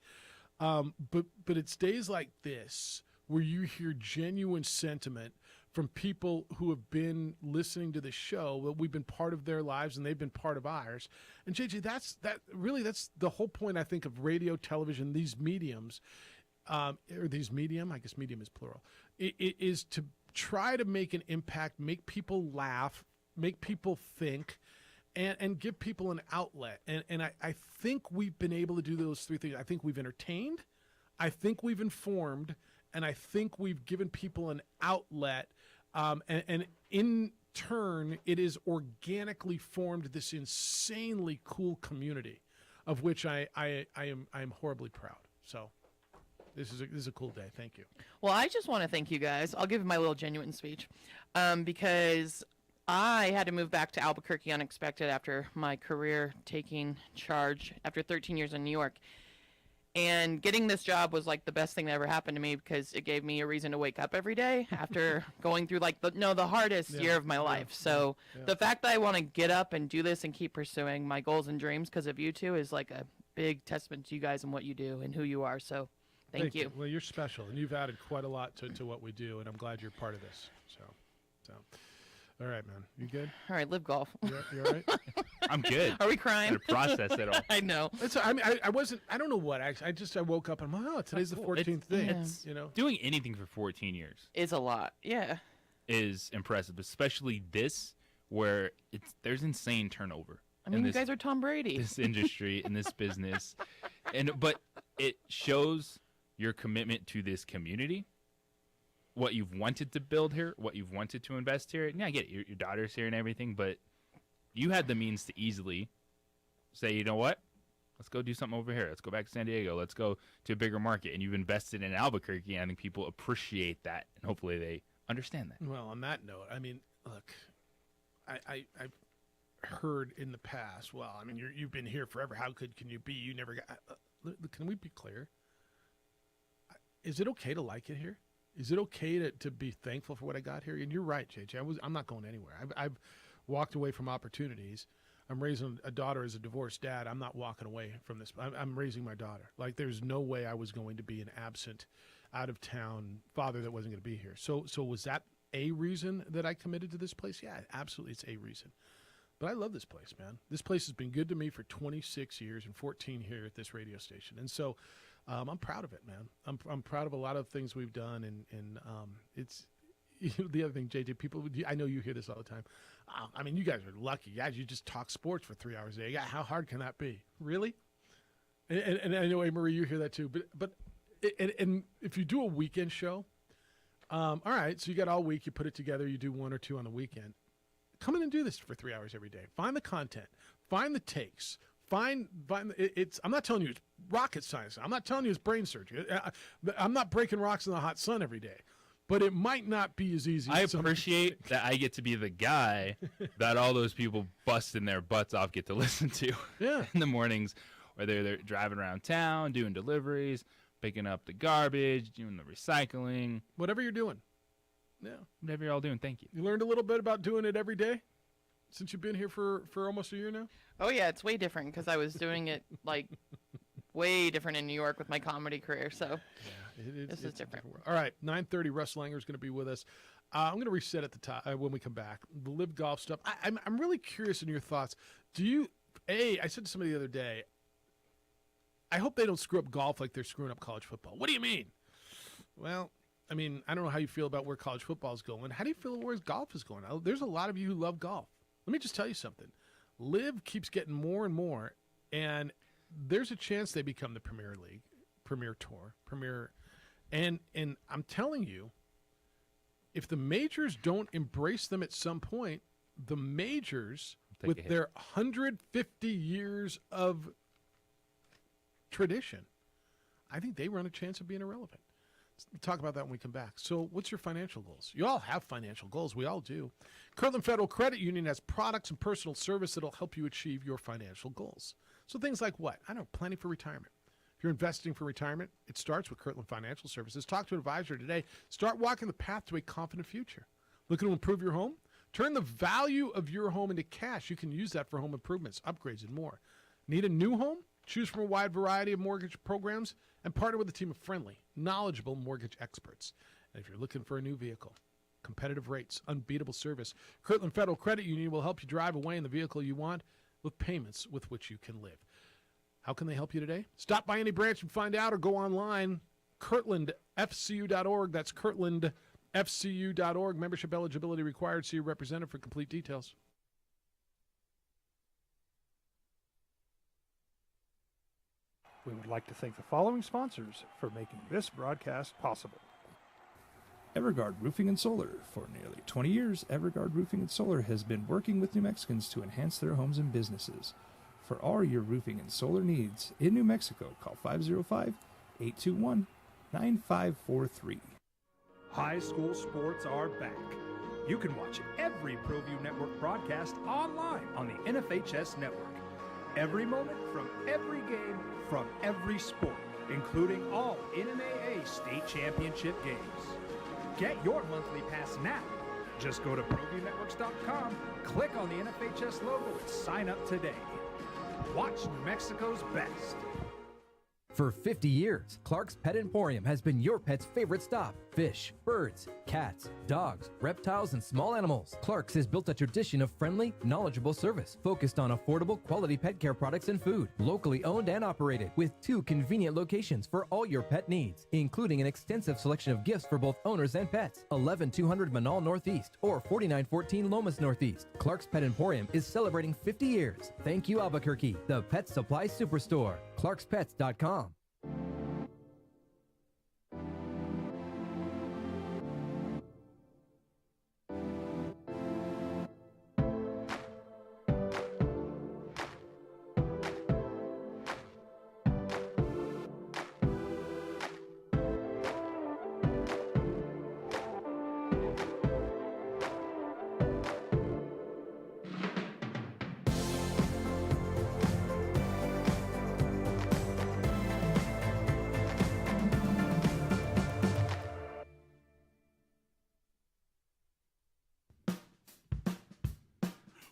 But it's days like this where you hear genuine sentiment from people who have been listening to the show, that we've been part of their lives and they've been part of ours. And JJ, that's the whole point, I think, of radio, television, these mediums, or these medium, I guess medium is plural, it is to try to make an impact, make people laugh, make people think, and give people an outlet. And I think we've been able to do those three things. I think we've entertained, I think we've informed, and I think we've given people an outlet, and in turn, it is organically formed this insanely cool community, of which I am horribly proud. So, this is a cool day. Thank you. Well, I just want to thank you guys. I'll give my little genuine speech, because I had to move back to Albuquerque unexpected after my career taking charge after 13 years in New York. And getting this job was like the best thing that ever happened to me, because it gave me a reason to wake up every day after going through like the hardest year of my life. So the fact that I want to get up and do this and keep pursuing my goals and dreams because of you two is like a big testament to you guys and what you do and who you are. So thank you. Well, you're special, and you've added quite a lot to what we do, and I'm glad you're part of this. So. All right, man. You good? All right, live golf. You all right? I'm good. Are we crying? To process it all. I know. I wasn't. I don't know what. I woke up and I'm like, oh, today's the 14th thing. It's, doing anything for 14 years is a lot. Yeah. Is impressive, especially this, where there's insane turnover. I mean, you guys are Tom Brady. This industry and this business, but it shows your commitment to this community. What you've wanted to build here, what you've wanted to invest here. Yeah, I get it. Your daughter's here and everything, but you had the means to easily say, you know what? Let's go do something over here. Let's go back to San Diego. Let's go to a bigger market. And you've invested in Albuquerque, and I think people appreciate that, and hopefully they understand that. Well, on that note, I mean, look, I've heard in the past, well, I mean, you've been here forever. How good can you be? You never got. Can we be clear? Is it okay to like it here? Is it okay to be thankful for what I got here? And you're right, JJ. I'm not going anywhere. I've walked away from opportunities. I'm raising a daughter as a divorced dad. I'm not walking away from this. I'm raising my daughter. Like, there's no way I was going to be an absent, out-of-town father that wasn't going to be here. So was that a reason that I committed to this place? Yeah, absolutely. It's a reason. But I love this place, man. This place has been good to me for 26 years and 14 here at this radio station. And so I'm proud of it, man. I'm proud of a lot of things we've done, and it's the other thing, JJ. People, I know you hear this all the time. I mean, you guys are lucky, guys. You just talk sports for 3 hours a day. Yeah, how hard can that be? Really? And I know, Marie, you hear that too. But if you do a weekend show, All right, so you got all week. You put it together. You do 1 or 2 on the weekend. Come in and do this for 3 hours every day. Find the content. Find the takes. It's. I'm not telling you it's rocket science. I'm not telling you it's brain surgery. I'm not breaking rocks in the hot sun every day. But it might not be as easy. I appreciate that I get to be the guy that all those people busting their butts off get to listen to in the mornings, or they're driving around town, doing deliveries, picking up the garbage, doing the recycling. Whatever you're doing. Yeah. Whatever you're all doing, thank you. You learned a little bit about doing it every day since you've been here for almost a year now? Oh, yeah, it's way different because I was doing it, like, way different in New York with my comedy career, so this is different. All right, 9:30, Russ Langer is going to be with us. I'm going to reset at the top when we come back. The live golf stuff. I'm really curious in your thoughts. I said to somebody the other day, I hope they don't screw up golf like they're screwing up college football. What do you mean? Well, I mean, I don't know how you feel about where college football is going. How do you feel where golf is going? There's a lot of you who love golf. Let me just tell you something. Live keeps getting more and more, and there's a chance they become the Premier League, Premier Tour, Premier. And I'm telling you, if the majors don't embrace them at some point, the majors, with their 150 years of tradition, I think they run a chance of being irrelevant. We'll talk about that when we come back. So what's your financial goals? You all have financial goals. We all do. Kirtland Federal Credit Union has products and personal service that will help you achieve your financial goals. So things like what? I don't know, planning for retirement. If you're investing for retirement, it starts with Kirtland Financial Services. Talk to an advisor today. Start walking the path to a confident future. Looking to improve your home? Turn the value of your home into cash. You can use that for home improvements, upgrades, and more. Need a new home? Choose from a wide variety of mortgage programs and partner with a team of friendly, knowledgeable mortgage experts. And if you're looking for a new vehicle, competitive rates, unbeatable service, Kirtland Federal Credit Union will help you drive away in the vehicle you want with payments with which you can live. How can they help you today? Stop by any branch and find out, or go online, kirtlandfcu.org. That's kirtlandfcu.org. Membership eligibility required. See your representative for complete details. We would like to thank the following sponsors for making this broadcast possible. Evergard Roofing and Solar. For nearly 20 years, Evergard Roofing and Solar has been working with New Mexicans to enhance their homes and businesses. For all your roofing and solar needs in New Mexico, call 505-821-9543. High school sports are back. You can watch every ProView Network broadcast online on the NFHS network. Every moment from every game from every sport, including all NMAA state championship games. Get your monthly pass now. Just go to ProViewNetworks.com, click on the NFHS logo, and sign up today. Watch New Mexico's best. For 50 years, Clark's Pet Emporium has been your pet's favorite stop. Fish, birds, cats, dogs, reptiles, and small animals. Clark's has built a tradition of friendly, knowledgeable service focused on affordable, quality pet care products and food. Locally owned and operated with 2 convenient locations for all your pet needs, including an extensive selection of gifts for both owners and pets. 11200 Manal Northeast or 4914 Lomas Northeast. Clark's Pet Emporium is celebrating 50 years. Thank you, Albuquerque, the Pet Supply Superstore. ClarksPets.com.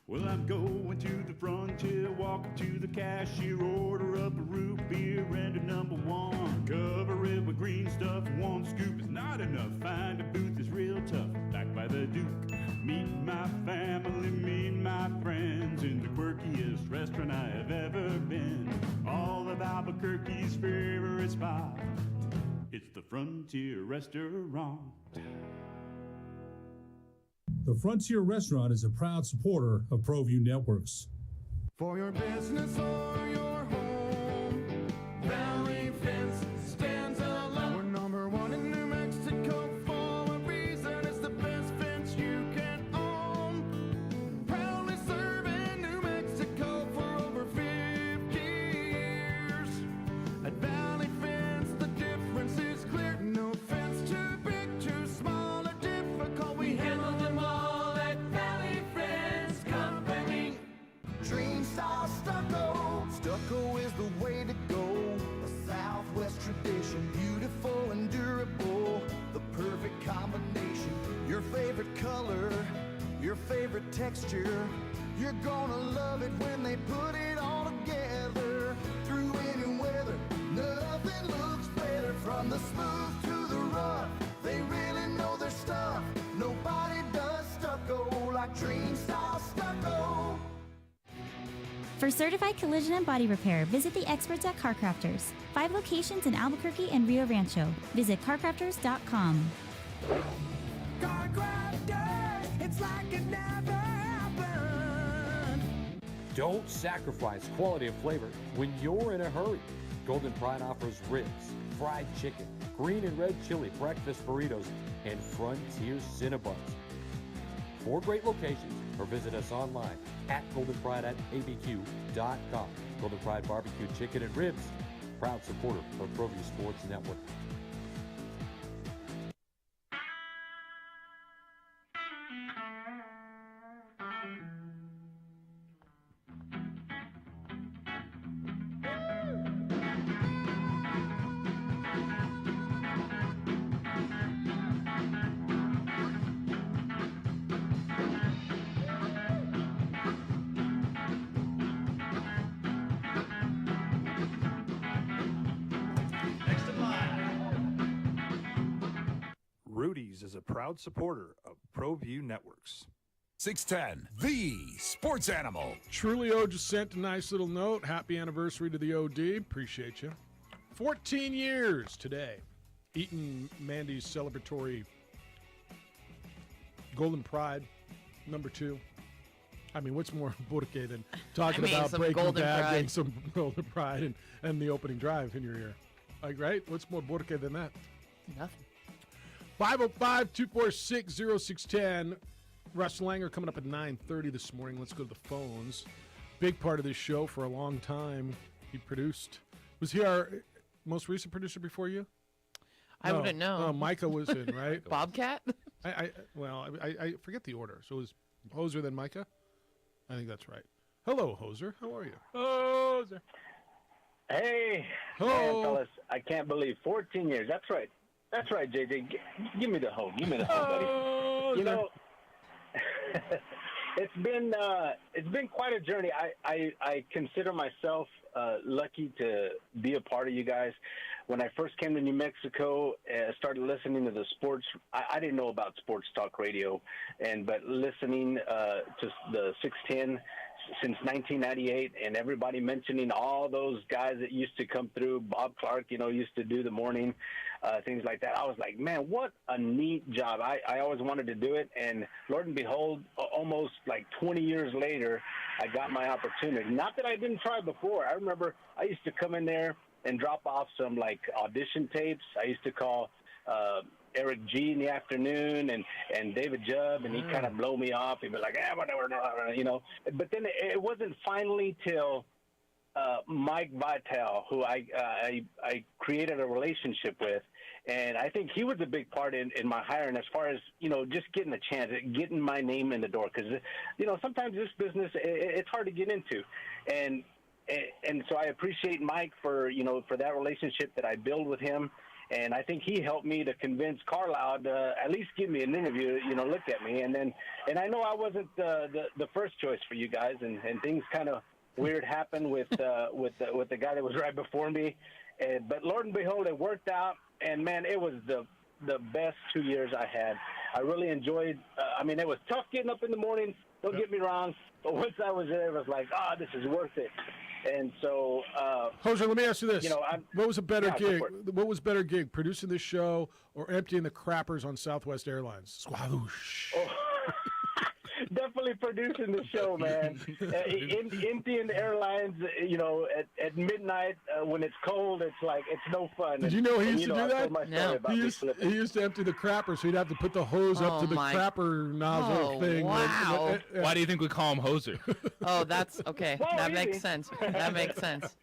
Well, I'm going to the frontier, walking to the cashier, order up a root beer and a number one. Cover it with green stuff, 1 scoop is not enough. Find a booth is real tough, back by the Duke. Meet my family, meet my friends in the quirkiest restaurant I have ever been. All of Albuquerque's favorite spot, it's the Frontier Restaurant. The Frontier Restaurant is a proud supporter of ProView Networks. For your business or your home, Valley Fence stands alone. We're number 1 in New Mexico for a reason. texture. You're gonna love it when they put it all together. Through any weather, nothing looks better. From the smooth to the rough, they really know their stuff. Nobody does stucco like Dream Style Stucco. For certified collision and body repair, visit the experts at Car Crafters. 5 locations in Albuquerque and Rio Rancho. Visit carcrafters.com. Car Crafters, it's like it never happened. Don't sacrifice quality and flavor when you're in a hurry. Golden Pride offers ribs, fried chicken, green and red chili breakfast burritos, and Frontier Cinnabons. 4 great locations, or visit us online at goldenpride@abq.com. Golden Pride Barbecue Chicken and Ribs, proud supporter of ProView Sports Network. Rudy's is a proud supporter of ProView Networks. 610, the sports animal. Trulio just sent a nice little note. Happy anniversary to the OD. Appreciate you. 14 years today. Eating Mandy's celebratory Golden Pride #2. I mean, what's more burke than talking about some Breaking Golden Bad, Pride. getting some Golden Pride, and the opening drive in your ear? Like, right? What's more burke than that? Nothing. 505-246-0610. Russ Langer coming up at 9:30 this morning. Let's go to the phones. Big part of this show for a long time. He produced. Was he our most recent producer before you? I wouldn't know. No, Micah was in, right? Bobcat? I forget the order. So it was Hoser, then Micah? I think that's right. Hello, Hoser. How are you? Hoser. Hey, man, fellas. I can't believe 14 years. That's right. That's right, JJ. Give me the hoe. Give me the hoe, buddy. You know, it's been quite a journey. I consider myself lucky to be a part of you guys. When I first came to New Mexico, started listening to the sports. I didn't know about sports talk radio, but listening to the 610 since 1998, and everybody mentioning all those guys that used to come through. Bob Clark, used to do the morning, things like that. I was like, man, what a neat job. I always wanted to do it, and Lord and behold, almost like 20 years later, I got my opportunity. Not that I didn't try before. I remember I used to come in there and drop off some like audition tapes. I used to call Eric G in the afternoon and David Jubb, and he'd kind of blow me off. He'd be like, whatever, But then it wasn't finally till Mike Vitale, who I created a relationship with, and I think he was a big part in my hiring as far as, just getting a chance, getting my name in the door. Because, sometimes this business, it's hard to get into. And so I appreciate Mike for that relationship that I build with him. And I think he helped me to convince Carlisle to at least give me an interview, look at me. And I know I wasn't the first choice for you guys, and things kind of weird happened with the guy that was right before me. But Lord and behold, it worked out. And man, it was the best 2 years I had. I really enjoyed. It was tough getting up in the morning. Don't get me wrong. But once I was there, it was like, this is worth it. And so, Hoser, let me ask you this: what was a better gig? What was better gig, producing this show or emptying the crappers on Southwest Airlines? Squadoosh. Definitely producing the show, man. Indian Airlines, at midnight when it's cold, it's like it's no fun. Did you know he used to do that? No. He used to empty the crapper, so he'd have to put the hose up to the crapper nozzle thing. Wow. Why do you think we call him Hoser? Oh, that's okay. That makes sense. That makes sense.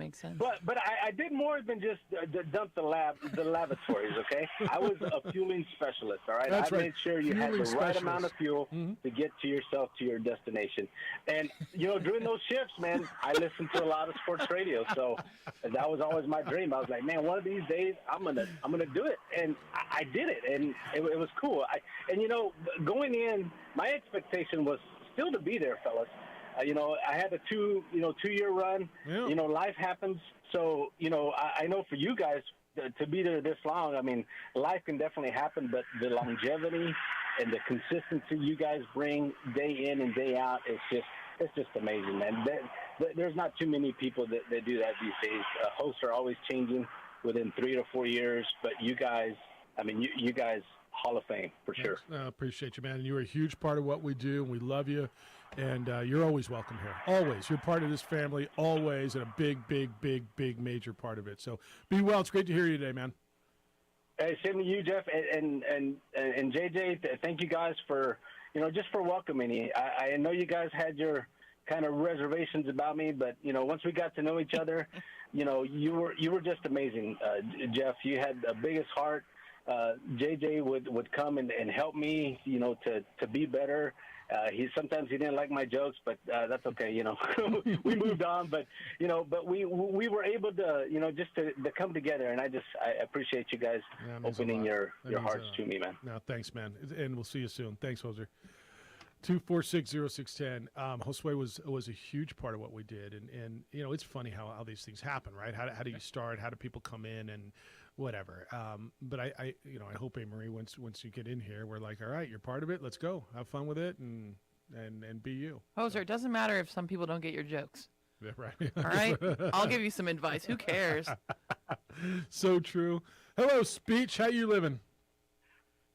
makes sense. But I did more than just dump the lavatories. Okay, I was a fueling specialist. All right, That's I right. made sure you had the Fueling right specialist. amount of fuel to get to yourself to your destination. And during those shifts, man, I listened to a lot of sports radio. So that was always my dream. I was like, man, one of these days I'm gonna do it, and I did it, and it was cool. Going in, my expectation was still to be there, fellas. I had a 2-year run. Yeah. Life happens. So, I know for you guys to be there this long, I mean, life can definitely happen, but the longevity and the consistency you guys bring day in and day out, it's just amazing, man. There's not too many people that do that these days. Hosts are always changing within 3 to 4 years, but you guys, you guys, Hall of Fame for sure. I appreciate you, man. You're a huge part of what we do, and we love you. And you're always welcome here. Always. You're part of this family, always, and a big, big, big, big, major part of it. So be well. It's great to hear you today, man. Hey, same to you, Jeff, and JJ. Thank you guys for just for welcoming me. I know you guys had your kind of reservations about me, but once we got to know each other, you were just amazing, Jeff. You had the biggest heart. JJ would come and help me, to be better. Sometimes he didn't like my jokes, but that's okay. We moved on, but we were able to, just to come together. And I appreciate you guys opening your hearts to me, man. No, thanks, man. And we'll see you soon. Thanks, Hoser. 246-0610. Josue was a huge part of what we did, and it's funny how these things happen, right? How do you start? How do people come in and whatever? But I hope, Marie, once you get in here, we're like, all right, you're part of it. Let's go, have fun with it, and be you. Hoser, it doesn't matter if some people don't get your jokes. Yeah, right. All right, I'll give you some advice. Who cares? So true. Hello, Speech. How you living?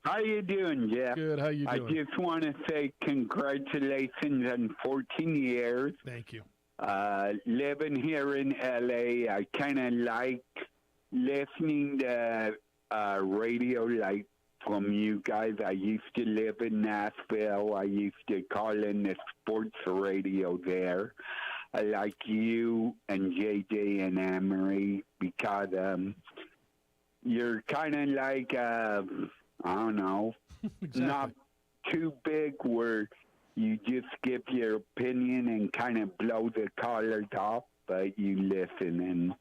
How you doing, Jeff? Good. How you doing? I just want to say congratulations on 14 years. Thank you. Living here in LA, I kind of like listening to radio like from you guys. I used to live in Nashville. I used to call in the sports radio there. I like you and JJ and Anne-Marie because you're kind of like, I don't know, exactly. Not too big where you just give your opinion and kind of blow the callers off, but you listen and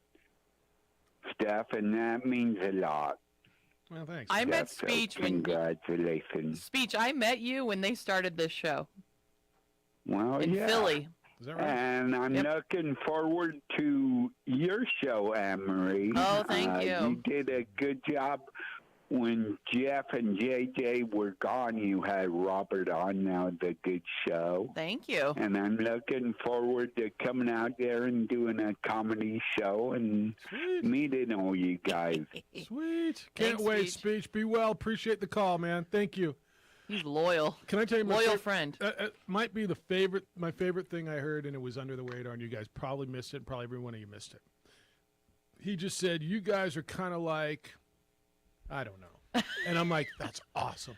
stuff, and that means a lot. Well, thanks. I met Speech congratulations. Speech, I met you when they started this show. Well, in yeah. Philly. Is that right? And I'm looking forward to your show, Anne-Marie. Oh, thank you. You did a good job. When Jeff and JJ were gone, you had Robert on now, the good show. Thank you. And I'm looking forward to coming out there and doing a comedy show and meeting all you guys. Sweet. Can't Thanks, wait, Speech. Be well. Appreciate the call, man. Thank you. He's loyal. Can I tell you, loyal friend? Might be my favorite thing I heard, and it was under the radar, and you guys probably missed it. Probably every one of you missed it. He just said, you guys are kind of like, I don't know. And I'm like, that's awesome.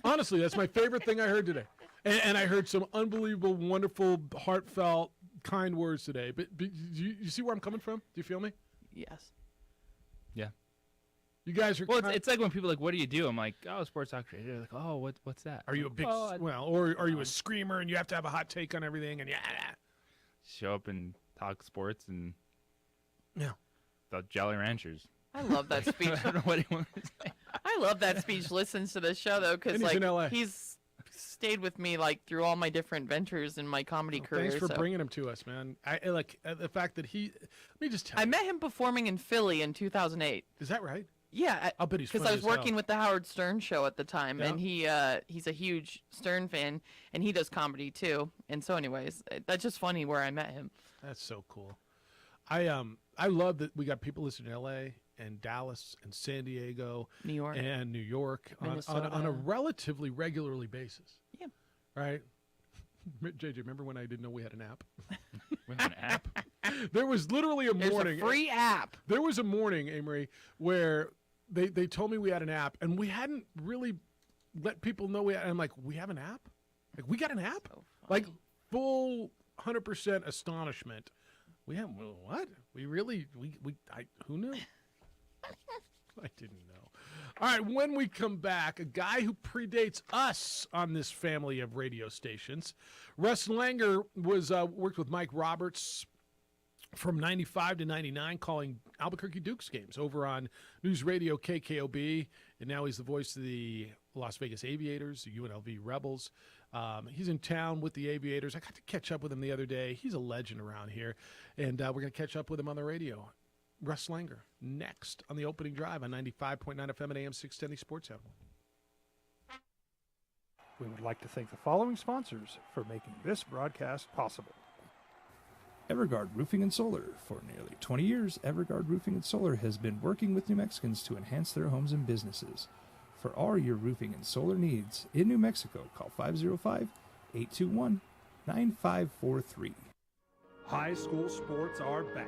Honestly, that's my favorite thing I heard today. And I heard some unbelievable, wonderful, heartfelt, kind words today. But you see where I'm coming from? Do you feel me? Yes. Yeah. You guys are. Well, it's like when people are like, "What do you do?" I'm like, "Oh, sports talk radio." They're like, "Oh, what's that?" Are you a big or are you a screamer and you have to have a hot take on everything and show up and talk sports and the Jolly Ranchers. I love that speech. I don't know what he wants to say. I love that speech. Listens to this show though, because And he's in LA. he's stayed with me like through all my different ventures in my comedy career. Thanks for bringing him to us, man. I like the fact that let me just tell I you. met him performing in Philly in 2008. Is that right? Yeah, I'll bet he's because funny I was as hell. working with the Howard Stern show at the time, Yeah. and he's a huge Stern fan, and he does comedy too. And so, anyways, that's just funny where I met him. That's so cool. I love that we got people listening in L.A. and Dallas and San Diego, New York, on a relatively regularly basis. Yeah. Right. JJ, remember when I didn't know we had an app? We have an app. There was literally a There's morning. a free app. There was a morning, Amory, where they told me we had an app, and we hadn't really let people know we had. And I'm like, we have an app? Like, we got an app? So Like, full 100% astonishment what? Who knew? I didn't know. All right, when we come back, a guy who predates us on this family of radio stations. Russ Langer worked with Mike Roberts from 95 to 99, calling Albuquerque Dukes games over on News Radio KKOB, and now he's the voice of the Las Vegas Aviators, the UNLV Rebels. He's in town with the Aviators. I got to catch up with him the other day. He's a legend around here, and we're going to catch up with him on the radio. Russ Langer, next on the opening drive on 95.9 FM and AM 610 Sports Animal. We would like to thank the following sponsors for making this broadcast possible. Evergard Roofing and Solar. For nearly 20 years, Evergard Roofing and Solar has been working with New Mexicans to enhance their homes and businesses. For all your roofing and solar needs in New Mexico, call 505-821-9543. High school sports are back.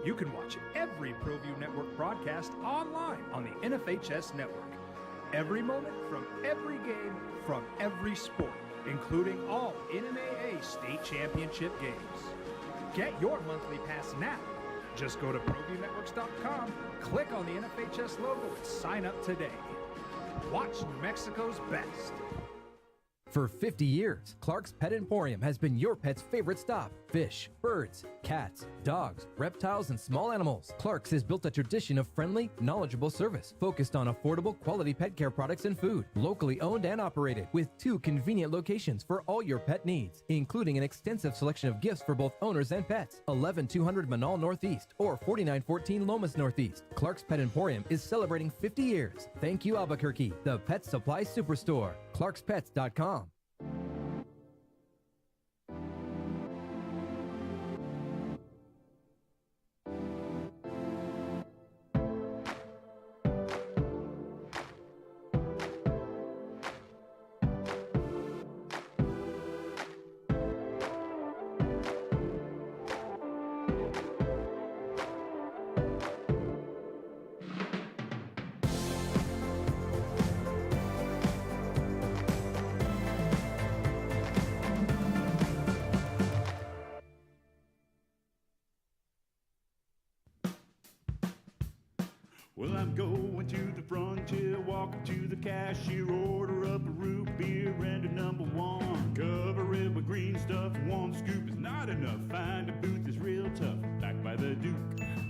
You can watch every ProView Network broadcast online on the NFHS network. Every moment from every game from every sport, including all NMAA state championship games. Get your monthly pass now. Just go to ProViewNetworks.com, click on the NFHS logo, and sign up today. Watch New Mexico's best. For 50 years, Clark's Pet Emporium has been your pet's favorite stop. Fish, birds, cats, dogs, reptiles, and small animals. Clark's has built a tradition of friendly, knowledgeable service focused on affordable, quality pet care products and food. Locally owned and operated with 2 convenient locations for all your pet needs, including an extensive selection of gifts for both owners and pets. 11200 Manal Northeast or 4914 Lomas Northeast. Clark's Pet Emporium is celebrating 50 years. Thank you, Albuquerque, the pet supply superstore. ClarksPets.com. Well, I'm going to the frontier, walking to the cashier, order up a root beer and a number one. Cover it with green stuff, one scoop is not enough. Find a booth is real tough, back by the Duke.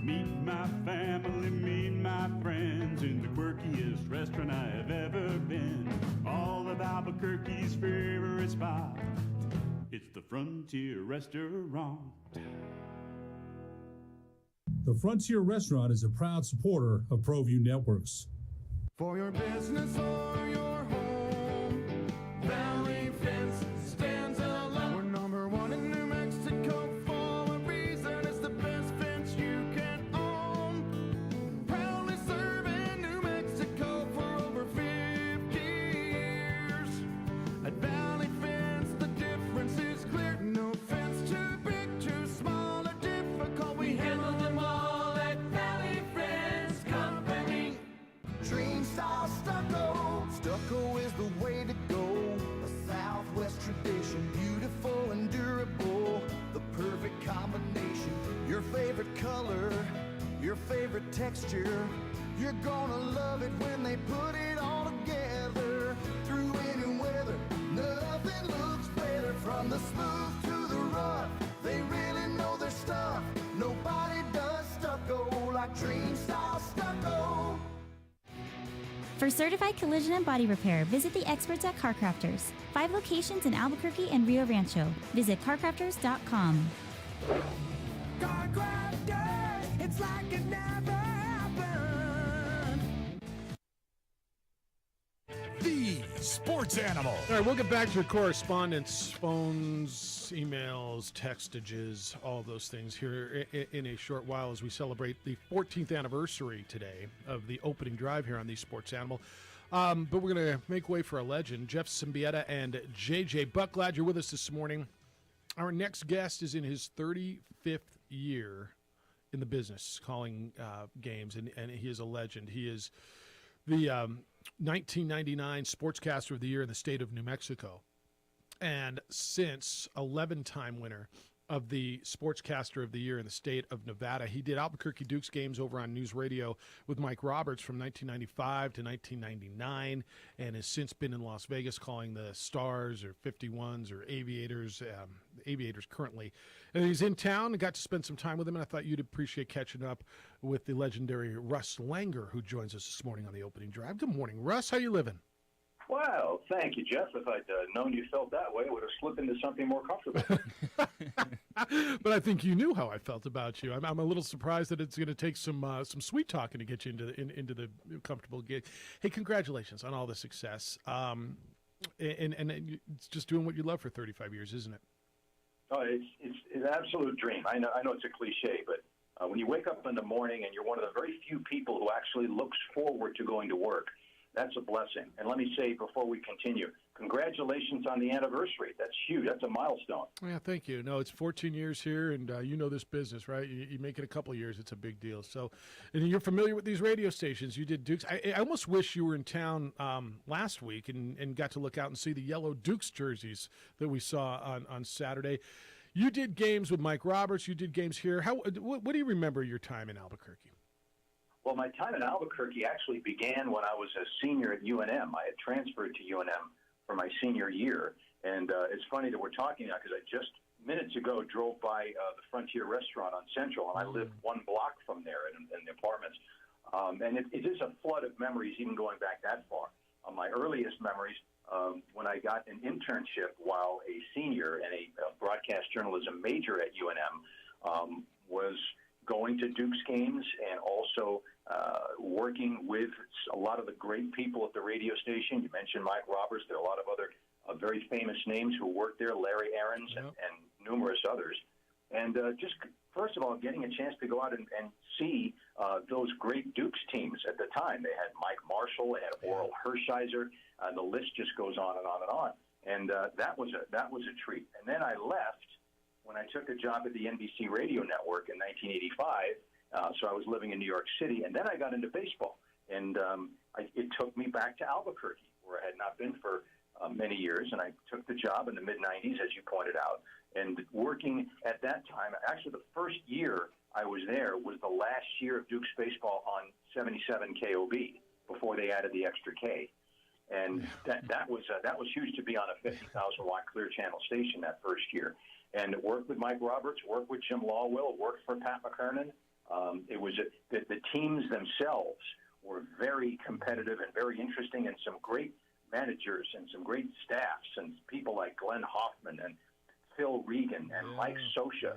Meet my family, meet my friends in the quirkiest restaurant I have ever been. All of Albuquerque's favorite spot, it's the Frontier Restaurant. The Frontier Restaurant is a proud supporter of ProView Networks. For your business or your home, Valley Fence stands alone. We're number 1 in New Mexico for a reason. It's the best fence you can own. Proudly serving New Mexico for over 50 years. At Valley Fence, the difference is clear. No fence too big, too small, or difficult. We handle them all at Valley Fence Company. Dream style stucco. Stucco is the way to go. A Southwest tradition, beautiful and durable. The perfect combination. Your favorite color, your favorite texture. You're gonna love it when they put it all together. Through any weather, nothing looks better. From the smooth to the rough, they really know their stuff. Nobody does stucco like Dream Style Stucco. For certified collision and body repair, visit the experts at Car Crafters. 5 locations in Albuquerque and Rio Rancho. Visit carcrafters.com. Car Crafters, it's like it never happened. The Sports Animal. All right, we'll get back to your correspondence, phones, emails, textages, all of those things here in a short while as we celebrate the 14th anniversary today of the opening drive here on the Sports Animal. But we're going to make way for a legend, Jeff Symbieta and JJ Buck. Glad you're with us this morning. Our next guest is in his 35th year in the business, calling games, and he is a legend. He is the 1999 Sportscaster of the Year in the state of New Mexico, and since 11-time winner of the Sportscaster of the Year in the state of Nevada. He did Albuquerque Dukes games over on News Radio with Mike Roberts from 1995 to 1999, and has since been in Las Vegas calling the Stars or 51s or Aviators, Aviators currently. And he's in town and got to spend some time with him, and I thought you'd appreciate catching up with the legendary Russ Langer, who joins us this morning on the opening drive. Good morning, Russ. How you living? Wow, thank you, Jeff. If I'd known you felt that way, I would have slipped into something more comfortable. But I think you knew how I felt about you. I'm a little surprised that it's going to take some sweet talking to get you into the comfortable gig. Hey, congratulations on all the success. And it's just doing what you love for 35 years, isn't it? Oh, it's an absolute dream. I know it's a cliche, but when you wake up in the morning and you're one of the very few people who actually looks forward to going to work, that's a blessing. And let me say before we continue, congratulations on the anniversary. That's huge. That's a milestone. Yeah, thank you. No, it's 14 years here, and you know this business, right? You make it a couple of years, it's a big deal. So, and you're familiar with these radio stations. You did Dukes. I almost wish you were in town last week and got to look out and see the yellow Dukes jerseys that we saw on Saturday. You did games with Mike Roberts. You did games here. What do you remember your time in Albuquerque? Well, my time in Albuquerque actually began when I was a senior at UNM. I had transferred to UNM for my senior year. And it's funny that we're talking now because I just minutes ago drove by the Frontier Restaurant on Central, and I lived one block from there in the apartments. And it is a flood of memories even going back that far. My earliest memories when I got an internship while a senior and a broadcast journalism major at UNM was going to Dukes games and also working with a lot of the great people at the radio station. You mentioned Mike Roberts. There are a lot of other very famous names who worked there, Larry Aarons and numerous others. And just, first of all, getting a chance to go out and see those great Dukes teams at the time. They had Mike Marshall, they had Oral Hershiser. The list just goes on and on and on. And that was a treat. And then I left when I took a job at the NBC Radio Network in 1985. So I was living in New York City, and then I got into baseball. And it took me back to Albuquerque, where I had not been for many years. And I took the job in the mid-'90s, as you pointed out. And working at that time, actually the first year I was there was the last year of Dukes baseball on 77 KOB before they added the extra K. And that was huge to be on a 50,000-watt clear channel station that first year. And worked with Mike Roberts, worked with Jim Lawwill, worked for Pat McKernan. It was the teams themselves were very competitive and very interesting, and some great managers and some great staffs and people like Glenn Hoffman and Phil Regan and Mike Sosha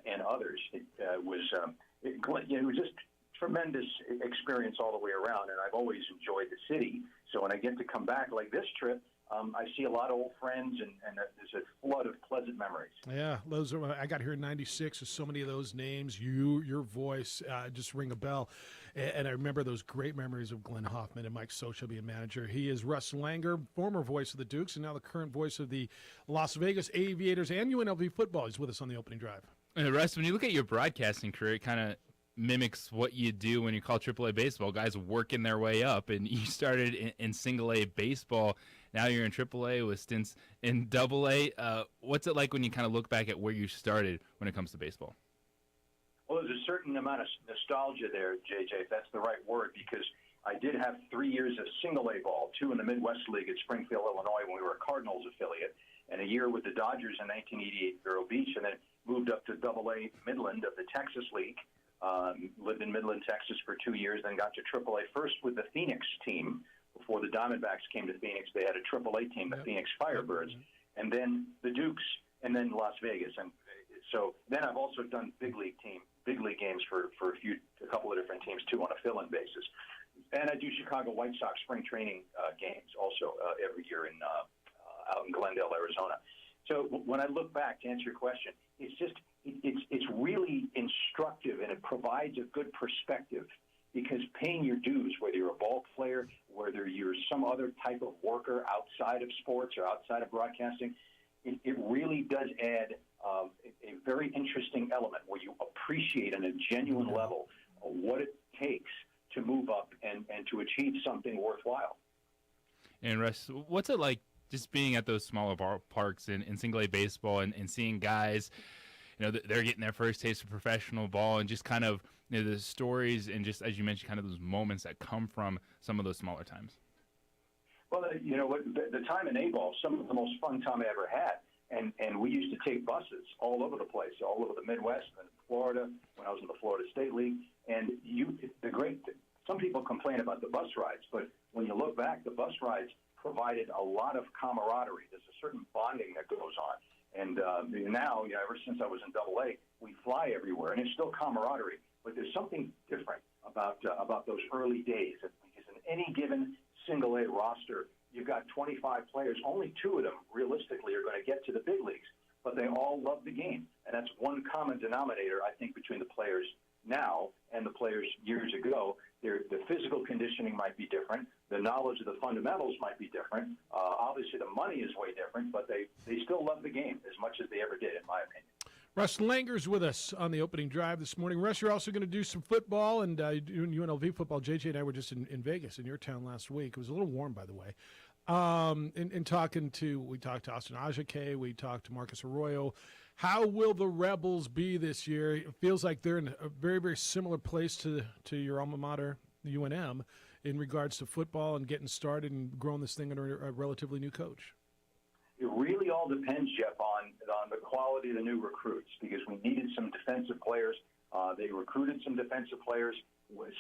and others. It was just tremendous experience all the way around, and I've always enjoyed the city. So when I get to come back like this trip, I see a lot of old friends, and there's a flood of pleasant memories. Yeah, those are. I got here in '96 with so many of those names. Your voice just ring a bell, and I remember those great memories of Glenn Hoffman and Mike Sosha being manager. He is Russ Langer, former voice of the Dukes, and now the current voice of the Las Vegas Aviators and UNLV football. He's with us on the opening drive. And Russ, when you look at your broadcasting career, it kind of mimics what you do when you call AAA baseball. Guys working their way up, and you started in single A baseball. Now you're in AAA with stints in AA. What's it like when you kind of look back at where you started when it comes to baseball? Well, there's a certain amount of nostalgia there, JJ, if that's the right word, because I did have 3 years of single A ball, 2 in the Midwest League at Springfield, Illinois, when we were a Cardinals affiliate, and a year with the Dodgers in 1988 Vero Beach, and then moved up to AA Midland of the Texas League. Lived in Midland, Texas for 2 years, then got to AAA first with the Phoenix team. Before the Diamondbacks came to Phoenix, they had a AAA team, the Phoenix Firebirds, and then the Dukes, and then Las Vegas. And so then I've also done big league games for a couple of different teams too on a fill-in basis. And I do Chicago White Sox spring training games also every year out in Glendale, Arizona. So when I look back to answer your question, it's really instructive, and it provides a good perspective, because paying your dues, whether you're a ball player, whether you're some other type of worker outside of sports or outside of broadcasting, it really does add a very interesting element where you appreciate on a genuine level what it takes to move up and to achieve something worthwhile. And Russ, what's it like just being at those smaller parks in single A baseball and seeing guys, they're getting their first taste of professional ball, and just kind of the stories and just, as you mentioned, kind of those moments that come from some of those smaller times. Well, the time in A-ball, some of the most fun time I ever had. And we used to take buses all over the place, all over the Midwest and Florida when I was in the Florida State League. And some people complain about the bus rides, but when you look back, the bus rides provided a lot of camaraderie. There's a certain bonding that goes on. And now, ever since I was in AA, we fly everywhere, and it's still camaraderie. But there's something different about those early days, because in any given single A roster, you've got 25 players. Only 2 of them, realistically, are going to get to the big leagues. But they all love the game. And that's one common denominator, I think, between the players now and the players years ago. The physical conditioning might be different. The knowledge of the fundamentals might be different. Obviously, the money is way different, but they still love the game as much as they ever did, in my opinion. Russ Langer's with us on the opening drive this morning. Russ, you're also going to do some football and doing UNLV football. JJ and I were just in Vegas, in your town last week. It was a little warm, by the way. We talked to Austin Ajake, we talked to Marcus Arroyo. How will the Rebels be this year? It feels like they're in a very, very similar place to your alma mater, the UNM, in regards to football and getting started and growing this thing under a relatively new coach. It really all depends, Jeff, on the quality of the new recruits, because we needed some defensive players. They recruited some defensive players.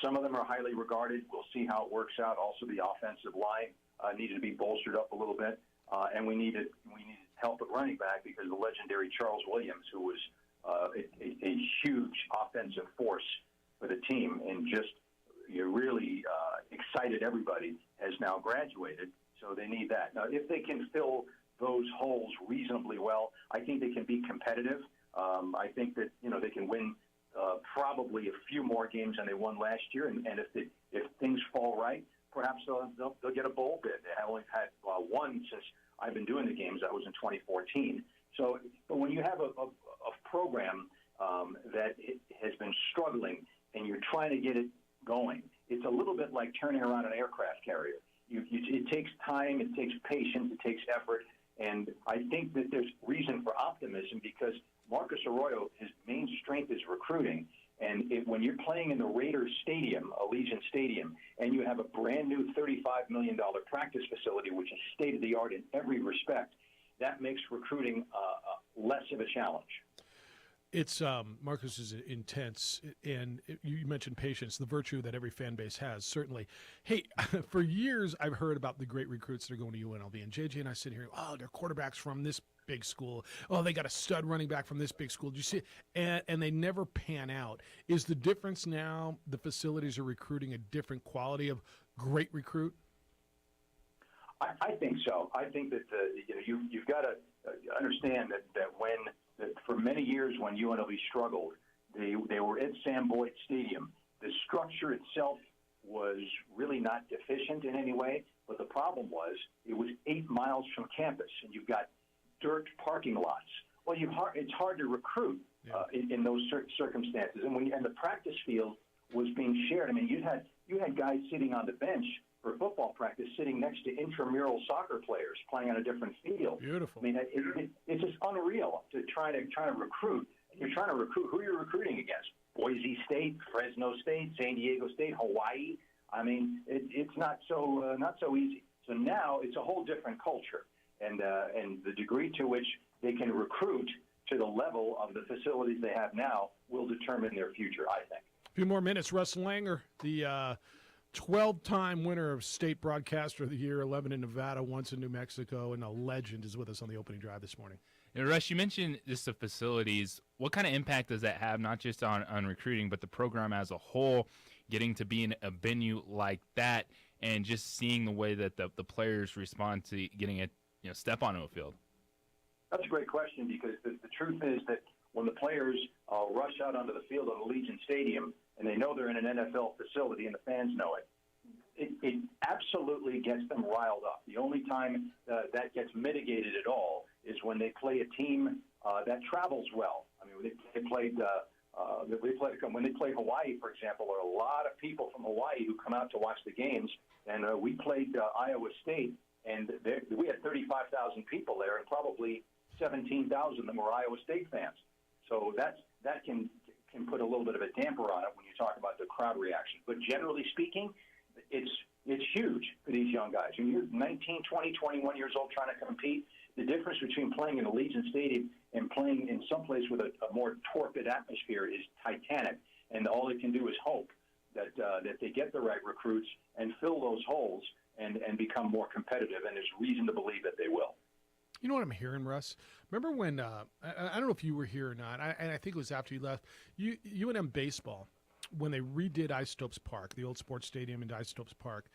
Some of them are highly regarded. We'll see how it works out. Also, the offensive line needed to be bolstered up a little bit, and we needed help at running back because the legendary Charles Williams, who was a huge offensive force for the team and just really excited everybody, has now graduated. So they need that. Now, if they can fill those holes reasonably well, I think they can be competitive. I think that they can win probably a few more games than they won last year, and if things fall right, perhaps they'll get a bowl bid. They only had one since I've been doing the games. That was in 2014. So, but when you have a program that has been struggling and you're trying to get it going, it's a little bit like turning around an aircraft carrier. It takes time, it takes patience, it takes effort, and I think that there's reason for optimism because Marcus Arroyo, his main strength is recruiting. And when you're playing in the Raiders Stadium, Allegiant Stadium, and you have a brand new $35 million practice facility, which is state-of-the-art in every respect, that makes recruiting less of a challenge. It's Marcus is intense, and you mentioned patience, the virtue that every fan base has, certainly. Hey, for years I've heard about the great recruits that are going to UNLV, and JJ and I sit here, they're quarterbacks from this big school. Oh, they got a stud running back from this big school. Did you see it? And they never pan out. Is the difference now the facilities are recruiting a different quality of great recruit? I think so. I think that you've got to understand that for many years when UNLV struggled, they were at Sam Boyd Stadium. The structure itself was really not deficient in any way, but the problem was it was 8 miles from campus, and you've got dirt parking lots. Well, it's hard to recruit in those circumstances. And the practice field was being shared. I mean, you had guys sitting on the bench for football practice, sitting next to intramural soccer players playing on a different field. Beautiful. I mean, it's just unreal to try to recruit. You're trying to recruit. Who are you recruiting against? Boise State, Fresno State, San Diego State, Hawaii. I mean, it's not so easy. So now it's a whole different culture. And the degree to which they can recruit to the level of the facilities they have now will determine their future, I think. A few more minutes. Russ Langer, the 12-time winner of State Broadcaster of the Year, 11 in Nevada, once in New Mexico, and a legend is with us on the opening drive this morning. And Russ, you mentioned just the facilities. What kind of impact does that have, not just on recruiting, but the program as a whole, getting to be in a venue like that and just seeing the way that the players respond to getting a step onto a field? That's a great question because the truth is that when the players rush out onto the field of Allegiant Stadium and they know they're in an NFL facility and the fans know it absolutely gets them riled up. The only time that gets mitigated at all is when they play a team that travels well. I mean, when they play Hawaii, for example, there are a lot of people from Hawaii who come out to watch the games, and we played Iowa State. And we had 35,000 people there, and probably 17,000 of them were Iowa State fans. So that can put a little bit of a damper on it when you talk about the crowd reaction. But generally speaking, it's huge for these young guys. When you're 19, 20, 21 years old trying to compete, the difference between playing in Allegiant Stadium and playing in some place with a more torpid atmosphere is titanic. And all they can do is hope that they get the right recruits and fill those holes and become more competitive. And there's reason to believe that they will. You know what I'm hearing, Russ? Remember when, I don't know if you were here or not, and I think it was after you left, UNM baseball, when they redid Isotopes Park, the old sports stadium into Isotopes Park,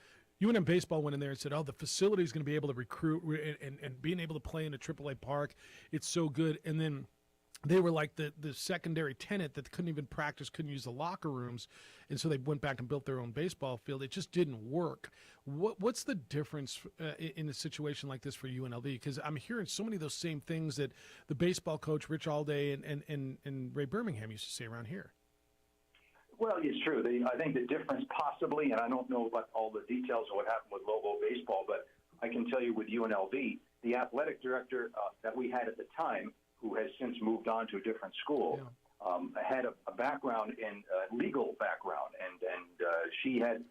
UNM baseball went in there and said, the facility is going to be able to recruit and being able to play in a AAA park, it's so good. And then they were like the secondary tenant that couldn't even practice, couldn't use the locker rooms, and so they went back and built their own baseball field. It just didn't work. What's the difference in a situation like this for UNLV? Because I'm hearing so many of those same things that the baseball coach Rich Alday and Ray Birmingham used to say around here. Well, it's true. I think the difference possibly, and I don't know about all the details of what happened with Lobo baseball, but I can tell you with UNLV, the athletic director that we had at the time, who has since moved on to a different school, had a background in legal background, and she had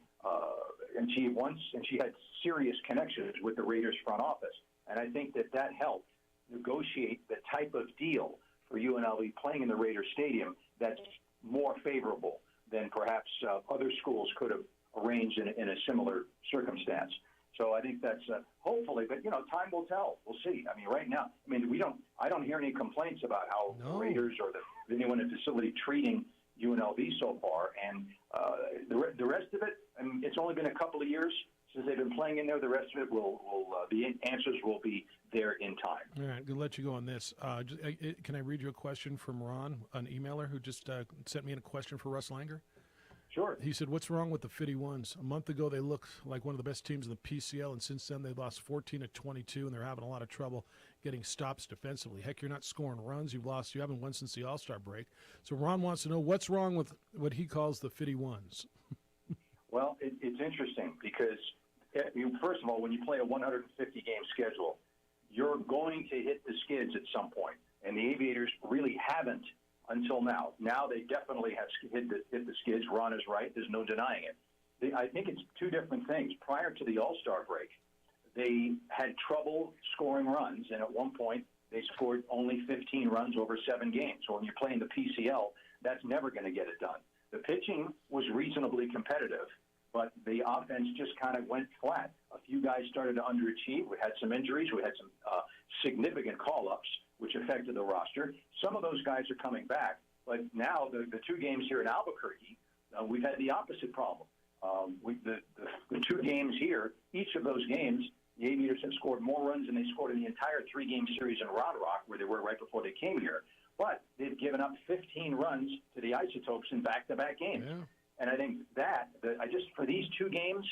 serious connections with the Raiders front office, and I think that helped negotiate the type of deal for UNLV playing in the Raiders Stadium that's more favorable than perhaps other schools could have arranged in a similar circumstance. So I think that's hopefully, but time will tell. We'll see. I mean, right now, I don't hear any complaints about how the Raiders or anyone in the facility treating UNLV so far, and the rest of it. I mean, it's only been a couple of years since they've been playing in there. The rest of it the answers will be there in time. All right, I'm going to let you go on this. Can I read you a question from Ron, an emailer who just sent me in a question for Russ Langer? Sure. He said, what's wrong with the Fitty Ones? A month ago, they looked like one of the best teams in the PCL, and since then, they lost 14 of 22, and they're having a lot of trouble getting stops defensively. Heck, you're not scoring runs. You haven't won since the All-Star break. So Ron wants to know what's wrong with what he calls the Fitty Ones. Well, it's interesting because, first of all, when you play a 150-game schedule, you're going to hit the skids at some point, and the Aviators really haven't until now. Now they definitely have hit the skids. Ron is right. There's no denying it. I think it's two different things. Prior to the All-Star break, they had trouble scoring runs, and at one point they scored only 15 runs over 7 games. So when you're playing the PCL, that's never going to get it done. The pitching was reasonably competitive, but the offense just kind of went flat. A few guys started to underachieve. We had some injuries. We had some significant call-ups, which affected the roster. Some of those guys are coming back, but now the 2 games here in Albuquerque, we've had the opposite problem. The 2 games here, each of those games, the Aviators have scored more runs than they scored in the entire 3-game series in Round Rock, where they were right before they came here. But they've given up 15 runs to the Isotopes in back-to-back games. Yeah. And I think for these 2 games,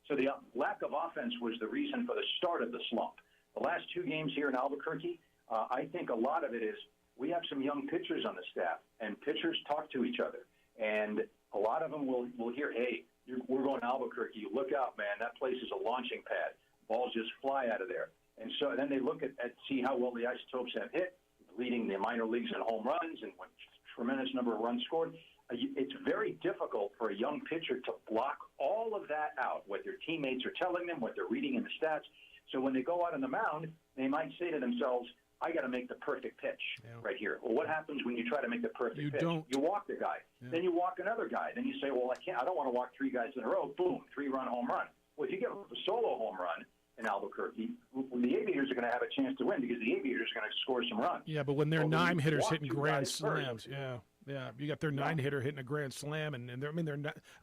so the lack of offense was the reason for the start of the slump. The last 2 games here in Albuquerque, I think a lot of it is we have some young pitchers on the staff, and pitchers talk to each other. And a lot of them will hear, hey, we're going to Albuquerque. Look out, man. That place is a launching pad. Balls just fly out of there. And so then they look at see how well the Isotopes have hit, leading the minor leagues in home runs and with tremendous number of runs scored. It's very difficult for a young pitcher to block all of that out, what their teammates are telling them, what they're reading in the stats. So when they go out on the mound, they might say to themselves, I got to make the perfect pitch right here. Well, what happens when you try to make the perfect pitch? You walk the guy. Yeah. Then you walk another guy. Then you say, well, I don't want to walk 3 guys in a row. Boom, 3-run home run. Well, if you get a solo home run in Albuquerque, the Aviators are going to have a chance to win because the Aviators are going to score some runs. Yeah, but when they're 9 hitters hitting grand slams, yeah, you got their 9 hitter hitting a grand slam, and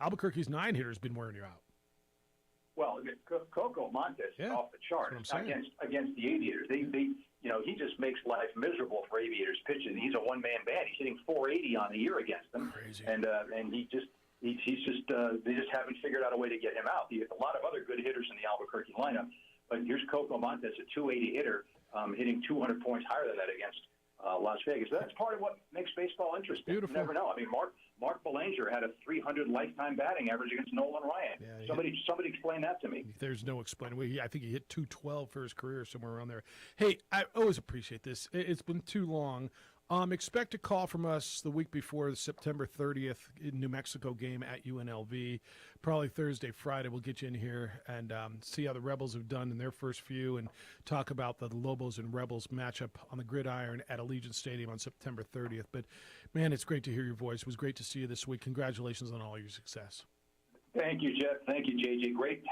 Albuquerque's 9 hitters been wearing you out. Well, Coco Montes is off the chart against the Aviators. He just makes life miserable for Aviators pitching. He's a one-man band. He's hitting 480 on the year against them. Crazy. And they just haven't figured out a way to get him out. He has a lot of other good hitters in the Albuquerque lineup, but here's Coco Montes, a 280 hitter, hitting 200 points higher than that against Las Vegas. So that's part of what makes baseball interesting. Beautiful. You never know. I mean, Mark Belanger had a 300 lifetime batting average against Nolan Ryan. Yeah, somebody explain that to me. There's no explaining. I think he hit 212 for his career, somewhere around there. Hey, I always appreciate this. It's been too long. Expect a call from us the week before the September 30th in New Mexico game at UNLV. Probably Thursday, Friday. We'll get you in here and see how the Rebels have done in their first few and talk about the Lobos and Rebels matchup on the gridiron at Allegiant Stadium on September 30th. But, man, it's great to hear your voice. It was great to see you this week. Congratulations on all your success. Thank you, Jeff. Thank you, JJ. Great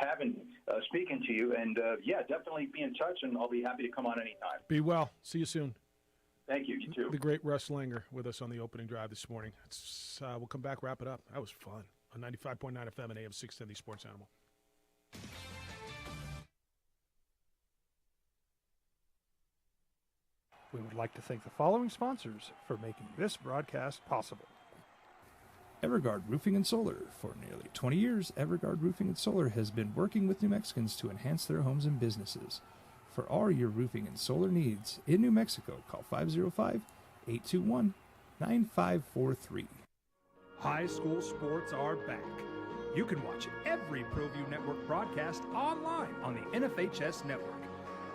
speaking to you. And, definitely be in touch, and I'll be happy to come on anytime. Be well. See you soon. Thank you. You too. The great Russ Langer with us on the opening drive this morning. We'll come back, wrap it up. That was fun. On 95.9 FM and AM 610, the Sports Animal. We would like to thank the following sponsors for making this broadcast possible. Evergard Roofing and Solar. For nearly 20 years, Evergard Roofing and Solar has been working with New Mexicans to enhance their homes and businesses. For all your roofing and solar needs in New Mexico, call 505-821-9543. High school sports are back. You can watch every ProView Network broadcast online on the NFHS network.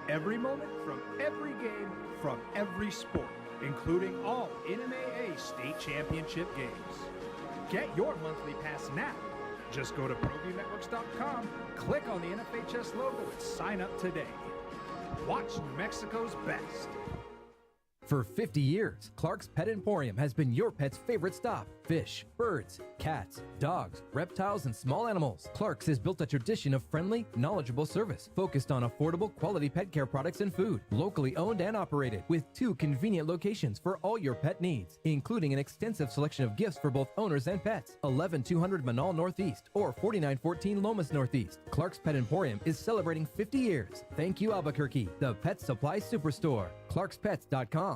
Every moment from every game from every sport, including all NMAA state championship games. Get your monthly pass now. Just go to ProViewNetworks.com, click on the NFHS logo, and sign up today. Watch New Mexico's best. For 50 years, Clark's Pet Emporium has been your pet's favorite stop. Fish, birds, cats, dogs, reptiles, and small animals. Clark's has built a tradition of friendly, knowledgeable service focused on affordable, quality pet care products and food. Locally owned and operated with 2 convenient locations for all your pet needs, including an extensive selection of gifts for both owners and pets. 11200 Manal Northeast or 4914 Lomas Northeast. Clark's Pet Emporium is celebrating 50 years. Thank you, Albuquerque, the pet supply superstore. ClarksPets.com.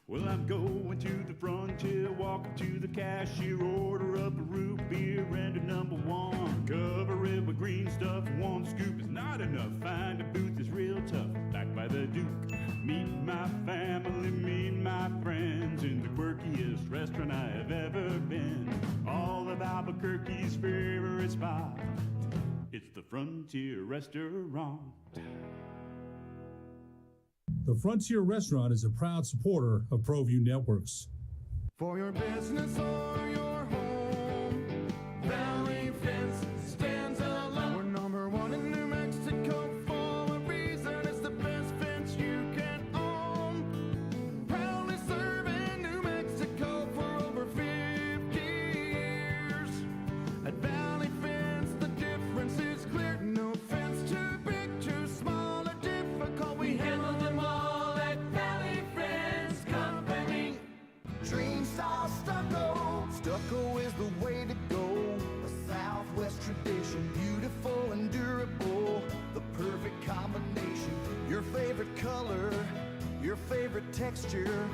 Well, I'm going to the frontier, walking to the cashier, order up a root beer and a number one. Cover it with green stuff, one scoop is not enough. Find a booth is real tough, back by the Duke. Meet my family, meet my friends in the quirkiest restaurant I have ever been. All of Albuquerque's favorite spot, it's the Frontier Restaurant. The Frontier Restaurant is a proud supporter of ProView Networks. For your business or your home, Valley Fence stands alone. We're number 1 in New Mexico for a reason. It's the best fence you can own. Proudly serving New Mexico for over 50 years. At Valley Fence, the difference is clear. No fence too big, too small, or difficult. We handle them all at Valley Fence Company. Dream style stucco. Stucco is the way to go. A Southwest tradition, beautiful and durable. The perfect combination. Your favorite color, your favorite texture.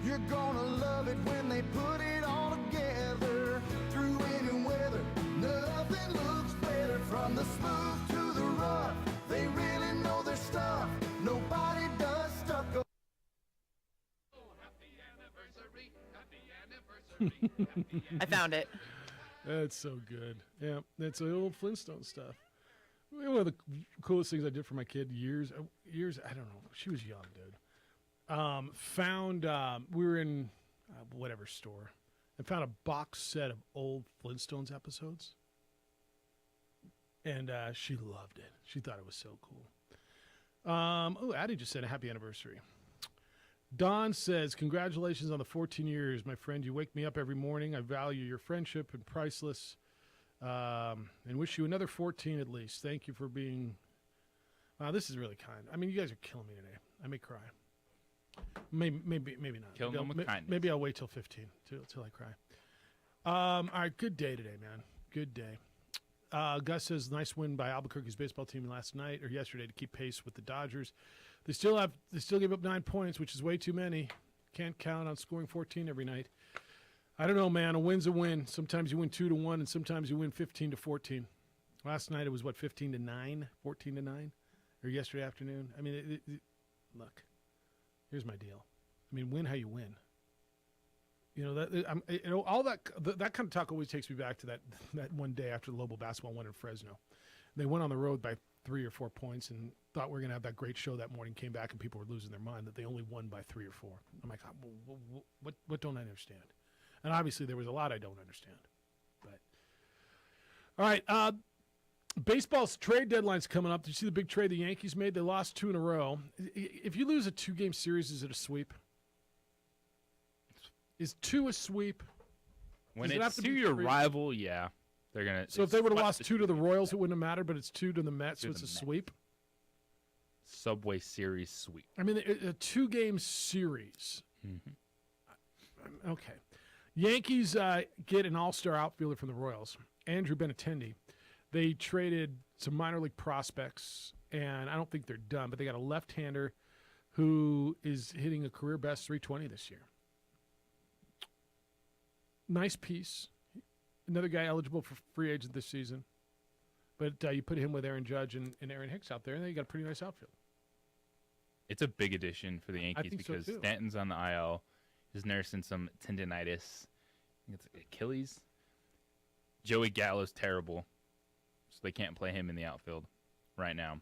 You're gonna love it when they put it all together. Through any weather, nothing looks better. From the smooth to the rough, they really know their stuff. Nobody does stucco. I found it. That's so good. Yeah, that's the old Flintstone stuff. One of the coolest things I did for my kid years, I don't know, she was young, dude. We were in whatever store and found a box set of old Flintstones episodes. And she loved it. She thought it was so cool. Addie just said a happy anniversary. Don says, congratulations on the 14 years, my friend. You wake me up every morning. I value your friendship and priceless. And wish you another 14 at least. Thank you for being... Wow, this is really kind. I mean, you guys are killing me today. I may cry. Maybe not. Kill them with kindness. Maybe I'll wait till 15 till I cry. All right, good day today, man. Good day. Gus says nice win by Albuquerque's baseball team last night or yesterday to keep pace with the Dodgers. They still gave up 9 points, which is way too many. Can't count on scoring 14 every night. I don't know, man. A win's a win. Sometimes you win 2-1, and sometimes you win 15-14. Last night it was 15-9, 14-9, or yesterday afternoon. I mean, look. Here's my deal. I mean, win how you win. All that kind of talk always takes me back to that one day after the Lobo basketball won in Fresno. They went on the road by 3 or 4 points and thought we were going to have that great show that morning. Came back and people were losing their mind that they only won by 3 or 4. I'm like, what don't I understand? And obviously there was a lot I don't understand. But all right, baseball's trade deadline's coming up. Did you see the big trade the Yankees made? They lost 2 in a row. If you lose a 2-game series, is it a sweep? Is 2 a sweep? When it's to your rival, yeah. They're gonna. So if they would have lost 2 to the Royals, it wouldn't have mattered, but it's 2 to the Mets, so it's a sweep? Subway Series sweep. I mean, a 2-game series. Mm-hmm. Okay. Yankees get an all-star outfielder from the Royals, Andrew Benintendi. They traded some minor league prospects, and I don't think they're done, but they got a left-hander who is hitting a career-best 320 this year. Nice piece. Another guy eligible for free agent this season. But you put him with Aaron Judge and Aaron Hicks out there, and then you got a pretty nice outfield. It's a big addition for the Yankees because Stanton's on the IL. He's nursing some tendinitis. I think it's Achilles. Joey Gallo's terrible, so they can't play him in the outfield right now.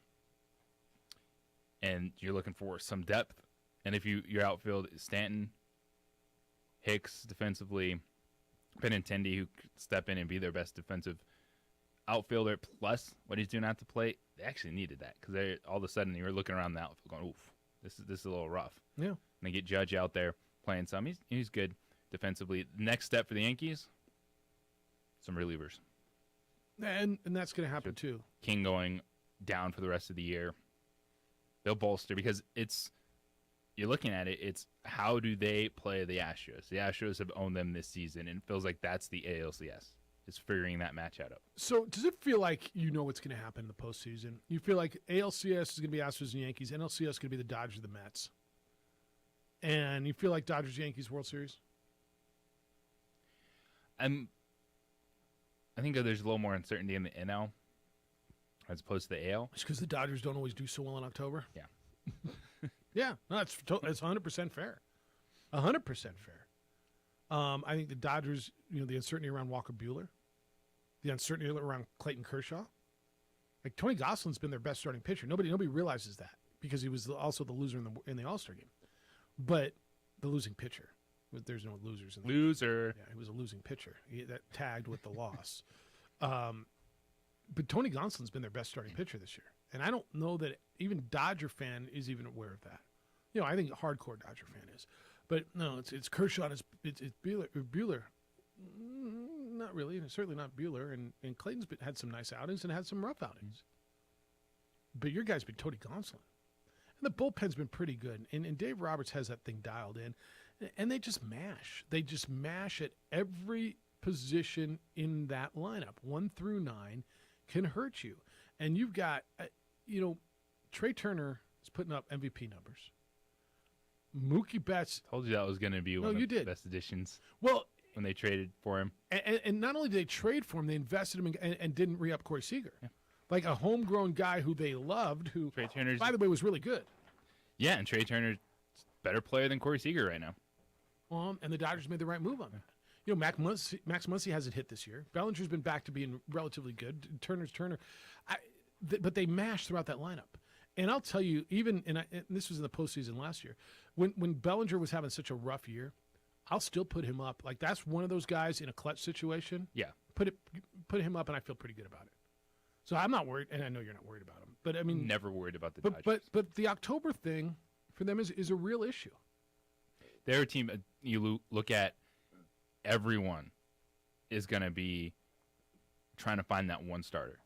And you're looking for some depth. And if your outfield is Stanton, Hicks defensively, Benintendi, who could step in and be their best defensive outfielder, plus what he's doing out the plate, they actually needed that because all of a sudden you were looking around the outfield going, oof, this is a little rough. Yeah. And they get Judge out there playing some. He's good defensively. Next step for the Yankees, some relievers. And that's going to happen too. King going down for the rest of the year. They'll bolster because you're looking at it, it's how do they play the Astros? The Astros have owned them this season, and it feels like that's the ALCS. Is figuring that match out. So does it feel like you know what's going to happen in the postseason? You feel like ALCS is going to be Astros and Yankees, NLCS is going to be the Dodgers and the Mets. And you feel like Dodgers-Yankees World Series? I think there's a little more uncertainty in the NL as opposed to the AL. It's because the Dodgers don't always do so well in October? Yeah. Yeah, no, it's 100% fair. 100% fair. I think the Dodgers, the uncertainty around Walker Buehler, the uncertainty around Clayton Kershaw. Like Tony Gosselin's been their best starting pitcher. Nobody realizes that because he was also the loser in the All-Star game. But the losing pitcher. There's no losers. Loser. Yeah, he was a losing pitcher. That tagged with the loss. But Tony Gonsolin's been their best starting pitcher this year. And I don't know that even Dodger fan is even aware of that. I think a hardcore Dodger fan is. But no, it's Kershaw. It's Buehler. Not really. And certainly not Buehler. And Clayton's had some nice outings and had some rough outings. But your guy's been Tony Gonsolin. And the bullpen's been pretty good. And Dave Roberts has that thing dialed in. And they just mash. They just mash at every position in that lineup. 1 through 9 can hurt you. And you've got, Trey Turner is putting up MVP numbers. Mookie Betts. Told you that was going to be one of the best additions. Well, when they traded for him. And not only did they trade for him, they invested him and didn't re-up Corey Seager. Yeah. Like a homegrown guy who they loved, who, Trey Turner's, by the way, was really good. Yeah, and Trey Turner's a better player than Corey Seager right now. And the Dodgers made the right move on that. Max Muncy hasn't hit this year. Bellinger's been back to being relatively good. Turner. But they mashed throughout that lineup. And I'll tell you, and this was in the postseason last year, when Bellinger was having such a rough year, I'll still put him up. Like, that's one of those guys in a clutch situation. Yeah. Put him up, and I feel pretty good about it. So I'm not worried, and I know you're not worried about him. But, I mean... Never worried about the Dodgers. But the October thing for them is a real issue. They're a team, you look at, everyone is going to be trying to find that one starter.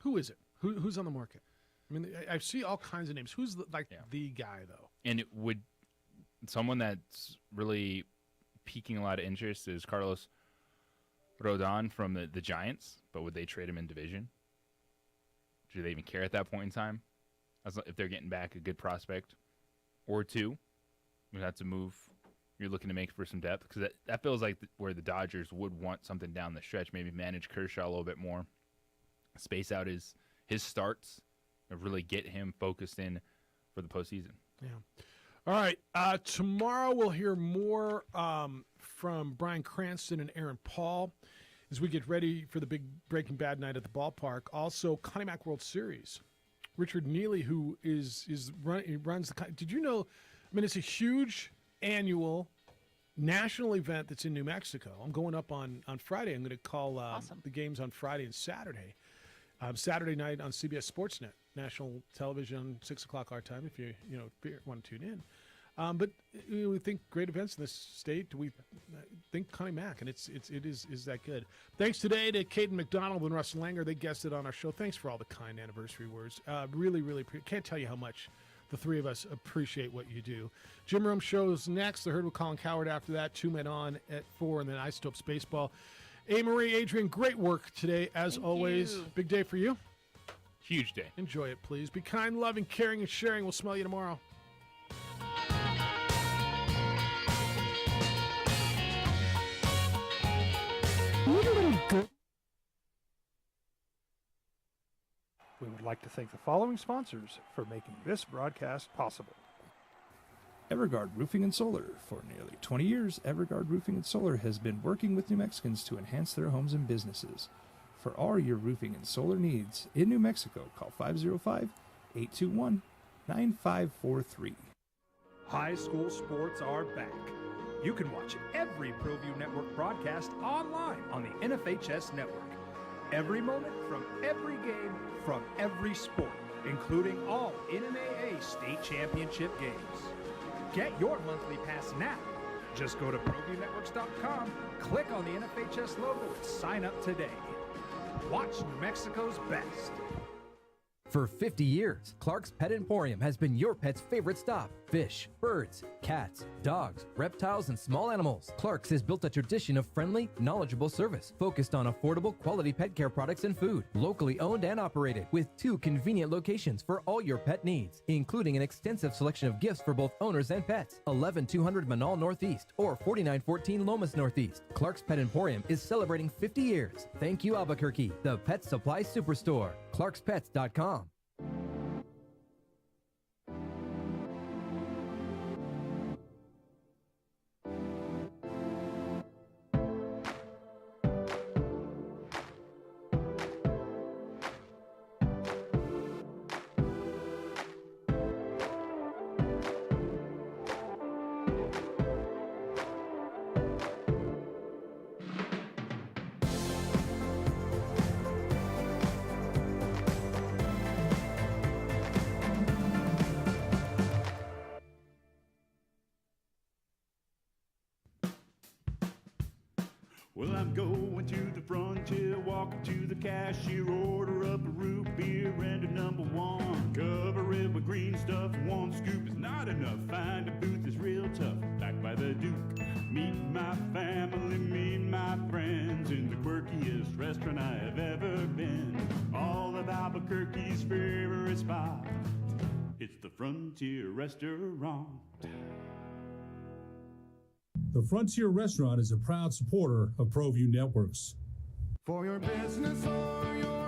Who is it? Who's on the market? I mean, I see all kinds of names. Who's the guy, though? And someone that's really piquing a lot of interest is Carlos Rodon from the Giants, but would they trade him in division? Do they even care at that point in time? If they're getting back a good prospect or two, that's a move you're looking to make for some depth, because that feels like where the Dodgers would want something down the stretch, maybe manage Kershaw a little bit more, space out his starts, and really get him focused in for the postseason. Yeah. All right. Tomorrow we'll hear more from Bryan Cranston and Aaron Paul as we get ready for the big Breaking Bad night at the ballpark. Also, Connie Mack World Series. Richard Neely, who runs the. Did you know? I mean, it's a huge annual national event that's in New Mexico. I'm going up on Friday. I'm going to call the games on Friday and Saturday. Saturday night on CBS Sportsnet, national television, 6 o'clock our time. If you want to tune in, but we think great events in this state. We think Connie Mack, and it is that good. Thanks today to Caden McDonald and Russ Langer. They guested on our show. Thanks for all the kind anniversary words. Really, really can't tell you how much the three of us appreciate what you do. Jim Rome shows next. The Herd with Colin Coward after that. 2 men on at 4, and then Isotopes Baseball. Hey, Marie, Adrian, great work today, as always. You. Big day for you. Huge day. Enjoy it, please. Be kind, loving, caring, and sharing. We'll smell you tomorrow. We would like to thank the following sponsors for making this broadcast possible. Evergard Roofing and Solar. For nearly 20 years, Evergard Roofing and Solar has been working with New Mexicans to enhance their homes and businesses. For all your roofing and solar needs in New Mexico, call 505-821-9543. High school sports are back. You can watch every ProView Network broadcast online on the NFHS network. Every moment from every game from every sport, including all NMAA state championship games. Get your monthly pass now. Just go to ProViewNetworks.com, click on the NFHS logo, and sign up today. Watch New Mexico's best. For 50 years, Clark's Pet Emporium has been your pet's favorite stop. Fish, birds, cats, dogs, reptiles, and small animals. Clark's has built a tradition of friendly, knowledgeable service focused on affordable, quality pet care products and food. Locally owned and operated with 2 convenient locations for all your pet needs, including an extensive selection of gifts for both owners and pets. 11200 Manal Northeast or 4914 Lomas Northeast. Clark's Pet Emporium is celebrating 50 years. Thank you, Albuquerque, the pet supply superstore. ClarksPets.com. Well, I'm going to the frontier, walking to the cashier, order up a root beer and a number one. Cover it with green stuff, 1 scoop is not enough. Find a booth is real tough, back by the Duke. Meet my family, meet my friends in the quirkiest restaurant I have ever been. All of Albuquerque's favorite spot, it's the Frontier Restaurant. The Frontier Restaurant is a proud supporter of ProView Networks. For your business or your